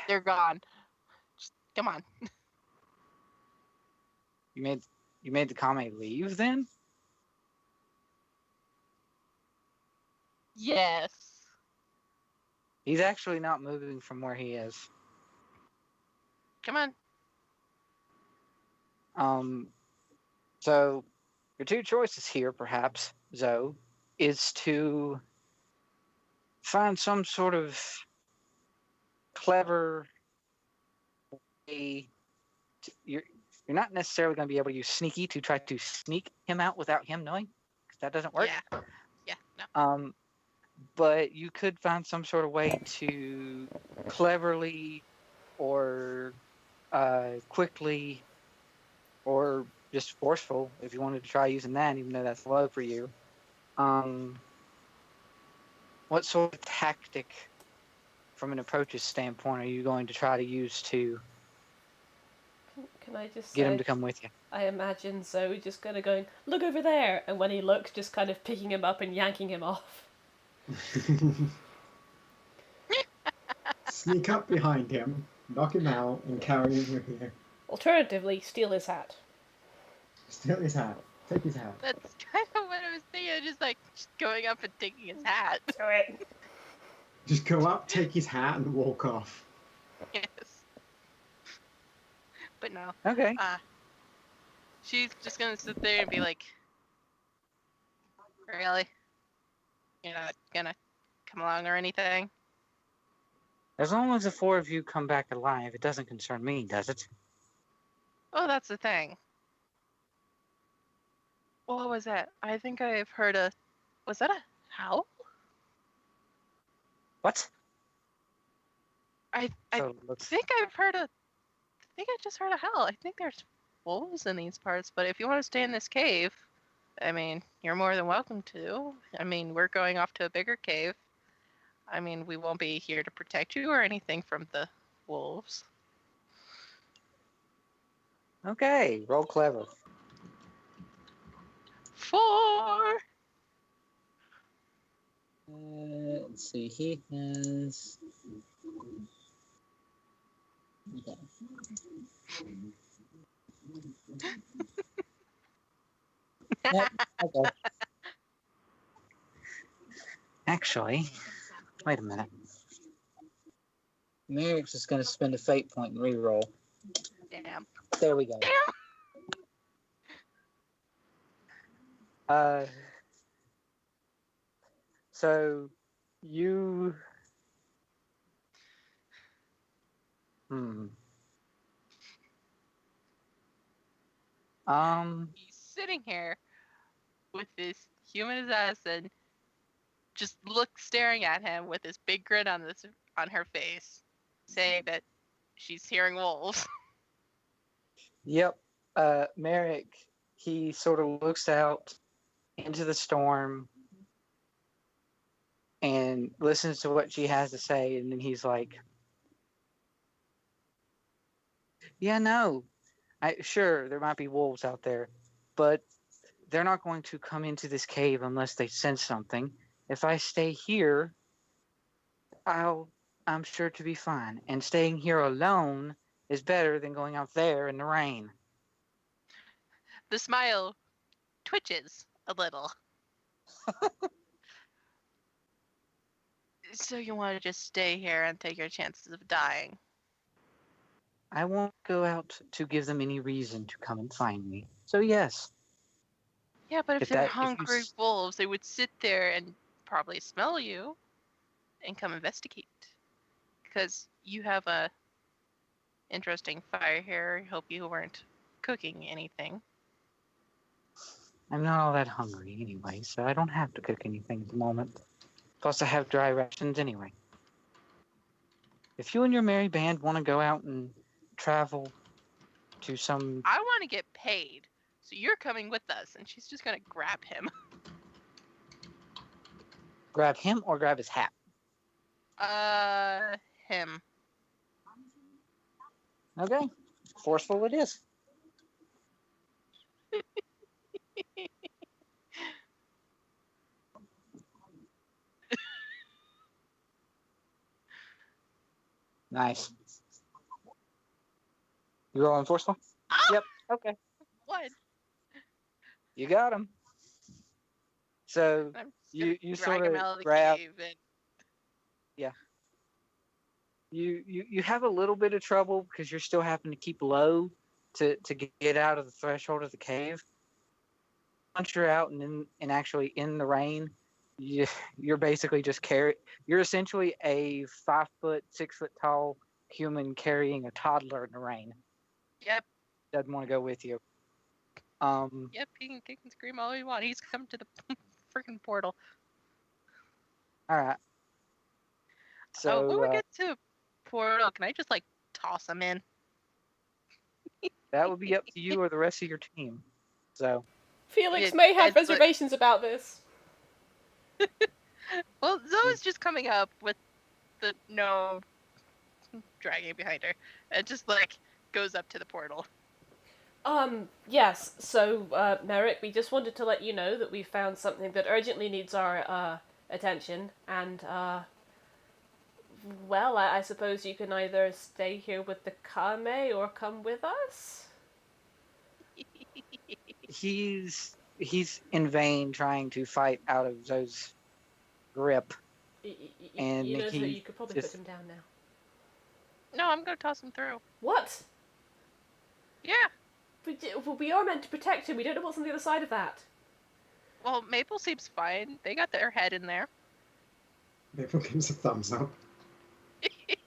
They're gone. Just, come on. You made the Kame leave then? Yes. He's actually not moving from where he is. Come on. So your two choices here, perhaps, Zoe, is to find some sort of clever way. You're not necessarily going to be able to use sneaky to try to sneak him out without him knowing, because that doesn't work. Yeah. No. But you could find some sort of way to cleverly or quickly or just forceful, if you wanted to try using that, even though that's low for you. What sort of tactic, from an approaches standpoint, are you going to try to use to Can I just get say, him to come with you? I imagine Zoe just kind of going, look over there, and when he looks, just kind of picking him up and yanking him off. Sneak up behind him, knock him out, and carry him over here. Alternatively, steal his hat. Steal his hat. Take his hat. That's kind of what I was thinking. Just going up and taking his hat. Do it. Just go up, take his hat, and walk off. Yes. But no. Okay. She's just gonna sit there and be like, really? You're not gonna come along or anything? As long as the 4 of you come back alive, it doesn't concern me, does it? Oh, that's the thing. What was that? I think I've heard a... Was that a howl? What? I So let's... think I've heard a... I think I just heard a howl. I think there's wolves in these parts, but if you want to stay in this cave, I mean, you're more than welcome to. I mean, we're going off to a bigger cave. I mean, we won't be here to protect you or anything from the wolves. Okay, roll clever. 4! Let's see, he has... Okay. Yep, okay. Actually, wait a minute. Merrick's just going to spend a fate point and reroll. Damn. There we go. So you... He's sitting here with this human assassin, just staring at him with this big grin on her face, saying that she's hearing wolves. Yep. Merrick, he sort of looks out into the storm and listens to what she has to say, and then he's like, yeah, no, sure, there might be wolves out there, but they're not going to come into this cave unless they sense something. If I stay here, I'm sure to be fine. And staying here alone is better than going out there in the rain. The smile twitches a little. So you want to just stay here and take your chances of dying? I won't go out to give them any reason to come and find me. So yes. Yeah, but if they're hungry wolves, they would sit there and probably smell you and come investigate. Because you have a interesting fire here. I hope you weren't cooking anything. I'm not all that hungry anyway, so I don't have to cook anything at the moment. Plus I have dry rations anyway. If you and your merry band want to go out and travel to some... I want to get paid, so you're coming with us. And she's just going to grab him. Grab him or grab his hat? Him. Okay. Forceful it is. Nice. You rolling forceful? Oh! Yep. Okay. What? You got him. So you sort of grab. And... Yeah. You have a little bit of trouble because you're still having to keep low to get out of the threshold of the cave. Once you're out and actually in the rain, you're basically just you're essentially a 5 foot, 6 foot tall human carrying a toddler in the rain. Yep. Doesn't want to go with you. Yep, he can kick and scream all he wants. He's come to the freaking portal. All right. So when we get to portal, can I just toss him in? That would be up to you or the rest of your team. So Felix may have reservations about this. Well, Zoe's just coming up with the gnome dragging behind her, and just goes up to the portal. Yes, so, Merrick, we just wanted to let you know that we found something that urgently needs our, attention, and, well, I suppose you can either stay here with the Kame or come with us? He's in vain trying to fight out of Zoe's grip. And you know, so you could probably put him down now. No, I'm gonna toss him through. What? Yeah. We are meant to protect him. We don't know what's on the other side of that. Well, Maple seems fine. They got their head in there. Maple gives a thumbs up. It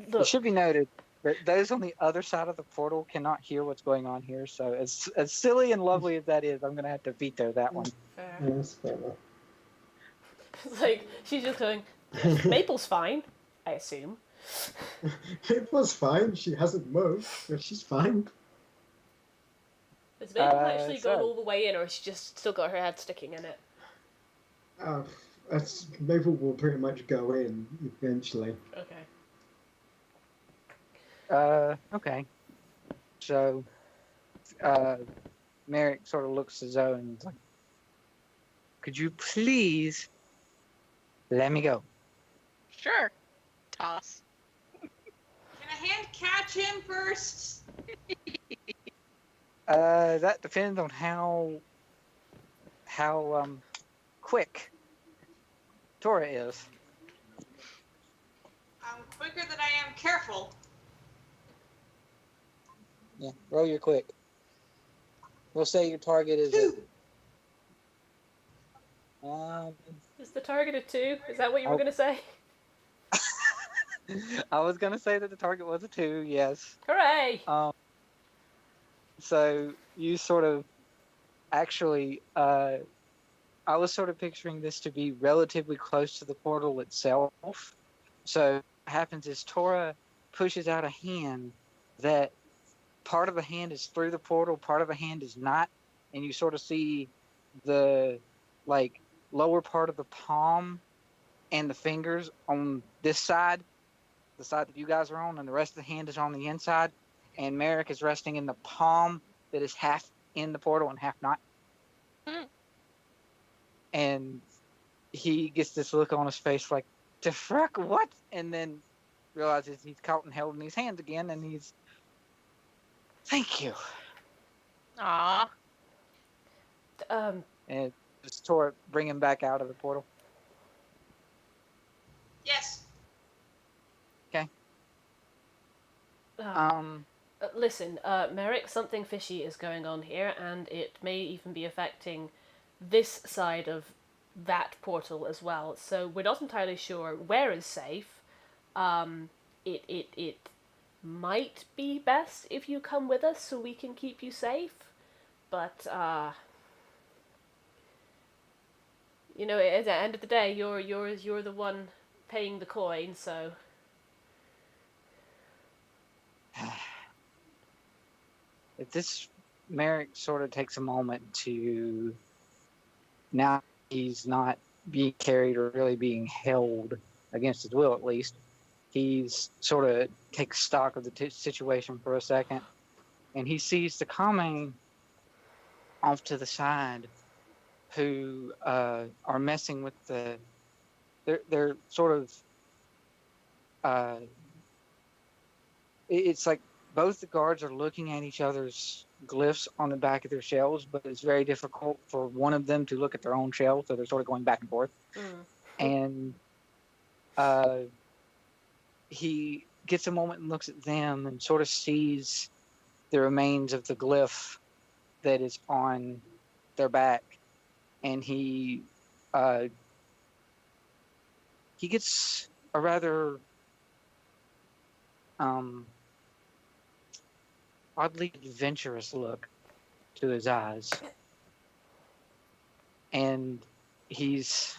Look, should be noted that those on the other side of the portal cannot hear what's going on here. So as silly and lovely as that is, I'm going to have to veto that one. fair. Yes, fair enough. Like, she's just going, yes, Maple's fine, I assume. Maple's fine. She hasn't moved, but she's fine. Has Maple actually so- gone all the way in, or has she just still got her head sticking in it? Maple will pretty much go in eventually. Okay. Okay. So, Merrick sort of looks at Zoe and is like, could you please let me go? Sure. Toss. Can a hand catch him first? That depends on how quick Tora is. I'm quicker than I am careful. Yeah, roll your quick. We'll say your target is 2. Is the target a 2? Is that what you were going to say? I was gonna say that the target was a 2, yes. Hooray! So you sort of actually, I was sort of picturing this to be relatively close to the portal itself. So what happens is Tora pushes out a hand that part of the hand is through the portal, part of the hand is not, and you sort of see the lower part of the palm and the fingers on this side, the side that you guys are on, and the rest of the hand is on the inside, and Merrick is resting in the palm that is half in the portal and half not. And he gets this look on his face like, the frick, what? And then realizes he's caught and held in his hands again, and he's, thank you. Aw. And just Tora bring him back out of the portal. Yes. Listen, Merrick, something fishy is going on here, and it may even be affecting this side of that portal as well. So we're not entirely sure where is safe. It might be best if you come with us so we can keep you safe. But you know, at the end of the day, you're the one paying the coin, so. If this Merrick sort of takes a moment to, now he's not being carried or really being held against his will, at least. He's sort of takes stock of the situation for a second, and he sees the common off to the side who are messing with the. They're sort of. It's like both the guards are looking at each other's glyphs on the back of their shells, but it's very difficult for one of them to look at their own shell, so they're sort of going back and forth. And he gets a moment and looks at them and sort of sees the remains of the glyph that is on their back, and he gets a rather oddly adventurous look to his eyes. And he's,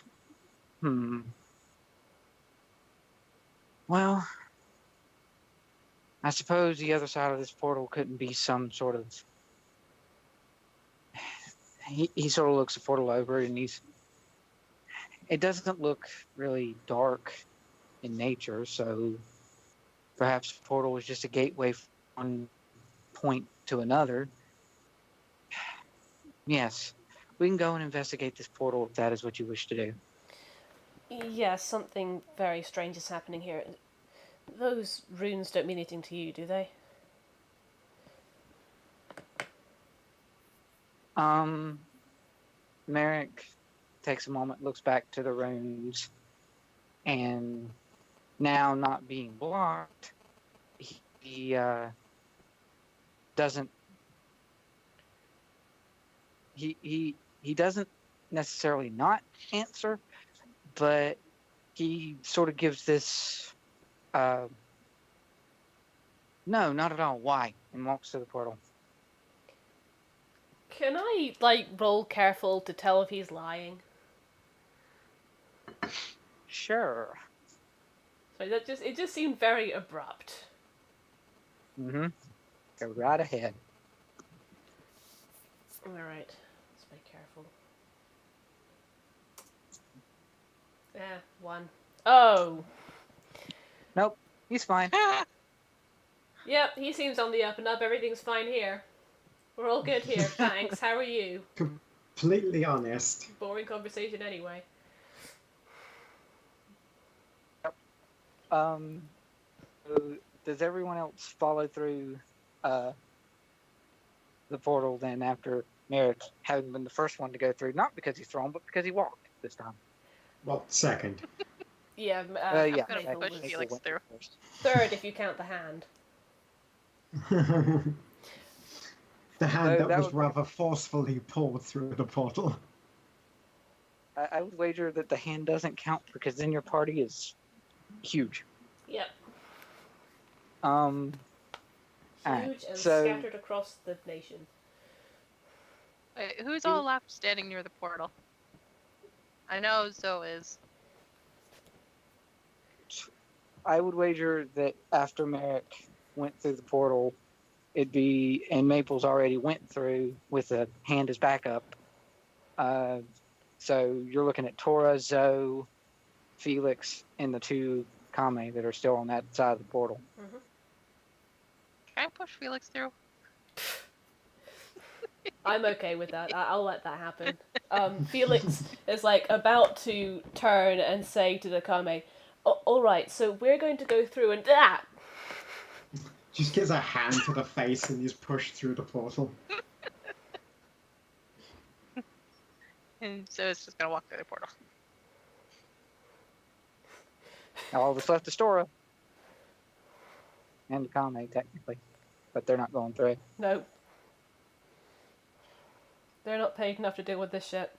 well, I suppose the other side of this portal couldn't be some sort of, he sort of looks the portal over and it doesn't look really dark in nature, so perhaps the portal was just a gateway from one point to another. Yes, we can go and investigate this portal if that is what you wish to do. Yes, something very strange is happening here. Those runes don't mean anything to you, do they? Merrick takes a moment, looks back to the runes, and now not being blocked, he doesn't. He doesn't necessarily not answer, but he sort of gives this. No, not at all. Why? And walks to the portal. Can I, roll careful to tell if he's lying? Sure. So it just seemed very abrupt. Mm-hmm. Go right ahead. Alright, let's be careful. Yeah, 1. Oh! Nope, he's fine. Yep, he seems on the up and up. Everything's fine here. We're all good here. Thanks. How are you? Completely honest. Boring conversation anyway. So does everyone else follow through the portal then after Merrick having been the first one to go through? Not because he's thrown, but because he walked this time. Well, second. Yeah, Yeah. I'm gonna push was Felix through. third if you count the hand. The hand that was would... rather forcefully pulled through the portal. I would wager that the hand doesn't count because then your party is huge. Yep. Huge and scattered across the nation. Wait, who's all left standing near the portal? I know Zoe is. I would wager that after Merrick went through the portal, it'd be, and Maples already went through with a hand as backup. So you're looking at Tora, Zoe, Felix, and the 2 Kame that are still on that side of the portal. Mm-hmm. Can I push Felix through? I'm okay with that. I'll let that happen. Felix is about to turn and say to the Kame, all right, so we're going to go through and that. Just gives a hand to the face and he's pushed through the portal. And so it's just gonna walk through the portal. Now all that's left is Tora. And Kame, technically. But they're not going through. No. They're not paid enough to deal with this shit.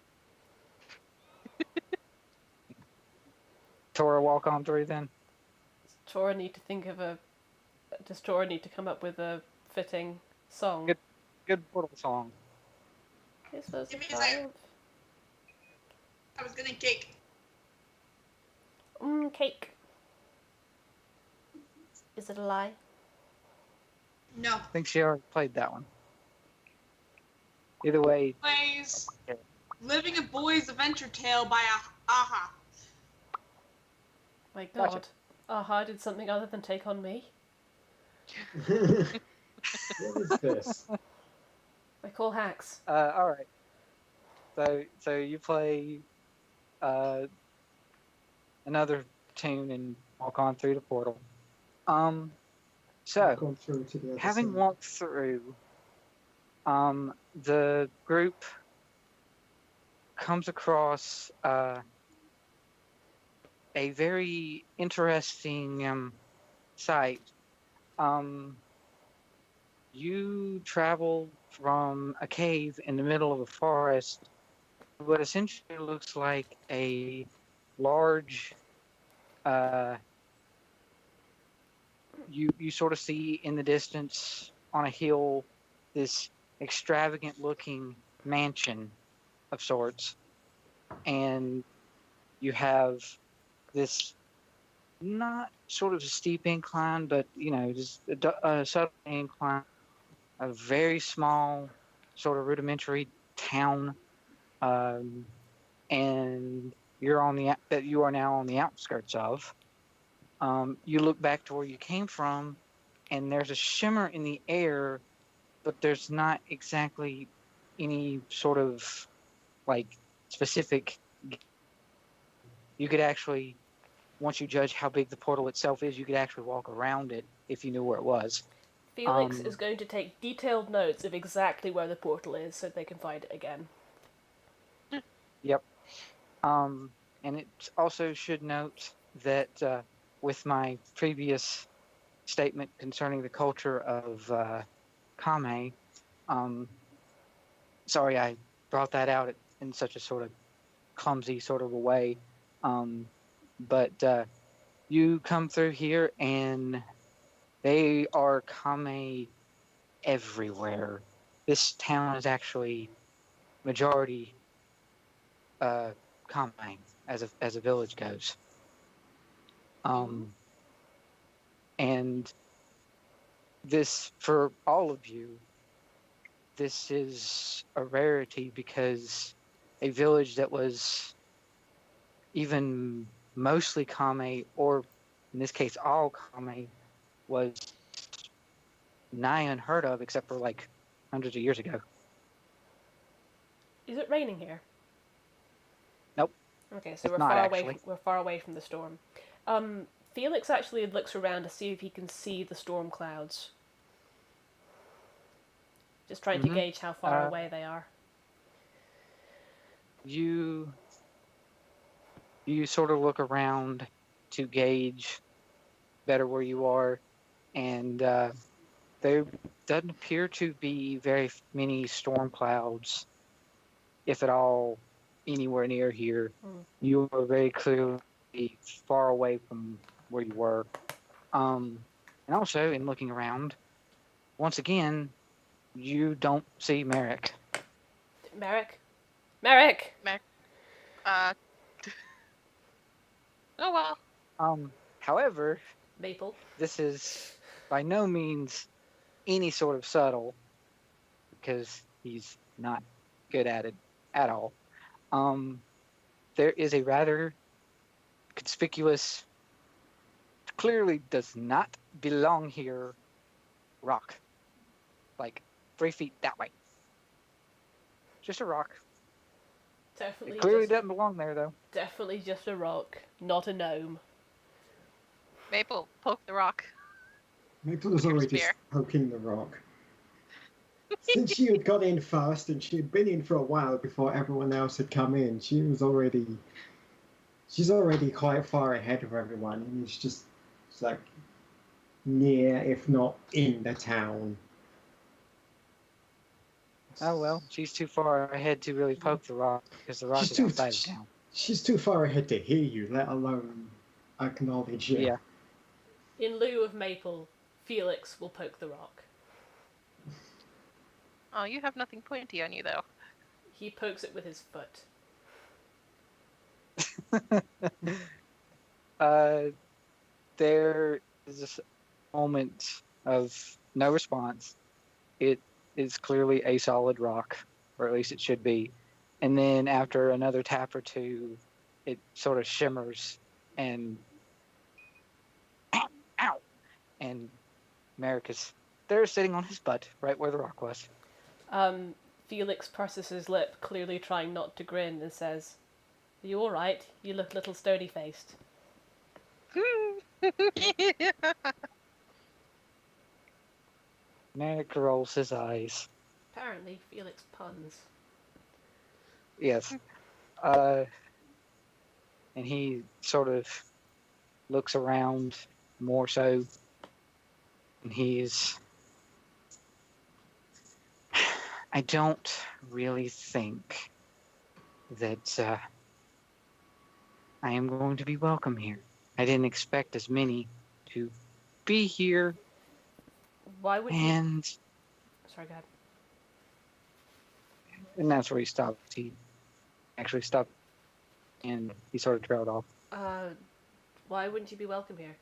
Tora walk on through then? Does Tora need to come up with a fitting song? Good portal song. This was Give me a second. I was getting cake. Cake. Is it a lie? No. I think she already played that one. Either way. Plays Living a Boy's Adventure Tale by Aha. My god. Gotcha. Aha did something other than take on me? What is this? I call hacks. Alright. So you play another tune and walk on through the portal. So Gone through to the other having side. walked through, the group comes across a very interesting sight. You travel from a cave in the middle of a forest, what essentially looks like a large. You sort of see in the distance on a hill this extravagant looking mansion of sorts, and you have this not sort of a steep incline, but just a subtle incline, a very small sort of rudimentary town, and you are now on the outskirts of. You look back to where you came from, and there's a shimmer in the air, but there's not exactly any sort of specific. You could actually, once you judge how big the portal itself is, you could actually walk around it if you knew where it was. Felix is going to take detailed notes of exactly where the portal is so they can find it again. Yep. And it also should note that with my previous statement concerning the culture of Kame. Sorry, I brought that out in such a sort of clumsy sort of a way. But you come through here and they are Kame everywhere. This town is actually majority Kame as a village goes. And this, for all of you, this is a rarity because a village that was even mostly Kame, or in this case all Kame, was nigh unheard of except for like hundreds of years ago. Is it raining here? Nope. Okay, so It's not, actually. We're far away from the storm. Felix actually looks around to see if he can see the storm clouds. Just trying to gauge how far away they are. You sort of look around to gauge better where you are, and there doesn't appear to be very many storm clouds, if at all, anywhere near here. You are very clearly far away from where you were. And also, in looking around, once again, you don't see Merrick. Merrick? Oh well. However, Maple? this is by no means any sort of subtle, because he's not good at it at all. There is a rather conspicuous, clearly does not belong here, rock. Like 3 feet that way. Just a rock. Definitely. It clearly doesn't belong there, though. Definitely just a rock, not a gnome. Maple, poke the rock. Maple was already poking the rock. Since she had got in first and she had been in for a while before everyone else had come in, she's already quite far ahead of everyone, and it's like near, if not in the town. Oh well, she's too far ahead to really poke the rock, because the rock is outside of town. She's too far ahead to hear you, let alone acknowledge you. Yeah. In lieu of Maple, Felix will poke the rock. Oh, you have nothing pointy on you, though. He pokes it with his foot. There is a moment of no response. It is clearly a solid rock, or at least it should be. And then after another tap or two, it sort of shimmers and ow! And Merrick is there sitting on his butt, right where the rock was. Felix purses his lip, clearly trying not to grin, and says, "Are you alright? You look a little stony-faced." Merrick rolls his eyes. Apparently, Felix puns. Yes. And he sort of looks around more so, and I don't really think that I am going to be welcome here. I didn't expect as many to be here. Why would you... Sorry, go ahead. And that's where he stopped. He actually stopped, and he sort of trailed off. Why wouldn't you be welcome here?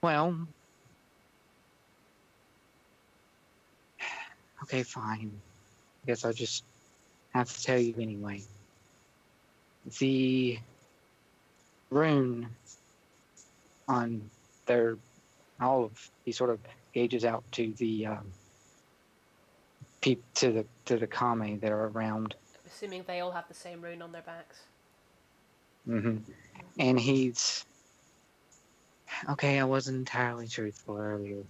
Well... Okay, fine. I guess I'll just have to tell you anyway. The rune on their olive, he sort of gauges out to the to the Kame that are around. Assuming they all have the same rune on their backs. Mm-hmm. And he's okay. I wasn't entirely truthful earlier.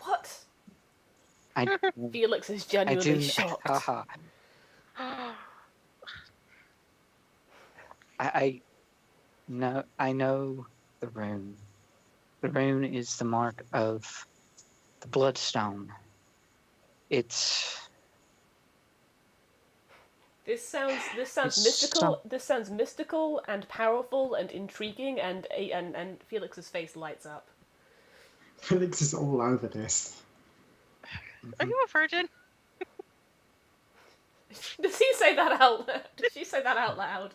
What? Felix is genuinely shocked. Haha. I know the rune. The rune is the mark of the bloodstone. It's This sounds It's mystical. This sounds mystical and powerful and intriguing, and Felix's face lights up. Felix is all over this. Are you a virgin? Does he say that out? Does she say that out loud?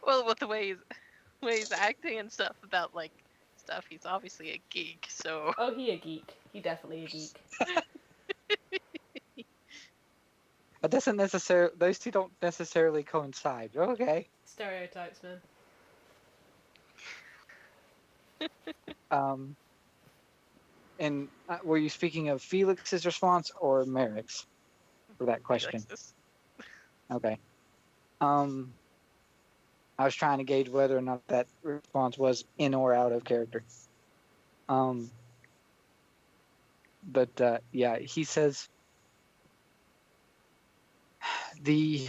Well, with the way he's acting and stuff about like stuff, he's obviously a geek. So Oh, he a geek. He definitely a geek. But doesn't necessarily, those two don't necessarily coincide. Okay. Stereotypes, man. And were you speaking of Felix's response or Merrick's for that question? Felix's. Okay. I was trying to gauge whether or not that response was in or out of character. But yeah, he says the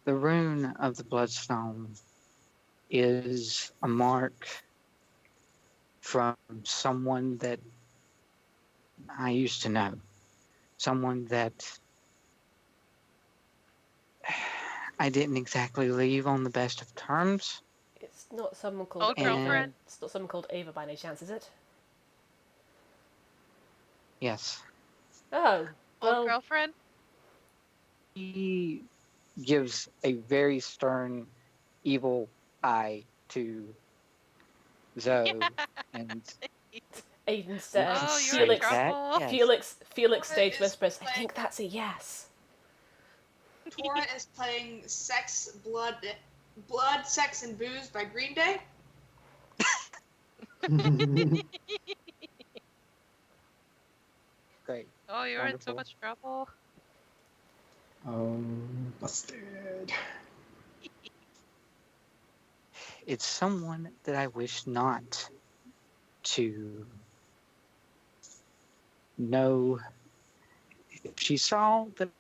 rune of the bloodstone is a mark from someone that I used to know. Someone that I didn't exactly leave on the best of terms. It's not someone called Old girlfriend. It's not someone called Ava by any chance, is it? Yes. Oh, well. Old girlfriend. He gives a very stern, evil eye to Zoe, and Aiden Oh, you're in Felix. trouble. Yes. Felix stage Is whispers. I like- think that's a yes. Tora is playing Sex, Blood, Sex, and Booze by Green Day. Great. Oh, you're in so Wonderful. much trouble. Oh, busted. It's someone that I wish not to know. If she saw that,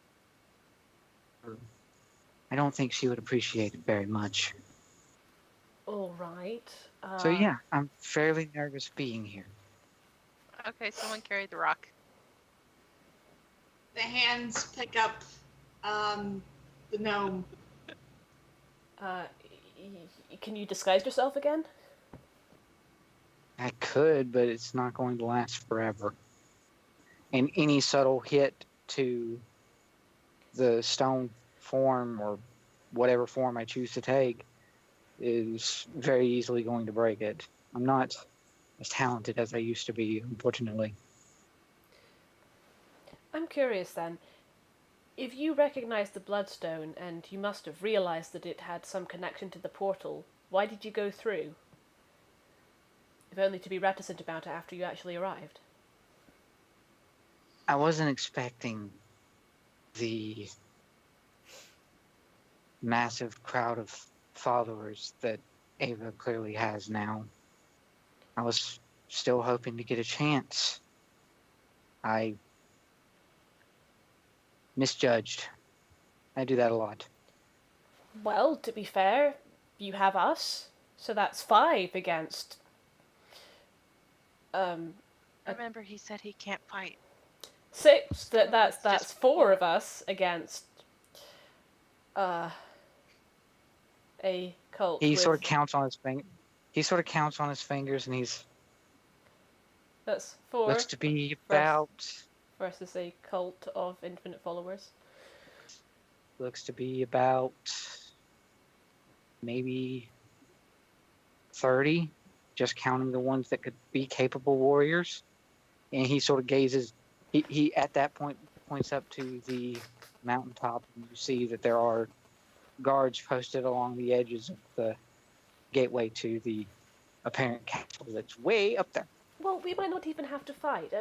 I don't think she would appreciate it very much. All right. So yeah, I'm fairly nervous being here. Okay, someone carried the rock. The hands pick up the gnome. Can you disguise yourself again? I could, but it's not going to last forever. And any subtle hit to the stone form or whatever form I choose to take is very easily going to break it. I'm not as talented as I used to be, unfortunately. I'm curious then. If you recognize the bloodstone and you must have realized that it had some connection to the portal, why did you go through? If only to be reticent about it after you actually arrived. I wasn't expecting the massive crowd of followers that Ava clearly has now. I was still hoping to get a chance. I misjudged. I do that a lot. Well, to be fair, you have us, so that's 5 against... Remember, he said he can't fight. 6. That's Just 4 of us against... a cult He with... sort of counts on his fingers, and he's That's 4 looks to be about versus a cult of infinite followers. Maybe 30, just counting the ones that could be capable warriors. And he sort of gazes. He at that point points up to the mountaintop, and you see that there are guards posted along the edges of the gateway to the apparent castle that's way up there. Well, we might not even have to fight.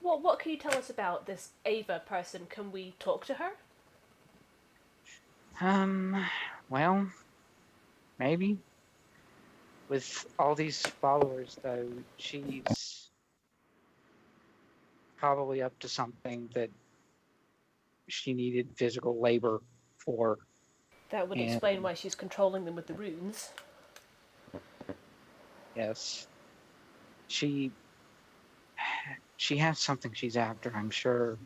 What can you tell us about this Ava person? Can we talk to her? Well, maybe. With all these followers, though, she's probably up to something that she needed physical labor for. That would explain why she's controlling them with the runes. Yes. she has something she's after, I'm sure.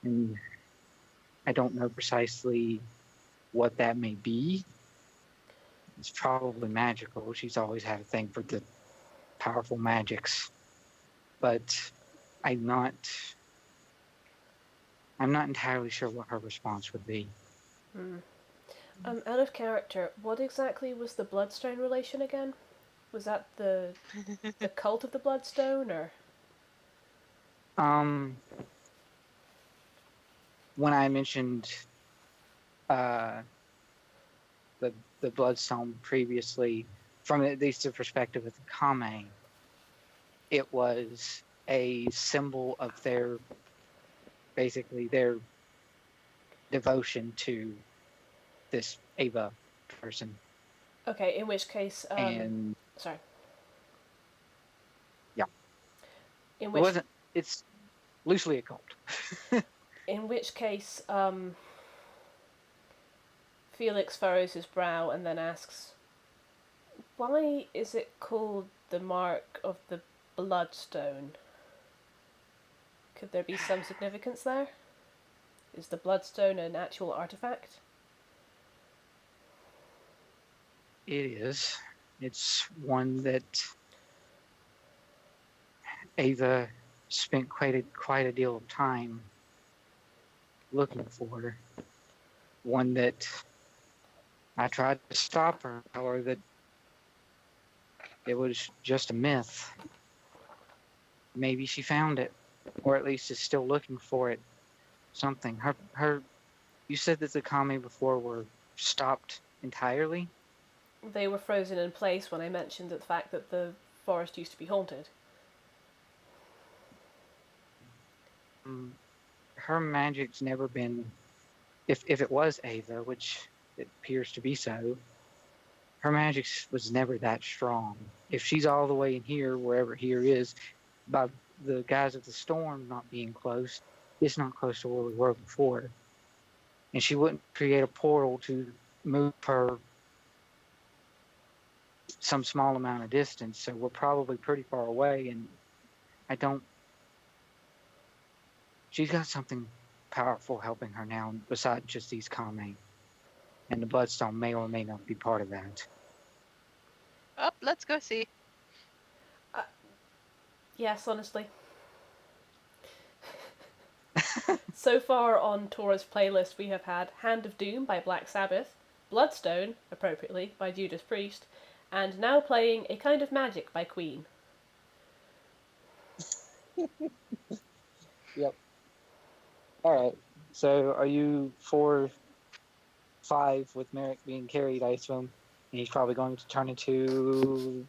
And I don't know precisely what that may be. It's probably magical. She's always had a thing for the powerful magics. But I'm not entirely sure what her response would be. Out of character, what exactly was the Bloodstone relation again? Was that the cult of the Bloodstone, or? When I mentioned the Bloodstone previously, from at least the perspective of the Kame, it was a symbol of their devotion to this Ava person. Okay, in which case, and sorry. Yeah. In which it's loosely a cult. In which case, Felix furrows his brow and then asks, "Why is it called the Mark of the Bloodstone? Could there be some significance there? Is the Bloodstone an actual artifact?" It is. It's one that Ava spent quite a deal of time looking for. One that I tried to stop her, tell her that it was just a myth. Maybe she found it, or at least is still looking for it. Something. You said that the Kami before were stopped entirely? They were frozen in place when I mentioned the fact that the forest used to be haunted. Her magic's never been, if it was Ava, which it appears to be so, her magic was never that strong. If she's all the way in here, wherever here is, by the guise of the storm not being close, it's not close to where we were before. And she wouldn't create a portal to move her some small amount of distance, so we're probably pretty far away, and she's got something powerful helping her now besides just these Kame. And the Bloodstone may or may not be part of that. Oh, let's go see. Yes, honestly. So far on Tora's playlist, we have had Hand of Doom by Black Sabbath, Bloodstone, appropriately, by Judas Priest, and now playing A Kind of Magic by Queen. Yep. Alright, so are you 4-5 with Merrick being carried, I assume? And he's probably going to turn into...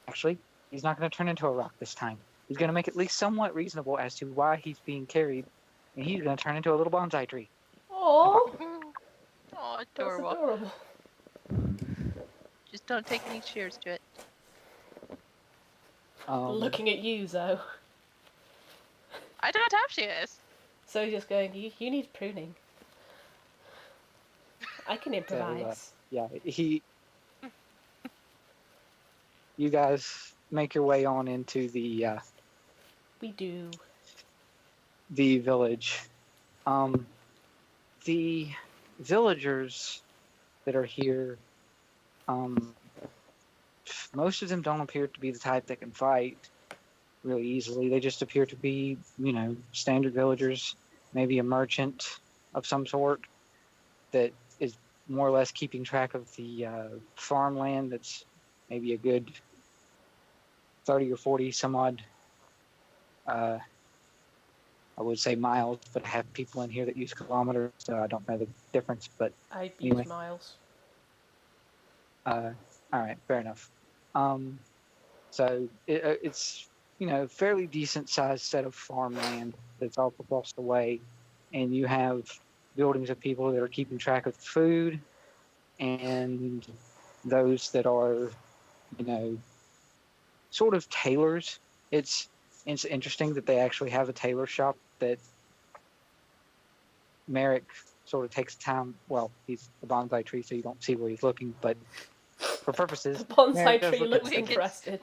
Actually, he's not going to turn into a rock this time. He's going to make it at least somewhat reasonable as to why he's being carried, and he's going to turn into a little bonsai tree. Aww! Oh, That's adorable. adorable. Just don't take any cheers to it. Looking at you, Zoe. I don't have cheers. So just going, you need pruning. I can improvise. So, you guys make your way on into the We do. The village. The villagers that are here, most of them don't appear to be the type that can fight really easily. They just appear to be, standard villagers, maybe a merchant of some sort that is more or less keeping track of the farmland that's maybe a good 30 or 40 some odd, I would say miles, but I have people in here that use kilometers, so I don't know the difference, but I anyway. use miles. Alright, fair enough. So it's, fairly decent sized set of farmland that's all across the way, and you have buildings of people that are keeping track of food, and those that are, sort of tailors. It's interesting that they actually have a tailor shop that Merrick sort of takes time. Well, he's a bonsai tree, so you don't see where he's looking, but for purposes. The bonsai Merrick does tree look looks at things. interested.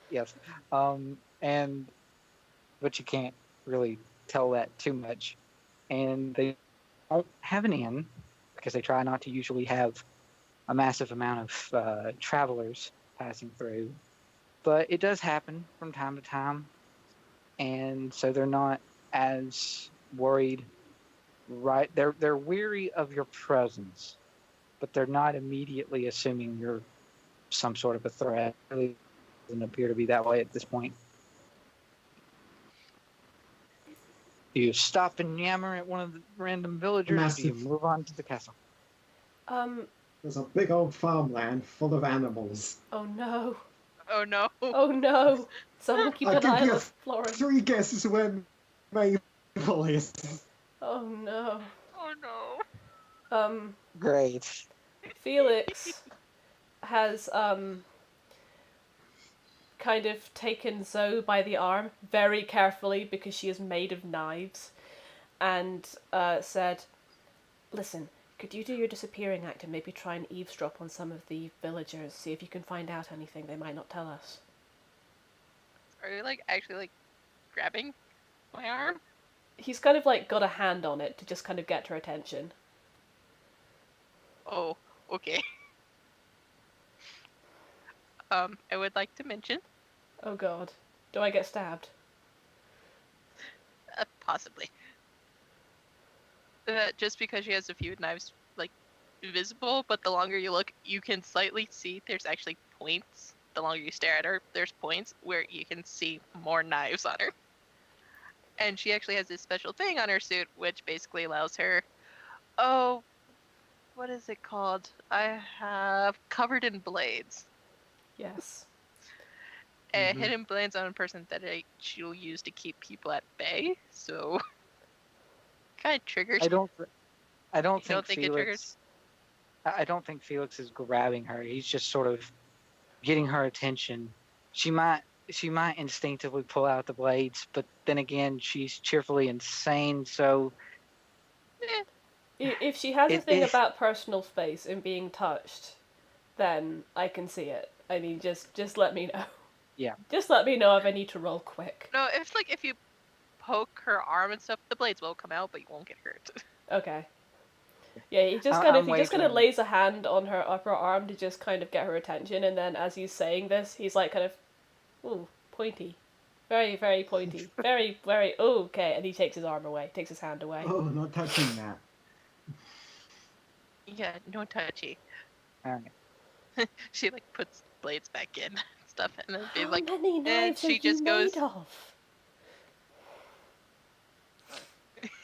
Yes. But you can't really tell that too much. And they don't have an inn because they try not to usually have a massive amount of travelers passing through. But it does happen from time to time. And so they're not as worried. Right. They're weary of your presence, but they're not immediately assuming you're some sort of a threat. It really doesn't appear to be that way at this point. Do you stop and yammer at one of the random villagers, or do you Massive. move on to the castle? There's a big old farmland full of animals. Oh no. Oh no. Oh no. Someone keep I'll an eye give you on Floran. 3 guesses where Mabel is. Oh no. Oh no. Great. Felix has kind of taken Zoe by the arm very carefully because she is made of knives, and said, "Listen, could you do your disappearing act and maybe try and eavesdrop on some of the villagers, see if you can find out anything they might not tell us?" Are you actually grabbing my arm? He's kind of got a hand on it to just kind of get her attention. Oh, okay. I would like to mention, Oh god. Do I get stabbed? possibly, just because she has a few knives visible, but the longer you look, you can slightly see there's actually points. The longer you stare at her, there's points where you can see more knives on her. And she actually has this special thing on her suit, which basically allows her, oh, what is it called? I have covered in blades. Yes. Hidden blades on a person that she'll use to keep people at bay. So, kind of triggers. I don't think think it triggers? Felix. I don't think Felix is grabbing her. He's just sort of getting her attention. She might instinctively pull out the blades, but then again, she's cheerfully insane. So, If she has a thing about personal space and being touched, then I can see it. I mean, just let me know. Yeah. Just let me know if I need to roll quick. No, if you poke her arm and stuff, the blades will come out, but you won't get hurt. Okay. Yeah, he just kind of lays a hand on her upper arm to just kind of get her attention, and then as he's saying this, he's kind of, ooh, pointy. Very, very pointy. Very, very, oh, okay, and he takes his arm away, takes his hand away. Oh, not touching that. Yeah, no touchy. Alright. She puts blades back in and stuff, and then How many knives she are just you goes. made of?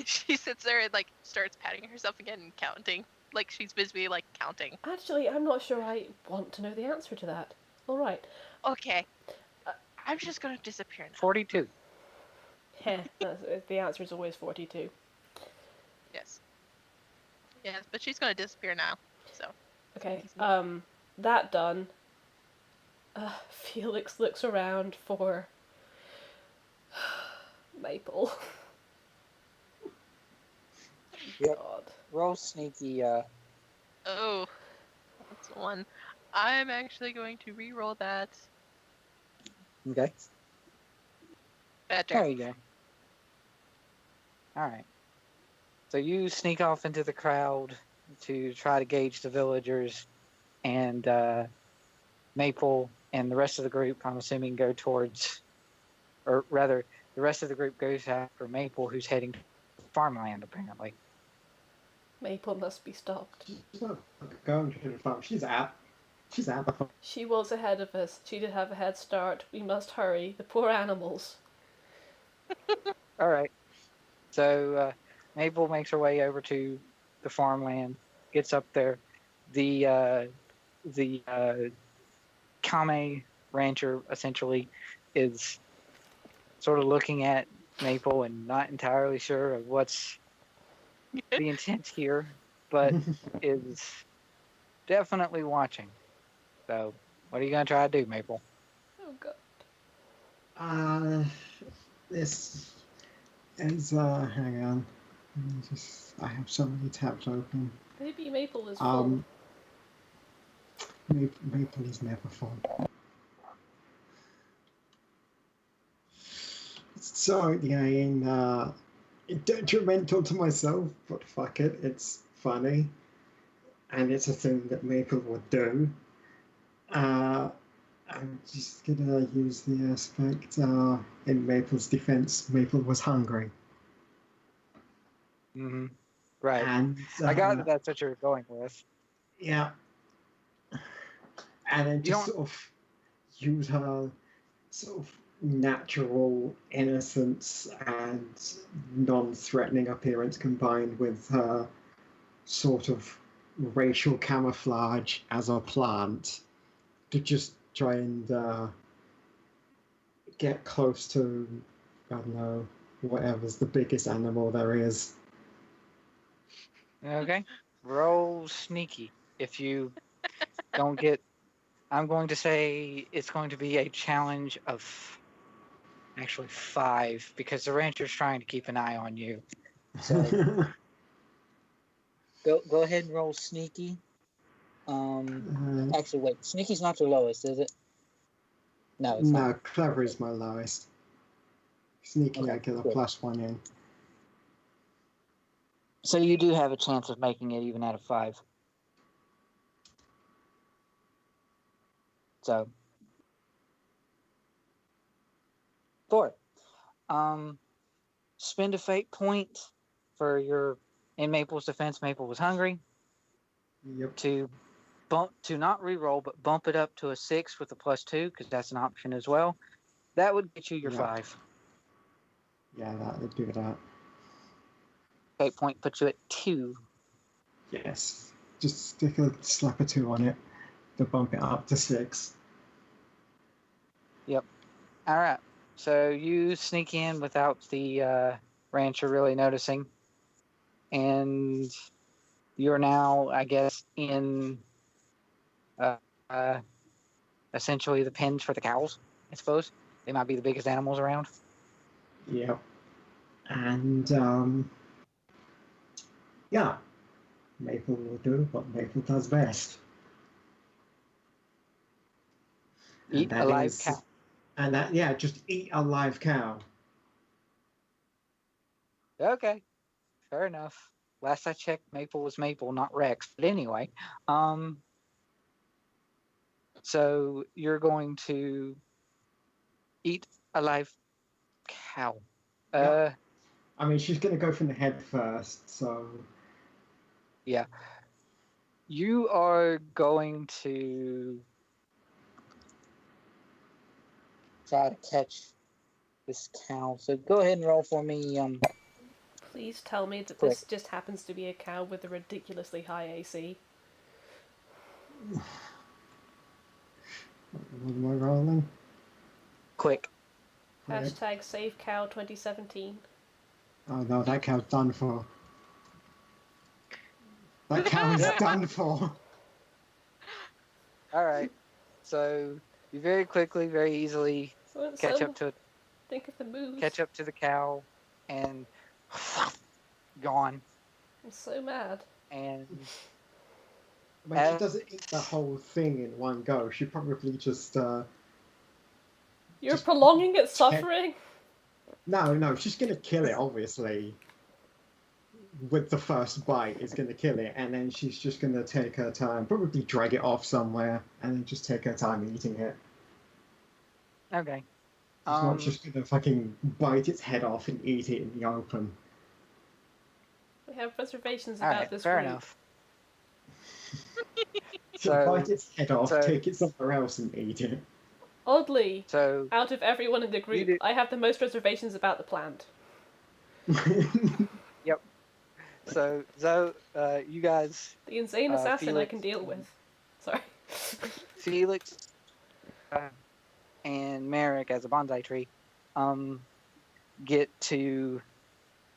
She sits there and starts patting herself again and counting, she's busy counting. Actually, I'm not sure I want to know the answer to that. All right. Okay, I'm just gonna disappear now. 42. Heh, the answer is always 42. Yes, but she's gonna disappear now. So. Okay. That done. Felix looks around for Maple. Yep. God. Roll sneaky. Oh, that's one. I'm actually going to re-roll that. Okay. Better. There you go. Alright. So you sneak off into the crowd to try to gauge the villagers, and Maple and the rest of the group, I'm assuming, go towards, or rather, the rest of the group goes after Maple, who's heading to farmland, apparently. Maple must be stopped. She's not going to the farm. She's out. She's out the farm. She was ahead of us. She did have a head start. We must hurry. The poor animals. Alright. So Maple makes her way over to the farmland, gets up there. The Kame rancher, essentially, is sort of looking at Maple and not entirely sure of what's the intent here, but is definitely watching. So, what are you going to try to do, Maple? Oh, God. This is, hang on. I have so many tabs open. Maybe Maple is full. Maple is never fun. So, yeah, detrimental to myself, but fuck it, it's funny. And it's a thing that Maple would do. I'm just gonna use the aspect in Maple's defense. Maple was hungry. Mm-hmm. Right. And I got that that's what you're going with. yeah. And then just sort of use her sort of natural innocence and non-threatening appearance combined with her sort of racial camouflage as a plant to just try and get close to, I don't know, whatever's the biggest animal there is. Okay. Roll sneaky. If you don't get, I'm going to say it's going to be a challenge of actually 5 because the rancher's trying to keep an eye on you. So go ahead and roll sneaky. Actually, wait. Sneaky's not your lowest, is it? No, it's not. Clever is my lowest. Sneaky, Okay, I get a cool. +1 in. So you do have a chance of making it even out of 5. So 4. Spend a fate point for your in Maple's defense. Maple was hungry. Yep. To not re-roll, but bump it up to a 6 with a +2 because that's an option as well. That would get you your 5. Yeah, that would do that. Fate point puts you at 2. Yes. Just slap a 2 on it to bump it up to 6. Yep. All right. So you sneak in without the rancher really noticing, and you're now, I guess, in essentially the pens for the cows. I suppose they might be the biggest animals around. Yep. And yeah, Maple will do what Maple does best. Eat a live cow. And that, yeah, just eat a live cow. Okay, fair enough. Last I checked, Maple was Maple, not Rex. But anyway, so you're going to eat a live cow. Yep. I mean, she's going to go from the head first, so... Yeah. You are going to try to catch this cow. So go ahead and roll for me. Please tell me that quick. This just happens to be a cow with a ridiculously high AC. What am I rolling? Quick. Hashtag save cow 2017. Oh no, that cow's done for. That cow is done for. All right. So you very quickly, very easily catch up to it. Think of the moves. Catch up to the cow, and gone. I'm so mad. And When she doesn't eat the whole thing in one go, she probably just. You're prolonging its suffering? No, she's gonna kill it, obviously. With the first bite, it's gonna kill it, and then she's just gonna take her time, probably drag it off somewhere, and then just take her time eating it. Okay. She's not just gonna fucking bite its head off and eat it in the open. We have reservations about this fair route. enough. So bite its head off, take it somewhere else and eat it. Oddly, out of everyone in the group, I have the most reservations about the plant. Yep. So, you guys... The insane assassin Felix, I can deal with. Sorry. Felix and Merrick, as a bonsai tree, get to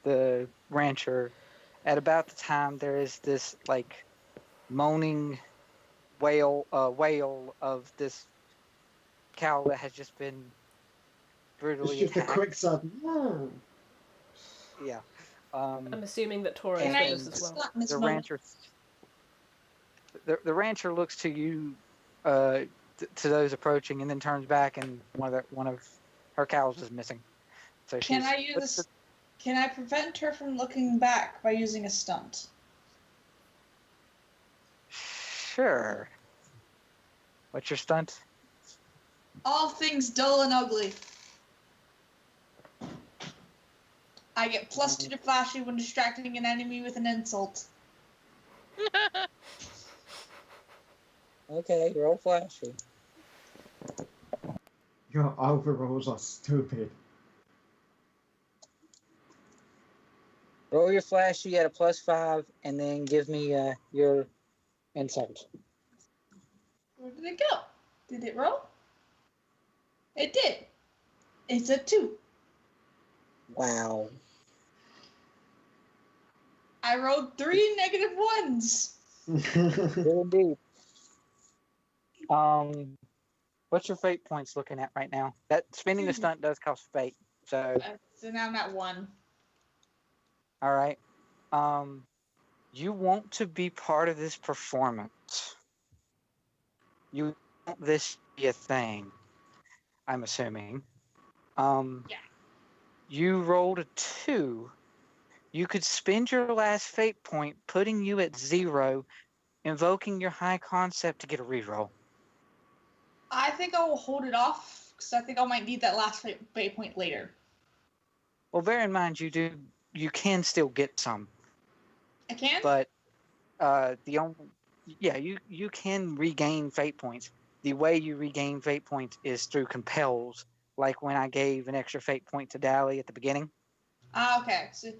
the rancher at about the time there is this, like, moaning wail of this cow that has just been brutally It's just attacked. a quick sudden. No. Yeah. I'm assuming that Tora is with us as well. The rancher looks to you, to those approaching, and then turns back, and one of her cows is missing. So Can I prevent her from looking back by using a stunt? Sure. What's your stunt? All things dull and ugly. I get +2 to flashy when distracting an enemy with an insult. Okay, roll flashy. Your overalls are stupid. Roll your flashy at a +5, and then give me your insult. Where did it go? Did it roll? It did. It's a 2. Wow. I rolled 3 -1s. Good indeed. What's your fate points looking at right now? That spending a stunt does cost fate. So now I'm at 1. all right. You want to be part of this performance. You want this to be a thing, I'm assuming. Yeah. You rolled a 2. You could spend your last fate point, putting you at 0, invoking your high concept to get a reroll. I think I will hold it off because I think I might need that last fate point later. Well, bear in mind you can still get some. I can? But you can regain fate points. The way you regain fate points is through compels, like when I gave an extra fate point to Dally at the beginning. Okay. So,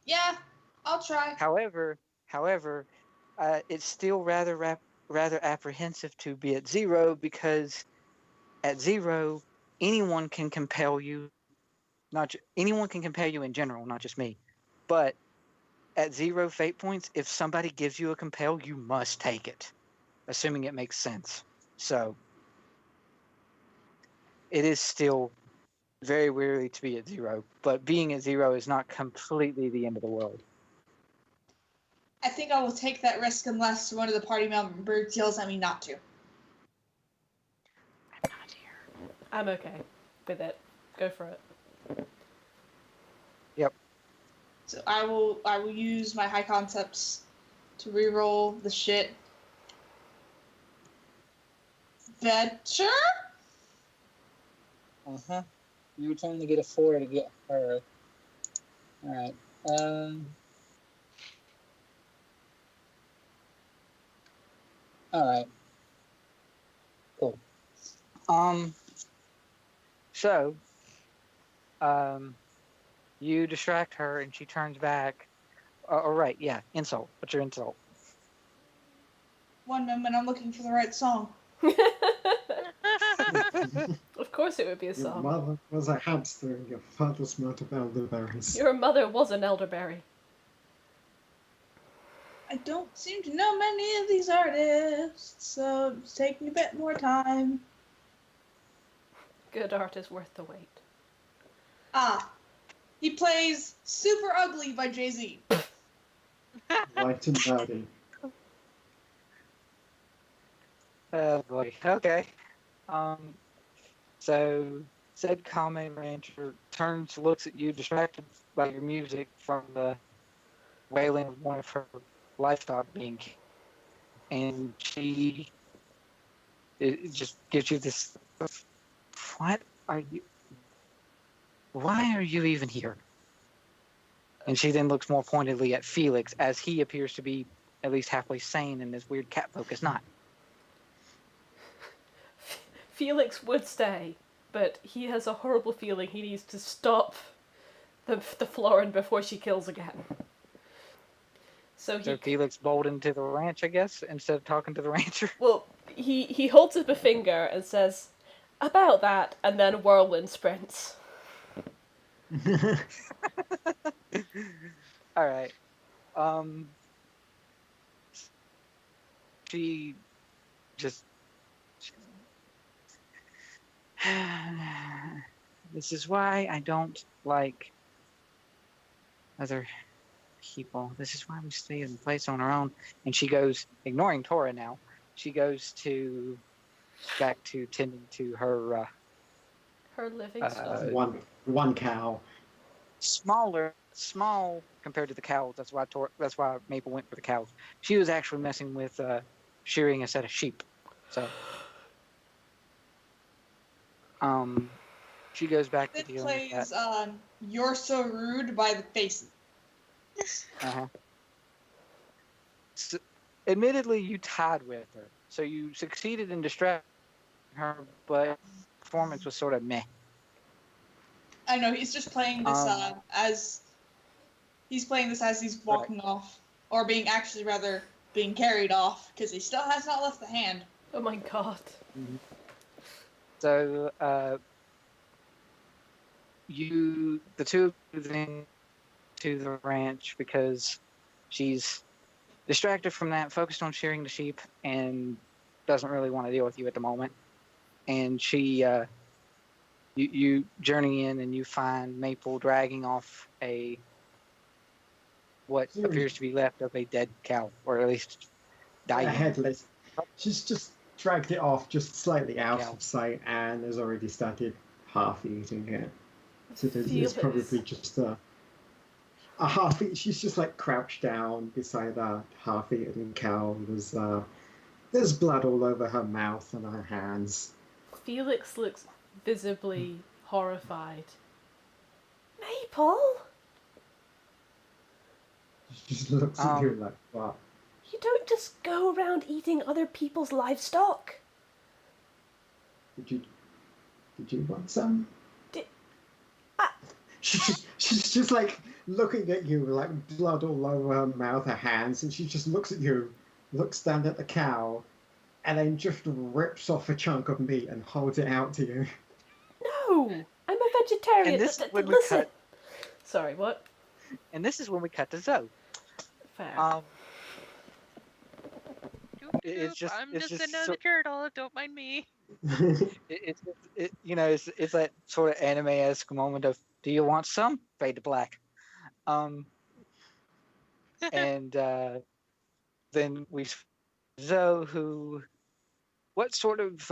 yeah, I'll try. However, it's still rather apprehensive to be at 0, because at 0, anyone can compel you. Anyone can compel you in general, not just me. But at 0 fate points, if somebody gives you a compel, you must take it, assuming it makes sense. So it is still very weary to be at 0, but being at 0 is not completely the end of the world. I think I will take that risk unless one of the party members yells at me not to. I'm not here. I'm okay with it. Go for it. Yep. So I will use my high concepts to reroll the shit. Venture? Uh-huh. You were trying to get a 4 to get her. Alright. Alright. Cool. So, you distract her and she turns back. Alright, yeah, insult. What's your insult? One moment, I'm looking for the right song. Of course it would be a Your song. mother was a hamster and your father smelt of elderberries. Your mother was an elderberry. I don't seem to know many of these artists, so it's taking a bit more time. Good art is worth the wait. He plays Super Ugly by Jay-Z. Light and nerdy. Oh boy. Okay. So said common rancher turns, looks at you, distracted by your music from the wailing of one of her livestock being killed, and it just gives you this. What are you? Why are you even here? And she then looks more pointedly at Felix, as he appears to be at least halfway sane, and this weird catfolk is not. Felix would stay, but he has a horrible feeling he needs to stop the floran before she kills again. So Felix bowled into the ranch, I guess, instead of talking to the rancher. Well, he holds up a finger and says, "About that," and then whirlwind sprints. All right. She just. This is why I don't like other people. This is why we stay in place on our own. And she goes, ignoring Tora now, she goes to back to tending to her Her living stuff. One cow. small compared to the cows. That's why Maple went for the cows. She was actually messing with shearing a set of sheep. So, she goes back to It dealing with plays that. You're So Rude by the Faces. Uh-huh. So, admittedly, you tied with her, so you succeeded in distracting her, but performance was sort of meh. I know, he's just playing this as he's walking off, or being carried off, because he still has not left the hand. Oh my god. Mm-hmm. So, the two of them to the ranch because she's distracted from that, focused on shearing the sheep, and doesn't really want to deal with you at the moment. And you journey in and you find Maple dragging off what appears to be left of a dead cow, or at least dying. Headless. She's just dragged it off just slightly out of sight and has already started half eating it. So there's probably just a half. She's just like crouched down beside a half-eaten cow. There's blood all over her mouth and her hands. Felix looks visibly horrified. Maple? She just looks at you like, what? You don't just go around eating other people's livestock. Did you want some? Ah. She's just like looking at you like blood all over her mouth, her hands, and she just looks at you, looks down at the cow, and then just rips off a chunk of meat and holds it out to you. No, I'm a vegetarian. And this is when listen. Sorry, what? And this is when we cut to Zoe. Fair. It's I'm just another turtle. Don't mind me. It's that sort of anime-esque moment of, do you want some? Fade to black. And then we Zoe, what sort of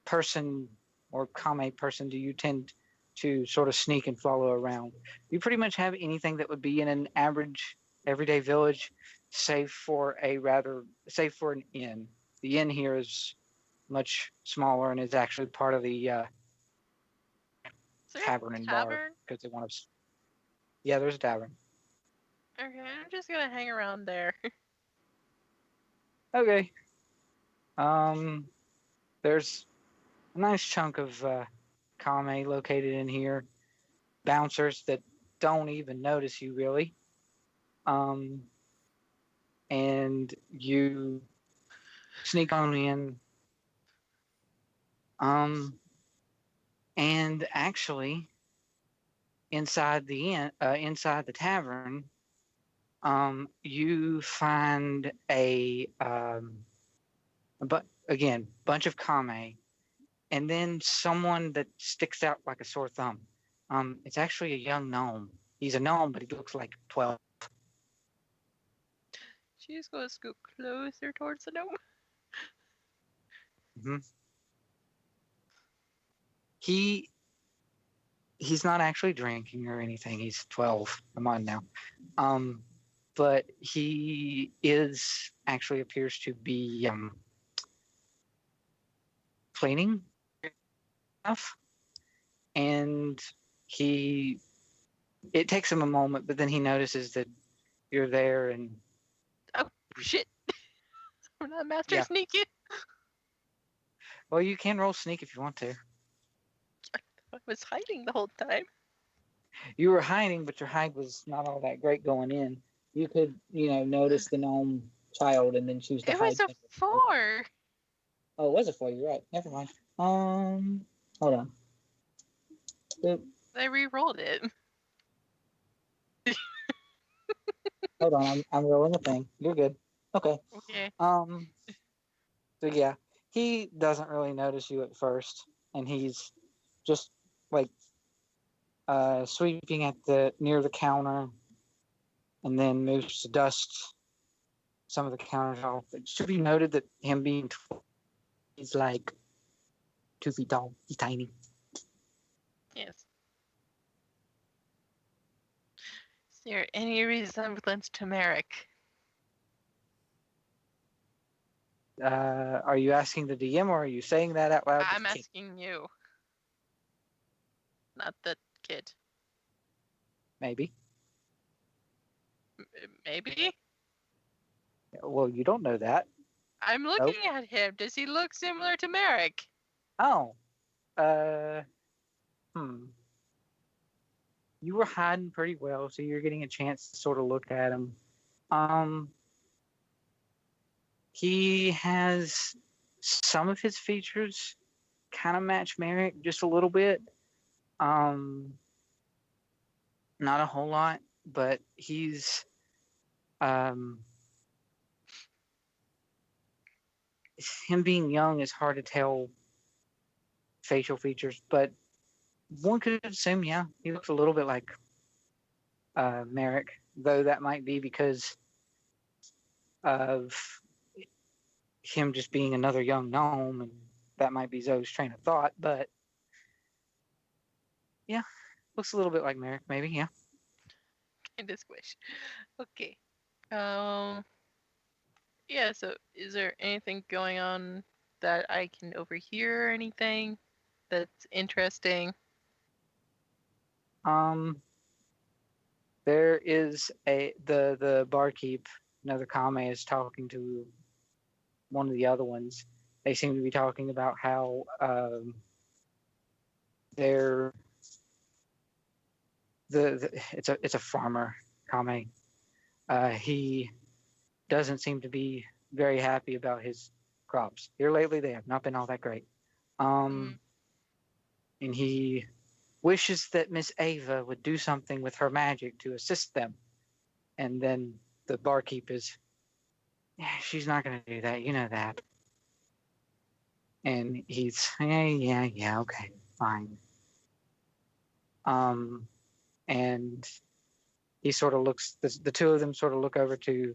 person or kame person do you tend to sort of sneak and follow around? You pretty much have anything that would be in an average everyday village, save for an inn. The inn here is much smaller and is actually part of the tavern and bar, because they want to. Yeah, there's a tavern. Okay, I'm just gonna hang around there. Okay. There's a nice chunk of kame located in here. Bouncers that don't even notice you really. And you sneak on in. And actually, inside the tavern, you find bunch of kame, and then someone that sticks out like a sore thumb. It's actually a young gnome. He's a gnome, but he looks like 12. She's gonna scoot closer towards the gnome. Mm-hmm. He's not actually drinking or anything. He's 12. I'm on now. But he appears to be cleaning stuff, and it takes him a moment, but then he notices that you're there, and oh shit, I'm not master sneaking. Well, you can roll sneak if you want to. I was hiding the whole time. You were hiding, but your hide was not all that great going in. You could, notice the gnome child and then choose to hide. It was a 4. Oh, it was a 4. You're right. Never mind. Hold on. I re-rolled it. Hold on. I'm rolling the thing. You're good. Okay. Okay. So yeah, he doesn't really notice you at first, and he's just like sweeping near the counter, and then moves to dust some of the counters off. It should be noted that him being 12, He's like 2 feet tall. He's tiny. Yes. Is there any resemblance to Merrick? Are you asking the DM or are you saying that out loud? I'm asking you. Not the kid. Maybe. Maybe? Well, you don't know that. I'm looking at him. Does he look similar to Merrick? Oh. You were hiding pretty well, so you're getting a chance to sort of look at him. He has some of his features kind of match Merrick just a little bit. Not a whole lot, but he's him being young is hard to tell facial features, but one could assume, yeah, he looks a little bit like Merrick, though that might be because of him just being another young gnome, and that might be Zoe's train of thought, but yeah, looks a little bit like Merrick, maybe, yeah. Kind of squish. Okay. Yeah, so is there anything going on that I can overhear or anything that's interesting? There is the barkeep, another Kame, is talking to one of the other ones. They seem to be talking about how it's a farmer, Kame. He doesn't seem to be very happy about his crops. Here lately, they have not been all that great. And he wishes that Miss Ava would do something with her magic to assist them. And then the barkeep is, she's not going to do that. You know that. And he's, yeah, okay, fine. And he sort of looks, the two of them sort of look over to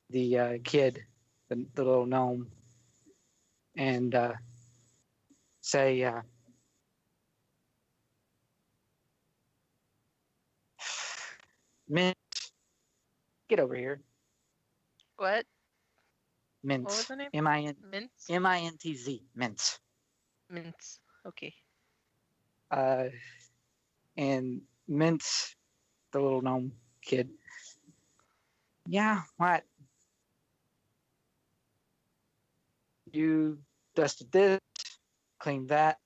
the kid, the little gnome, and say, Mint, get over here. What? Mint. What was the name? Mince? M-I-N-T-Z. Mince. Mince. Okay. And Mince, the little gnome kid. Yeah, what? You dusted this, cleaned that,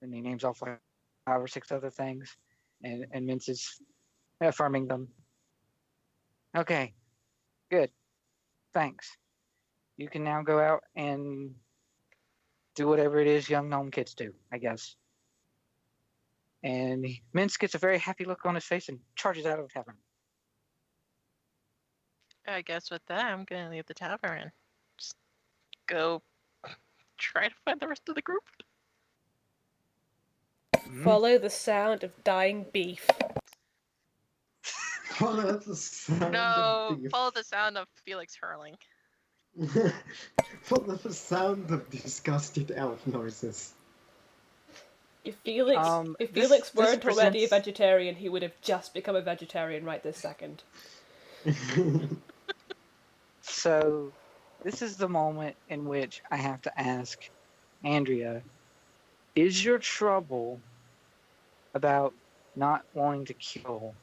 and he names off like 5 or 6 other things, and Mince is affirming them. Okay, good. Thanks. You can now go out and do whatever it is young gnome kids do, I guess. And Mince gets a very happy look on his face and charges out of the tavern. I guess with that, I'm gonna leave the tavern and just go try to find the rest of the group. Follow the sound of dying beef. Follow the sound No, of beef. follow the sound of Felix hurling. Follow the sound of disgusted elf noises. If Felix weren't already a vegetarian, he would have just become a vegetarian right this second. So, this is the moment in which I have to ask Andrea, is your trouble about not wanting to kill,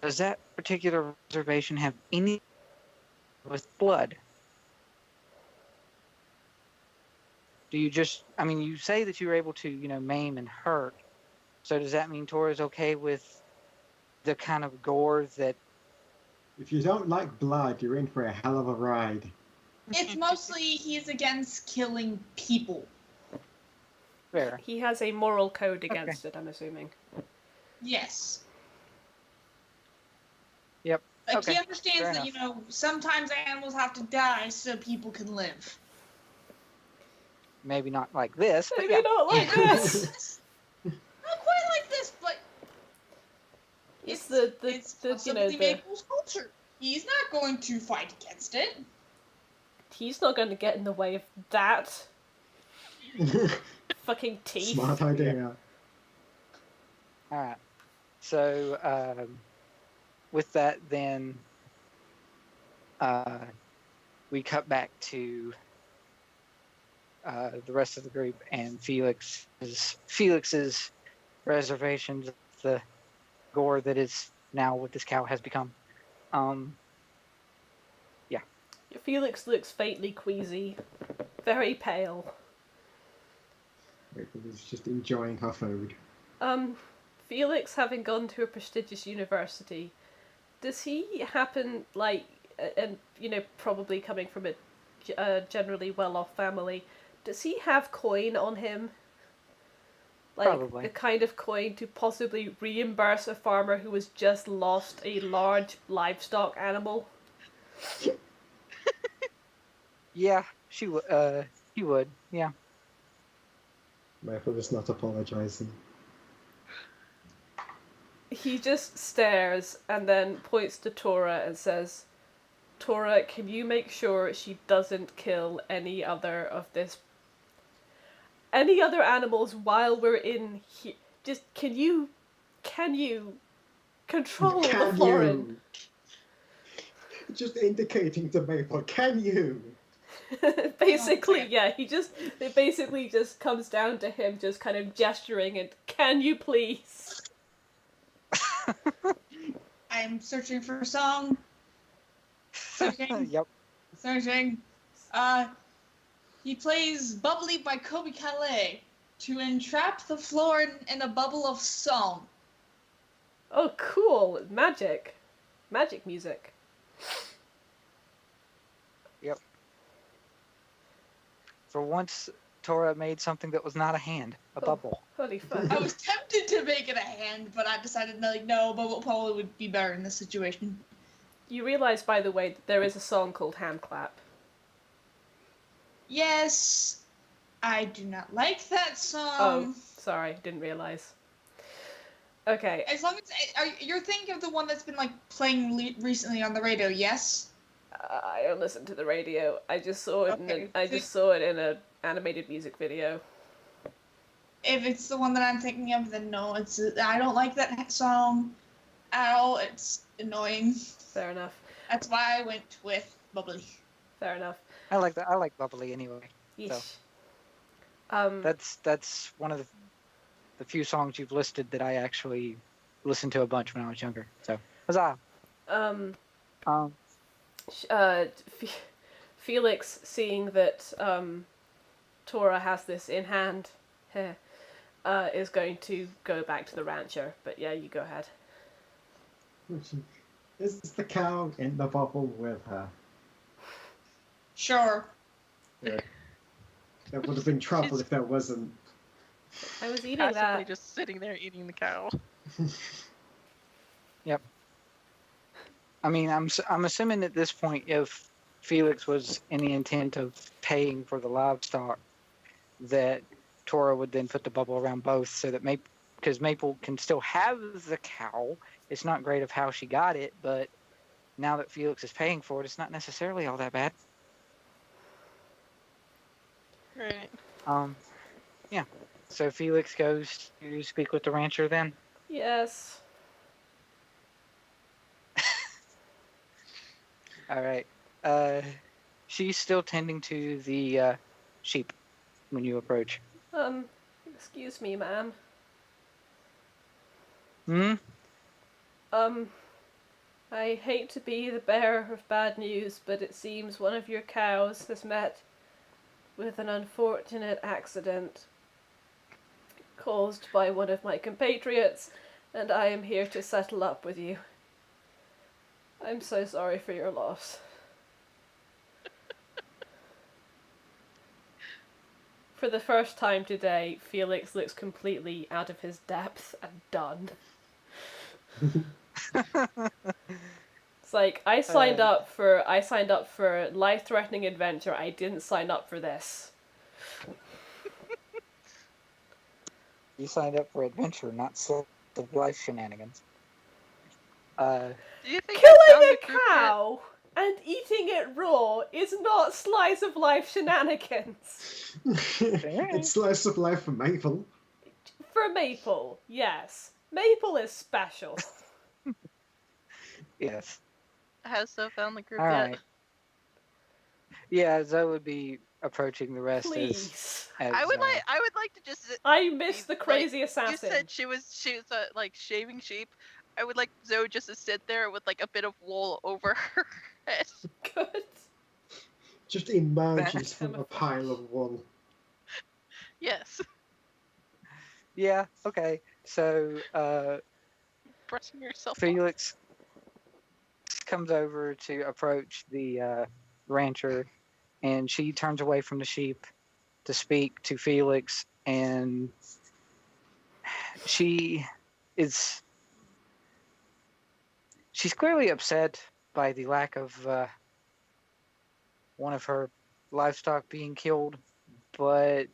does that particular reservation have any with blood? Do you just, I mean, you say that you were able to, maim and hurt. So does that mean Tora is okay with the kind of gore that... If you don't like blood, you're in for a hell of a ride. It's mostly he's against killing people. Fair. He has a moral code against it, I'm assuming. Yes. Yep. Like, okay. He understands Fair that, enough. Sometimes animals have to die so people can live. Maybe not like this, but Maybe yeah. not like this! Not quite like this, but It's Maple's culture. He's not going to fight against it. he's not going to get in the way of that. Fucking teeth. Smart idea. Alright. So, with that, then, we cut back to the rest of the group and Felix's reservations of the gore that is now what this cow has become. Felix looks faintly queasy, very pale. He's just enjoying her food. Felix, having gone to a prestigious university, does he happen, and probably coming from a generally well-off family, does he have coin on him? Probably. The kind of coin to possibly reimburse a farmer who has just lost a large livestock animal? Yeah, he would, yeah. Maple is not apologizing. He just stares and then points to Tora and says, Tora, can you make sure she doesn't kill any other animals while we're in here? Just, can you control the floran? Just indicating to Maple, can you? Basically, yeah, it basically just comes down to him just kind of gesturing and, can you please? I'm searching for a song. Searching. Yep. Searching. He plays Bubbly by Kobe Calais to entrap the floor in a bubble of song. Oh, cool. Magic music. Yep. For once, Tora made something that was not a hand, a bubble. Holy fuck. I was tempted to make it a hand, but I decided no, bubble probably would be better in this situation. You realise, by the way, that there is a song called Hand Clap. Yes, I do not like that song. Oh, sorry, didn't realise. Okay. As long as you're thinking of the one that's been playing recently on the radio, yes? I don't listen to the radio. I just saw it. Okay. In an animated music video. If it's the one that I'm thinking of, then no. I don't like that song at all. It's annoying. Fair enough. That's why I went with Bubbly. Fair enough. I like that. I like Bubbly anyway. Yeesh. So. That's one of the few songs you've listed that I actually listened to a bunch when I was younger. So, huzzah! Felix, seeing that Tora has this in hand, is going to go back to the rancher. But yeah, you go ahead. Is the cow in the bubble with her? Sure. Yeah. There would have been trouble if there wasn't. I was eating Passively that. just sitting there eating the cow. Yep. I mean, I'm assuming at this point, if Felix was in the intent of paying for the livestock, that Tora would then put the bubble around both, so that because Maple can still have the cow. It's not great of how she got it, but now that Felix is paying for it, it's not necessarily all that bad. Right. Yeah. So Felix goes to speak with the rancher then? Yes. All right. She's still tending to the sheep when you approach. Excuse me, ma'am. I hate to be the bearer of bad news, but it seems one of your cows has met with an unfortunate accident caused by one of my compatriots, and I am here to settle up with you. I'm so sorry for your loss. For the first time today, Felix looks completely out of his depth and done. It's like, I signed up for life-threatening adventure. I didn't sign up for this. You signed up for adventure, not sort of life shenanigans. Do you think Killing I found a the group yet? cow! And eating it raw is not slice of life shenanigans. It's slice of life for Maple. For Maple, yes. Maple is special. Yes. Has so found the group All yet? right. Yeah, Zoe would be approaching the rest Please. as I would like to just. I miss the like, crazy You assassin. said she was like shaving sheep. I would like Zoe just to sit there with like a bit of wool over her head. Good. Just emerges from a pile of wool. Yes. Yeah, okay. So Brushing yourself off. Felix comes over to approach the rancher, and she turns away from the sheep to speak to Felix, and she's clearly upset by the lack of one of her livestock being killed, but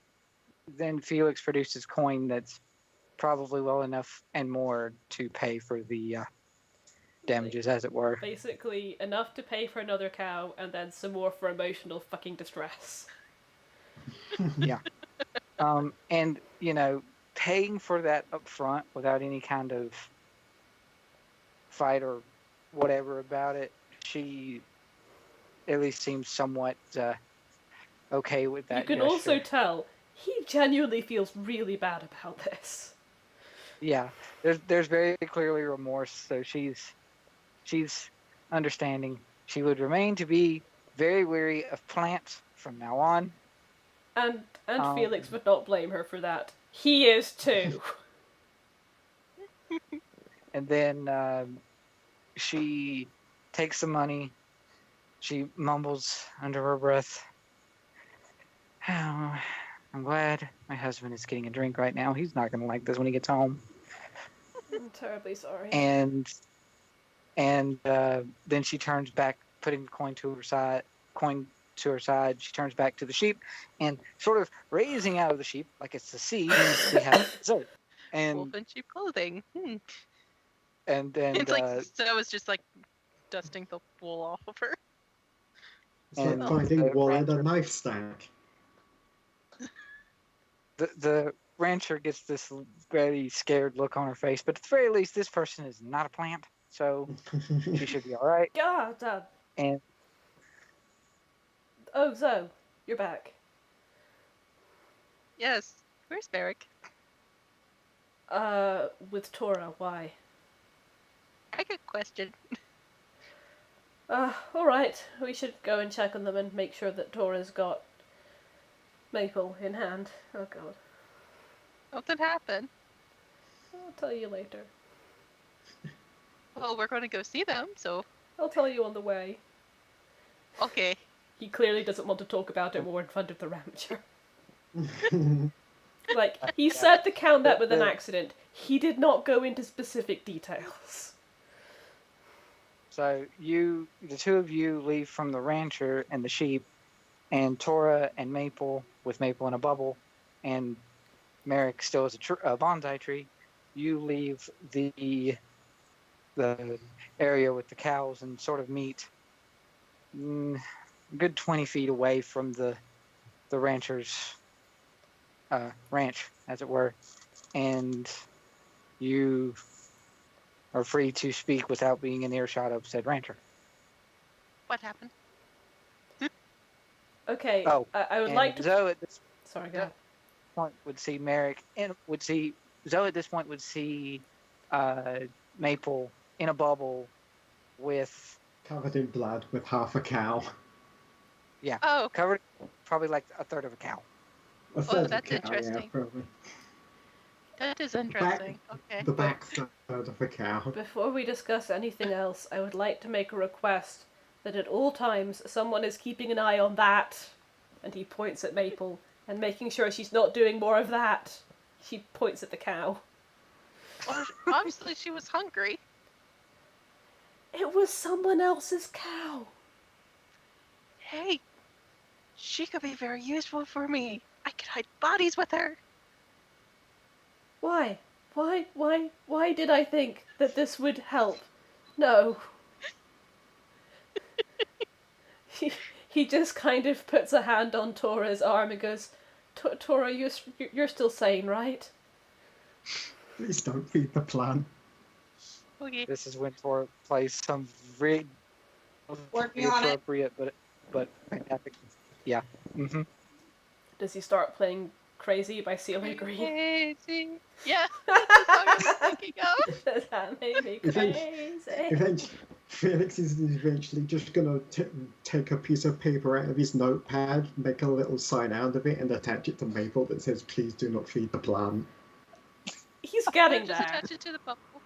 then Felix produces coin that's probably well enough and more to pay for the damages, as it were. Basically, enough to pay for another cow, and then some more for emotional fucking distress. Yeah. And, you know, paying for that up front without any kind of fight or whatever about it, she at least seems somewhat okay with that. You can gesture. also tell he genuinely feels really bad about this. Yeah, there's very clearly remorse, so she's understanding. She would remain to be very wary of plants from now on. And Felix would not blame her for that. He is too. And then she takes the money. She mumbles under her breath, "Oh, I'm glad my husband is getting a drink right now. He's not going to like this when he gets home." I'm terribly sorry. And then she turns back, putting the coin to her side. She turns back to the sheep, and sort of raising out of the sheep like it's the sea. We have dessert, Wolf and in sheep clothing. then It's like so it's just like dusting the wool off of her. It's like And finding the wool in a rancher- knife stack. the rancher gets this very scared look on her face, but at the very least, this person is not a plant, so she should be all right. God, Dad. And Oh, Zoe, you're back. Yes. Where's Merrick? With Tora, why? I got a question. Alright. We should go and check on them and make sure that Tora's got Maple in hand. Oh god. Something happened. I'll tell you later. Well, we're going to go see them, so I'll tell you on the way. okay. He clearly doesn't want to talk about it more in front of the rancher. Like, he said the cow met with an accident. He did not go into specific details. so the two of you leave from the rancher and the sheep, and Tora and Maple, with Maple in a bubble, and Merrick still is a bonsai tree. You leave the area with the cows and sort of meet a good 20 feet away from the rancher's ranch, as it were, and you are free to speak without being in earshot of said rancher. What happened? Okay, Oh, I would and like to... Zoe at this Sorry, go ahead. point would see Merrick, and Zoe at this point would see Maple in a bubble with Covered in blood with half a cow. Oh, covered probably like a third of a cow. A third of that's cow, interesting. Yeah, probably. that is interesting. Okay. The back third of a cow. Before we discuss anything else, I would like to make a request that at all times someone is keeping an eye on that. And he points at Maple, and making sure she's not doing more of that. She points at the cow. Well, obviously she was hungry. It was someone else's cow. Hey, she could be very useful for me. I could hide bodies with her. Why? Why did I think that this would help? No. He just kind of puts a hand on Tora's arm and goes, Tora, you're still sane, right? Please don't feed the plant. Okay. This is when Tora plays some really Working on it. appropriate, but fantastic. Yeah. Mm-hmm. Does he start playing Crazy by Seal Green? Crazy. Yeah, that's the song I was thinking of. Does that make me crazy? Eventually, Felix is eventually just gonna take a piece of paper out of his notepad, make a little sign out of it, and attach it to Maple that says, "Please do not feed the plant." He's getting Just there. attach it to the bubble.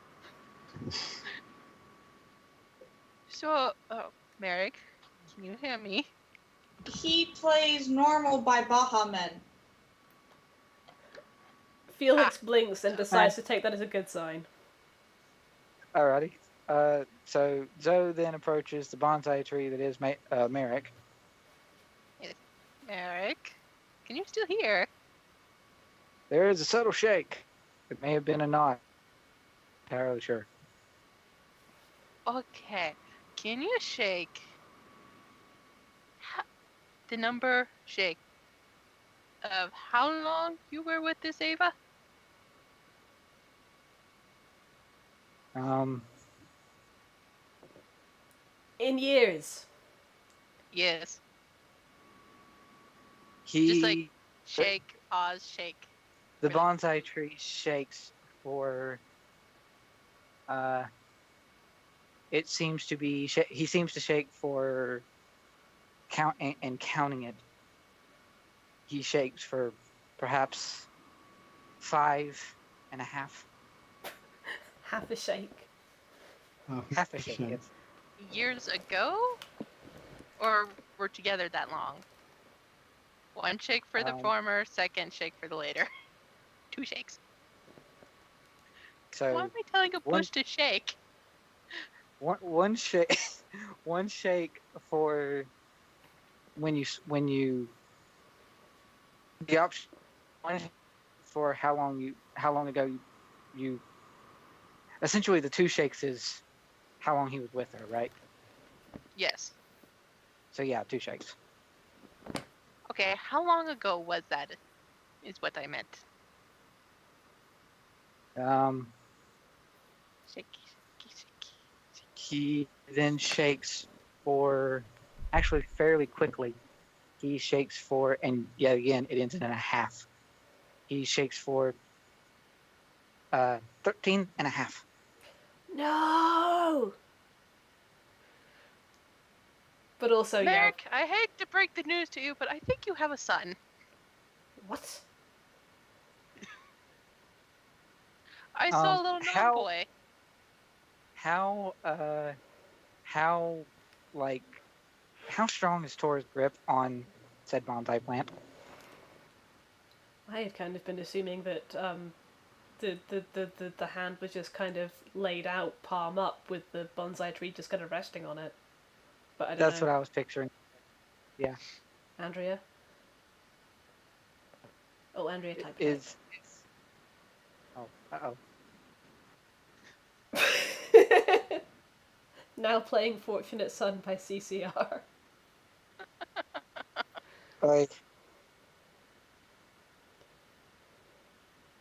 So, Merrick, can you hear me? He plays normal by Bahamut. Felix blinks and decides to take that as a good sign. Alrighty. So Zoe then approaches the bonsai tree that is Merrick. Merrick, can you still hear? There is a subtle shake. It may have been a nod. Entirely sure. Okay. Can you shake the number shake of how long you were with this Ava? In years. Yes. He Just like shake, pause, shake. the bonsai tree shakes for. It seems to be. He seems to shake for. Counting it. He shakes for perhaps 5.5. Half a shake. Half a shake. Yes. Years ago? Or we're together that long? One shake for the former, second shake for the later. 2 shakes. So why am I telling a bush to shake? One shake. One shake for when you the option. One for how long ago you essentially the 2 shakes is how long he was with her, right? Yes. So yeah, 2 shakes. Okay, how long ago was that? Is what I meant. Shaky, shaky, shaky. He then shakes for actually fairly quickly. He shakes for, and yet again, it ends in a half. He shakes for 13.5. No! But also, Merrick, I hate to break the news to you, but I think you have a son. What? I saw a little gnome boy. How strong is Tora's grip on said bonsai plant? I had kind of been assuming that the hand was just kind of laid out, palm up, with the bonsai tree just kind of resting on it. But I don't know. That's what I was picturing. Yeah. Andrea? Oh, Andrea typed. Oh, uh-oh. Now playing Fortunate Son by CCR. Right.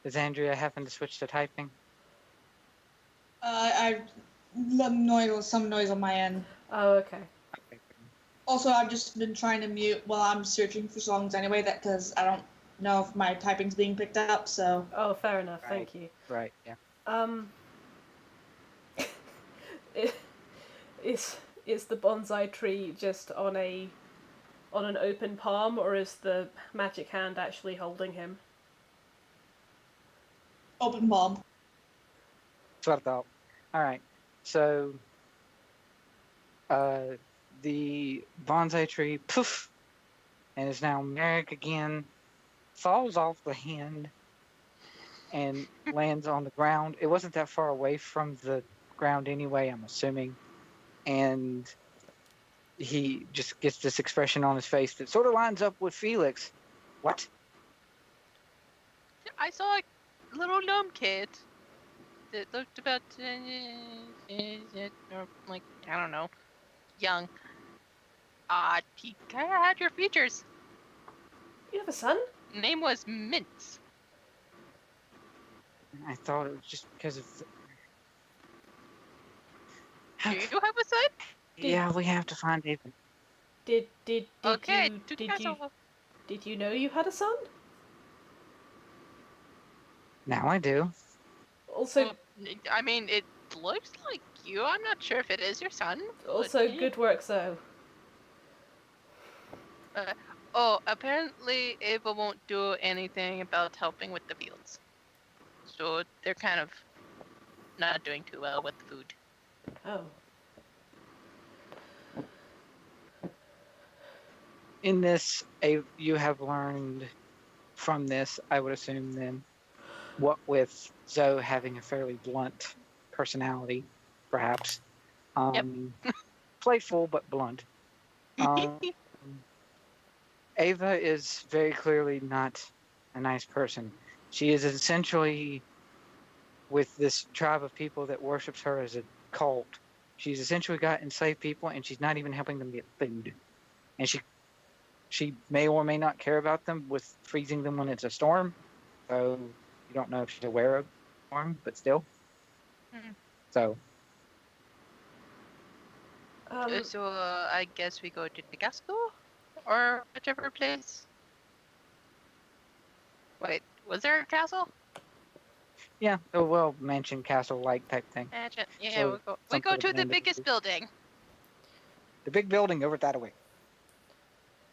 Does Andrea happen to switch to typing? I've some noise on my end. Oh, okay. Also, I've just been trying to mute while I'm searching for songs anyway, because I don't know if my typing's being picked up, so... Oh, fair enough, Right. thank you. Right, yeah. Is the bonsai tree just on an open palm, or is the magic hand actually holding him? Open palm. That's what I thought. Alright, so the bonsai tree, poof, and is now Merrick again, falls off the hand and lands on the ground. It wasn't that far away from the ground anyway, I'm assuming. And he just gets this expression on his face that sort of lines up with Felix. What? I saw a little gnome kid that looked about, or like, I don't know, young. He kind of had your features. You have a son? Name was Mince. I thought it was just because of. Do you have a son? Yeah, we have to find David. Did Okay, did you know you had a son? Now I do. Also, Well, I mean, it looks like you. I'm not sure if it is your son. also good work, though. Apparently Ava won't do anything about helping with the fields. So they're kind of not doing too well with the food. Oh. In this, you have learned from this, I would assume then, what with Zoe having a fairly blunt personality, perhaps. Playful but blunt. Ava is very clearly not a nice person. She is essentially, with this tribe of people that worships her as a cult, she's essentially got enslaved people, and she's not even helping them get food. And she may or may not care about them with freezing them when it's a storm. So you don't know if she's aware of the storm, but still. So. So I guess we go to the castle? Or whichever place? Wait, was there a castle? Yeah, a well mansion castle-like type thing. Yeah, So we go to the biggest building. The big building over that way.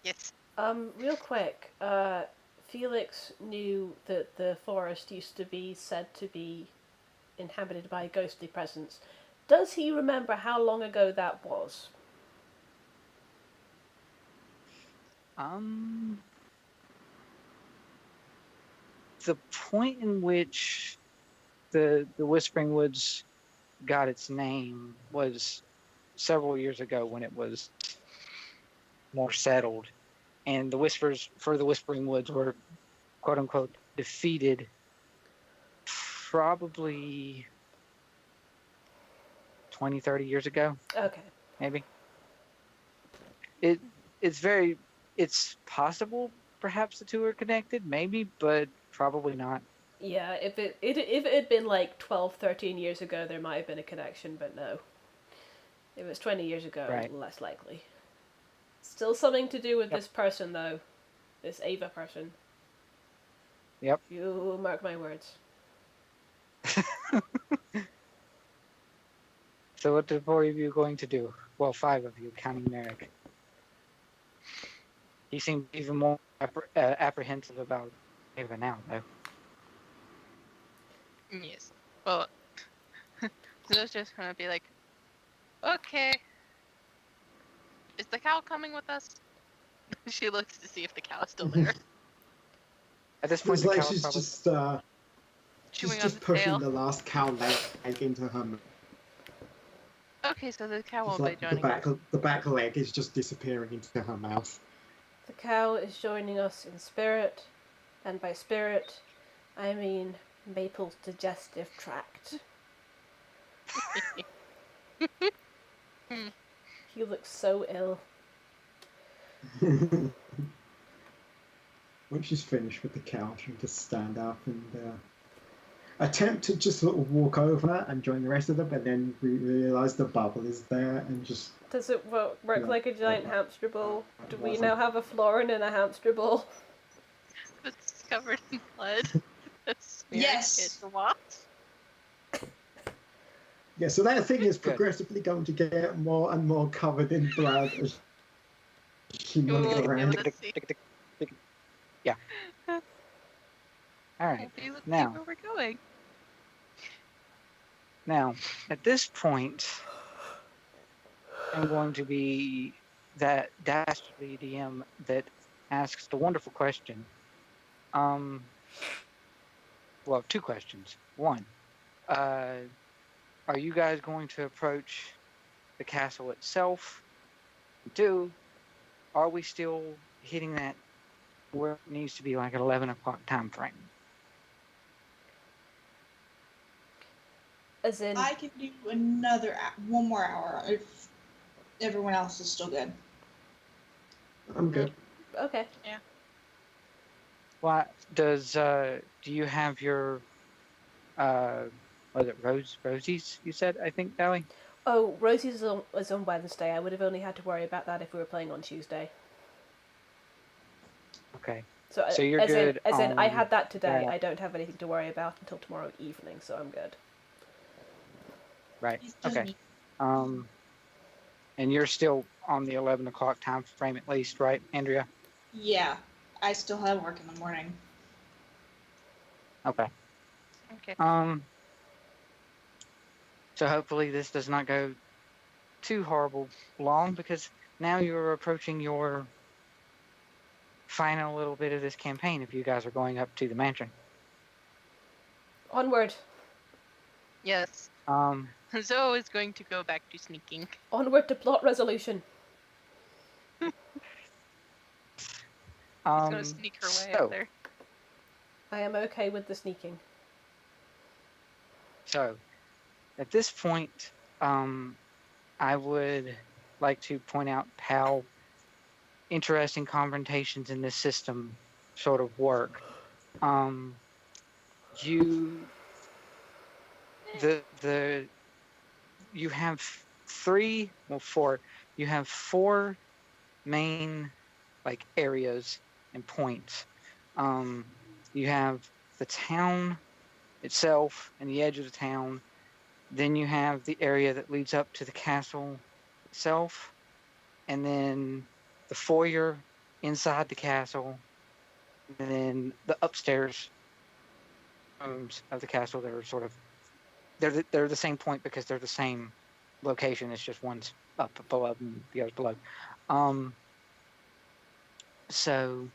Yes. Real quick, Felix knew that the forest used to be said to be inhabited by a ghostly presence. Does he remember how long ago that was? The point in which the Whispering Woods got its name was several years ago when it was more settled, and the Whispers for the Whispering Woods were quote unquote defeated probably 20, 30 years ago. Okay. Maybe. It's possible perhaps the two are connected, maybe, but probably not. Yeah, if it had been like 12, 13 years ago, there might have been a connection, but no. If it was 20 years ago, right. Less likely. Still something to do with this person, though. This Ava person. Yep. You mark my words. So what are the four of you going to do? Well, five of you, counting Merrick. He seemed even more apprehensive about Ava now, though. Yes. Well, Zoe's just gonna be like, okay. Is the cow coming with us? She looks to see if the cow is still there. At this point, it's like she's probably... She's just pushing the last cow leg into her mouth. Okay, so the cow won't like be joining us. The back leg is just disappearing into her mouth. The cow is joining us in spirit, and by spirit, I mean Maple's digestive tract. He looks so ill. When she's finished with the cow, she'll just stand up and attempt to just sort of walk over and join the rest of them, but then realise the bubble is there and just... Does it work like a giant hamster ball? Do we now have a floran in a hamster ball? It's covered in blood. Yes. Yeah, so that thing is progressively going to get more and more covered in blood as she moves around. Yeah. All right. Now, where we're going. Now, at this point, I'm going to be that dastardly DM that asks the wonderful question. Well, two questions. One, are you guys going to approach the castle itself? Two, are we still hitting that where it needs to be like an 11 o'clock time frame? As in... I can do one more hour if everyone else is still good. I'm good. Okay. What does do you have your was it Rosie's you said, I think, Dally? Oh, Rosie's is on Wednesday. I would have only had to worry about that if we were playing on Tuesday. Okay. So, So you're as good in, I on had that today. that. I don't have anything to worry about until tomorrow evening, so I'm good. Right. He's just Okay. me. And you're still on the 11 o'clock time frame at least, right, Andrea? Yeah, I still have work in the morning. Okay. Okay. So hopefully this does not go too horrible long, because now you're approaching your final little bit of this campaign if you guys are going up to the mansion. Onward. Yes. Um, Zoe is going to go back to sneaking. Onward to plot resolution. She's gonna sneak her way up there. I am okay with the sneaking. So, at this point, I would like to point out how interesting confrontations in this system sort of work. You have four. You have four main areas and points. You have the town itself and the edge of the town. Then you have the area that leads up to the castle itself, and then the foyer inside the castle, and then the upstairs rooms of the castle that are sort of they're the same point because they're the same location. It's just one's up above and the other's below. So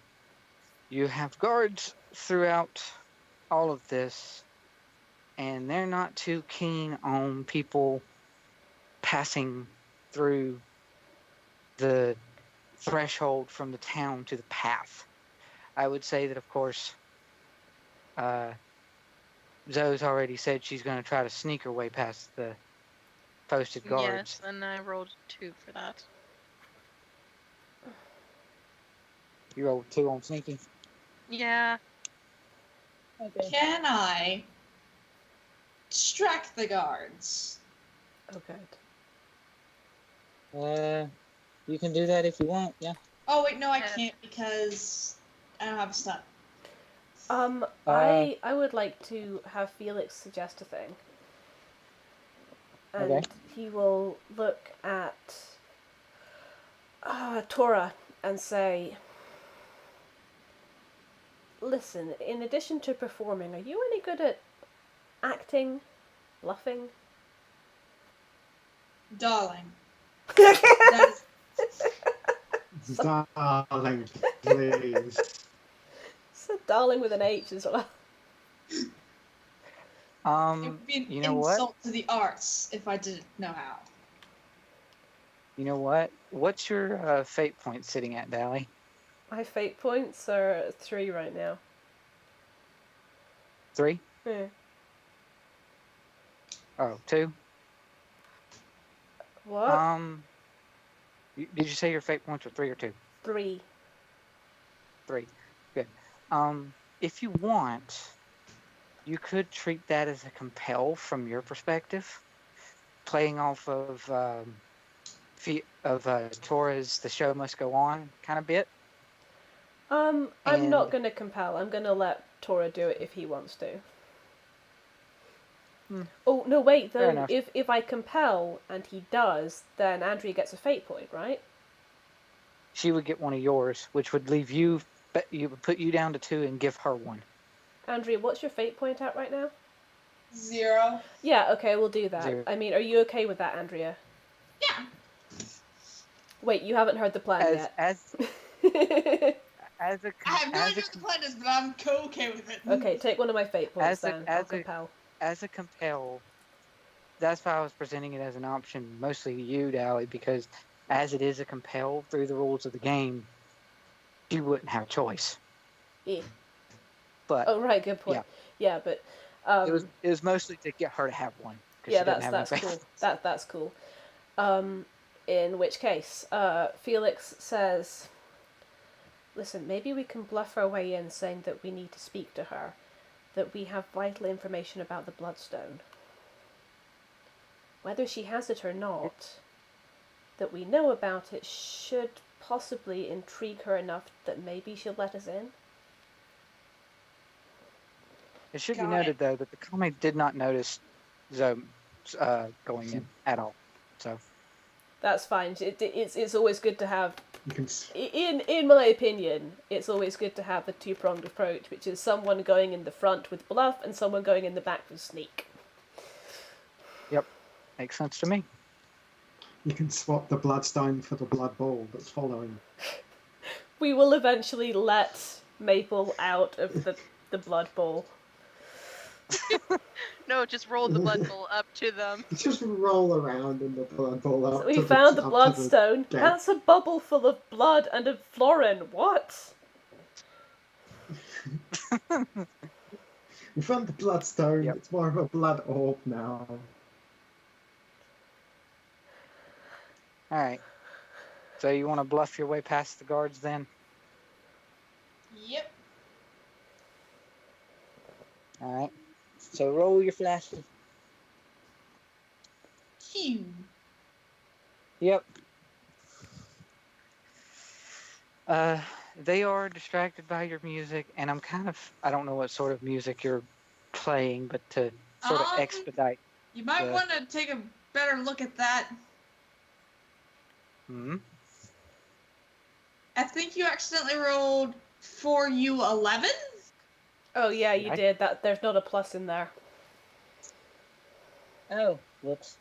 you have guards throughout all of this, and they're not too keen on people passing through the threshold from the town to the path. I would say that, of course, Zoe's already said she's going to try to sneak her way past the posted guards. Yes, and I rolled 2 for that. You rolled 2 on sneaking? Yeah. Okay. Can I distract the guards? Oh, good. You can do that if you want, yeah. Oh wait, no, I can't because I don't have a stun. I would like to have Felix suggest a thing. And Okay. he will look at Tora and say, listen, in addition to performing, are you any good at acting, bluffing? Darling. That is Darling, please. Said darling with an H as well. it would be an you know what? insult to the arts if I didn't know how. You know what? What's your fate point sitting at, Dally? My fate points are 3 right now. 3? Yeah. Oh, 2? What? Did you say your fate points were 3 or 2? 3. 3. Good. If you want, you could treat that as a compel from your perspective, playing off of Tora's "the show must go on" kind of bit. I'm not going to compel. I'm going to let Tora do it if he wants to. Oh, no, wait, though. If I compel and he does, then Andrea gets a fate point, right? She would get one of yours, which would leave you, you would put you down to 2 and give her 1. Andrea, what's your fate point at right now? 0. Yeah, okay, we'll do that. 0. I mean, are you okay with that, Andrea? Yeah. Wait, you haven't heard the plan yet. I have no idea what the plan is, but I'm okay with it. Okay, take one of my fate points then. I'll compel. As a compel, that's why I was presenting it as an option, mostly to you, Dally, because as it is a compel through the rules of the game, you wouldn't have a choice. Yeah. But right, good point. Yeah, but it was mostly to get her to have 1. Yeah, that's cool. That's cool. In which case, Felix says, Listen, maybe we can bluff our way in saying that we need to speak to her, that we have vital information about the Bloodstone. Whether she has it or not, that we know about it should possibly intrigue her enough that maybe she'll let us in. It should be Got noted, it. though, that the comic did not notice Zoe going in at all. So That's fine. It's always good to have, You can in my opinion, it's always good to have the two-pronged approach, which is someone going in the front with bluff and someone going in the back with sneak. makes sense to me. you can swap the bloodstone for the blood ball that's following. We will eventually let Maple out of the blood ball. No, just roll the blood bowl up to them. You just roll around in the blood ball up. We to found the up to bloodstone. gate. That's a bubble full of blood and a floran. What? We found the bloodstone. Yep. It's more of a blood orb now. All right. So you want to bluff your way past the guards then? Yep. All right. So roll your flashes. Phew. Yep. They are distracted by your music, and I don't know what sort of music you're playing, but to sort of expedite. You might Yeah. want to take a better look at that. Hmm. I think you accidentally rolled 4U11. Oh yeah, you Right. did. That there's not a plus in there. Oh, whoops.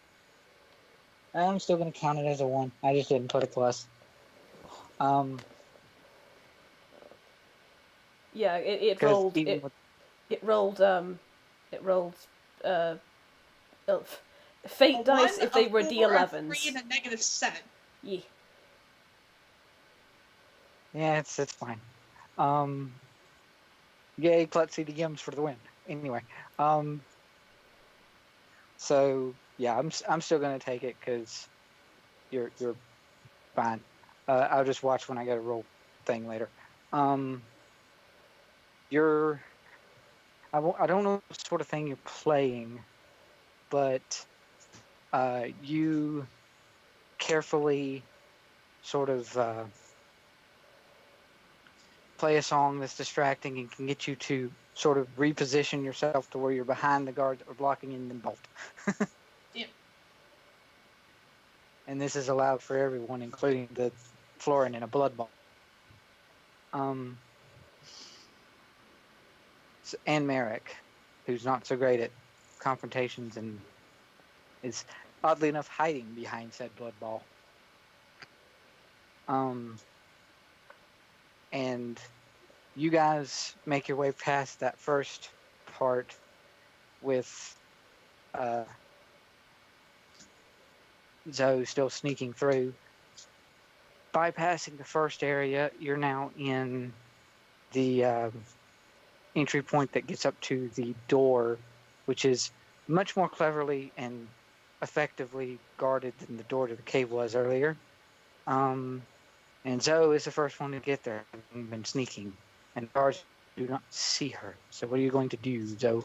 I'm still going to count it as a 1. I just didn't put a plus. Yeah, it 'Cause rolled. even with- It rolled. Fate A dice 1, if they a were 4, a D11s. 3, and a -7. Yeah. Yeah, it's fine. Yay, klutzy the yums for the win. Anyway, so yeah, I'm still gonna take it because you're fine. I'll just watch when I get a roll thing later. I don't know what sort of thing you're playing, but you carefully sort of play a song that's distracting and can get you to sort of reposition yourself to where you're behind the guards or blocking in the bolt. Yep. And this is allowed for everyone, including the florin in a blood bowl. And Merrick, who's not so great at confrontations and is oddly enough hiding behind said blood ball. And you guys make your way past that first part with Zoe still sneaking through. Bypassing the first area, you're now in the entry point that gets up to the door, which is much more cleverly and effectively guarded than the door to the cave was earlier. And Zoe is the first one to get there, having been sneaking, and the guards do not see her. So what are you going to do, Zoe?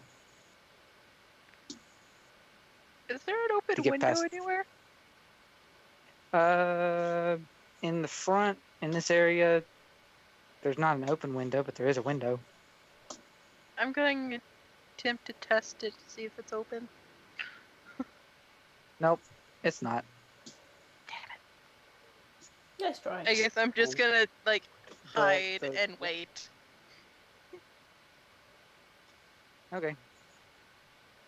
Is there an open get window past- anywhere? In the front, in this area, there's not an open window, but there is a window. I'm going to attempt to test it to see if it's open. Nope, it's not. Nice try. I guess I'm just gonna like hide the- and wait. Okay.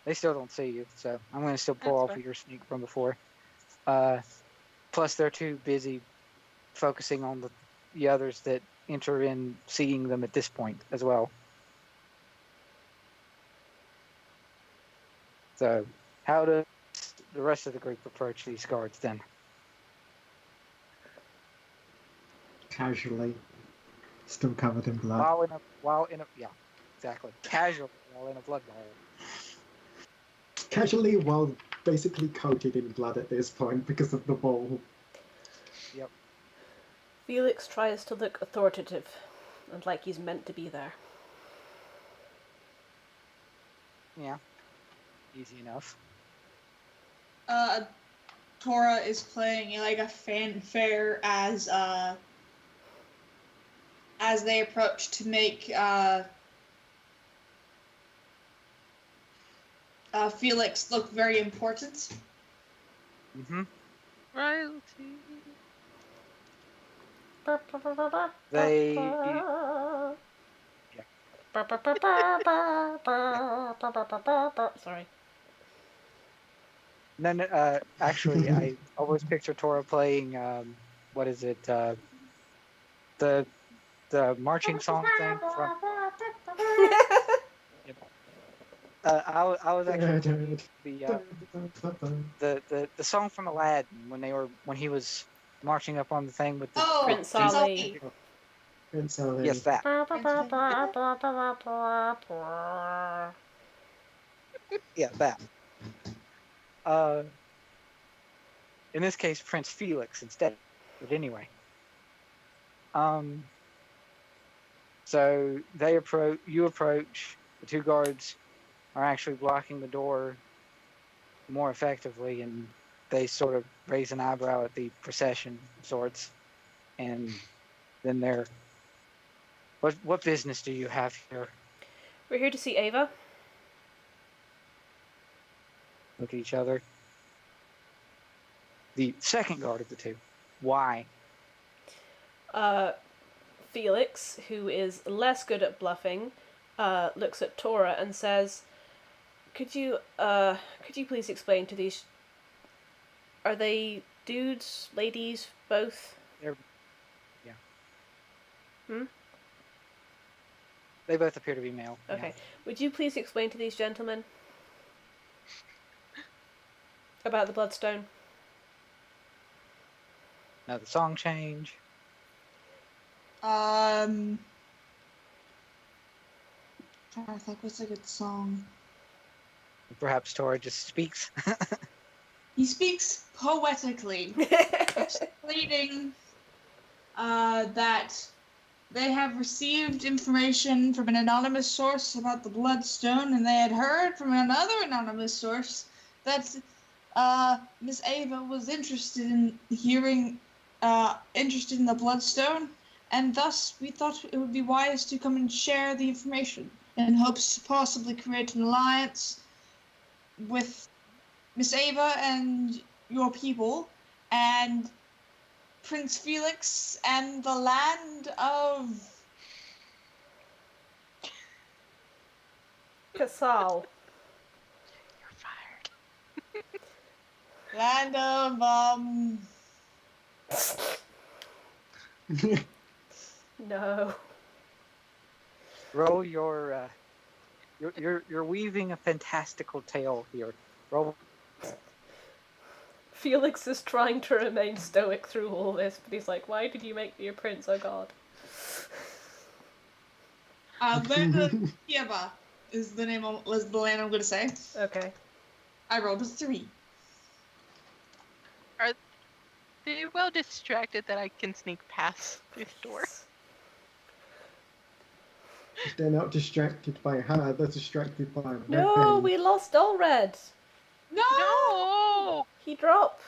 They still don't see you, so I'm going to still pull That's off fine. of your sneak from before. Plus, they're too busy focusing on the others that enter in, seeing them at this point as well. So, how does the rest of the group approach these guards then? Casually. Still covered in blood. Yeah, exactly. Casually, while in a blood bowl. Casually while basically coated in blood at this point because of the ball. Yep. Felix tries to look authoritative. And like he's meant to be there. Yeah. Easy enough. Tora is playing like a fanfare as they approach to make Felix look very important. Mm-hmm. Royalty. They... Sorry. No, actually, I always picture Tora playing, what is it, the marching song thing from... I was actually the song from Aladdin when he was marching up on the thing with the Prince Jesus. Ali. Prince Ali. Yes, that. Yeah, that. In this case, Prince Felix instead. But anyway. So you approach, the two guards are actually blocking the door more effectively, and they sort of raise an eyebrow at the procession of sorts. And then they're, what business do you have here? We're here to see Ava. Look at each other. The second guard of the two. Why? Felix, who is less good at bluffing, looks at Tora and says, Could you please explain to these... Are they dudes, ladies, both? Yeah. Hmm? They both appear to be male. Okay. Yeah. Would you please explain to these gentlemen about the Bloodstone? Now the song change. Trying to think, what's a good song? Perhaps Tora just speaks. He speaks poetically, explaining that they have received information from an anonymous source about the Bloodstone, and they had heard from another anonymous source that Miss Ava was interested in the Bloodstone, and thus we thought it would be wise to come and share the information in hopes to possibly create an alliance with Miss Ava and your people, and Prince Felix and the land of Casal. You're fired. land of No. Roll your you're weaving a fantastical tale here. Roll. Felix is trying to remain stoic through all this, but he's like, why did you make me a prince, oh god? land of Kieba was the land I'm gonna say. Okay. I rolled a 3. Are they well distracted that I can sneak past this door? They're not distracted by her, they're distracted by No, we lost Dallred. No! He dropped.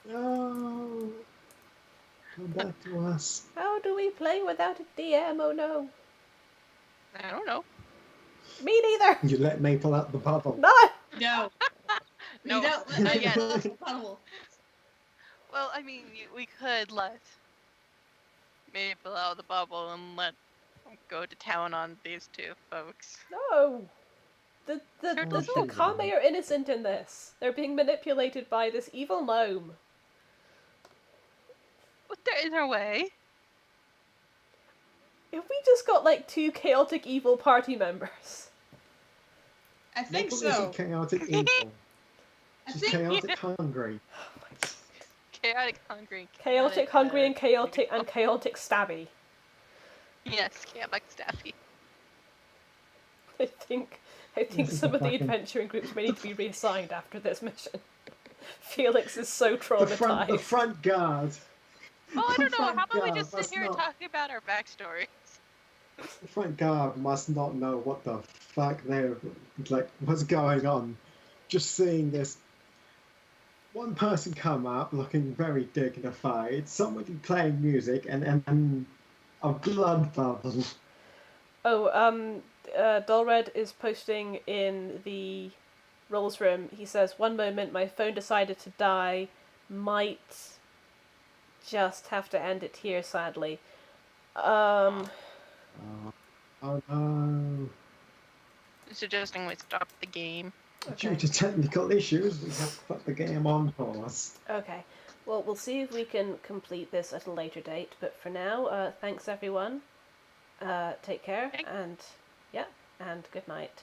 No! Come back to us. How do we play without a DM? Oh no. I don't know. Me neither. You let Maple out the bubble. No. No. No, We don't not yet. puddle. Well, I mean, we could let Maple out of the bubble and let them go to town on these two folks. No. The sure. Kame are innocent in this. They're being manipulated by this evil gnome. But there is a way. If we just got like 2 chaotic evil party members. I think Maple so. isn't chaotic evil. I She's think chaotic hungry. Chaotic hungry. Chaotic hungry and chaotic stabby. Yes, chaotic staffy. I think This is some a of the fucking- adventuring groups may need to be reassigned after this mission. Felix is so The traumatized. front guard. Oh, I don't know. Thank How about we God, just sit that's here and not- talk about our backstories? front guard must not know what the fuck they're like. What's going on? Just seeing this one person come up looking very dignified, somebody playing music, and a blood bubble. Oh, Dallred is posting in the roles room. He says, "One moment, my phone decided to die. Might just have to end it here, sadly." Oh no. Suggesting we stop the game. Okay. Due to technical issues, we have to put the game on pause. Okay. Well, we'll see if we can complete this at a later date. But for now, thanks everyone. Take care, and yeah, and good night.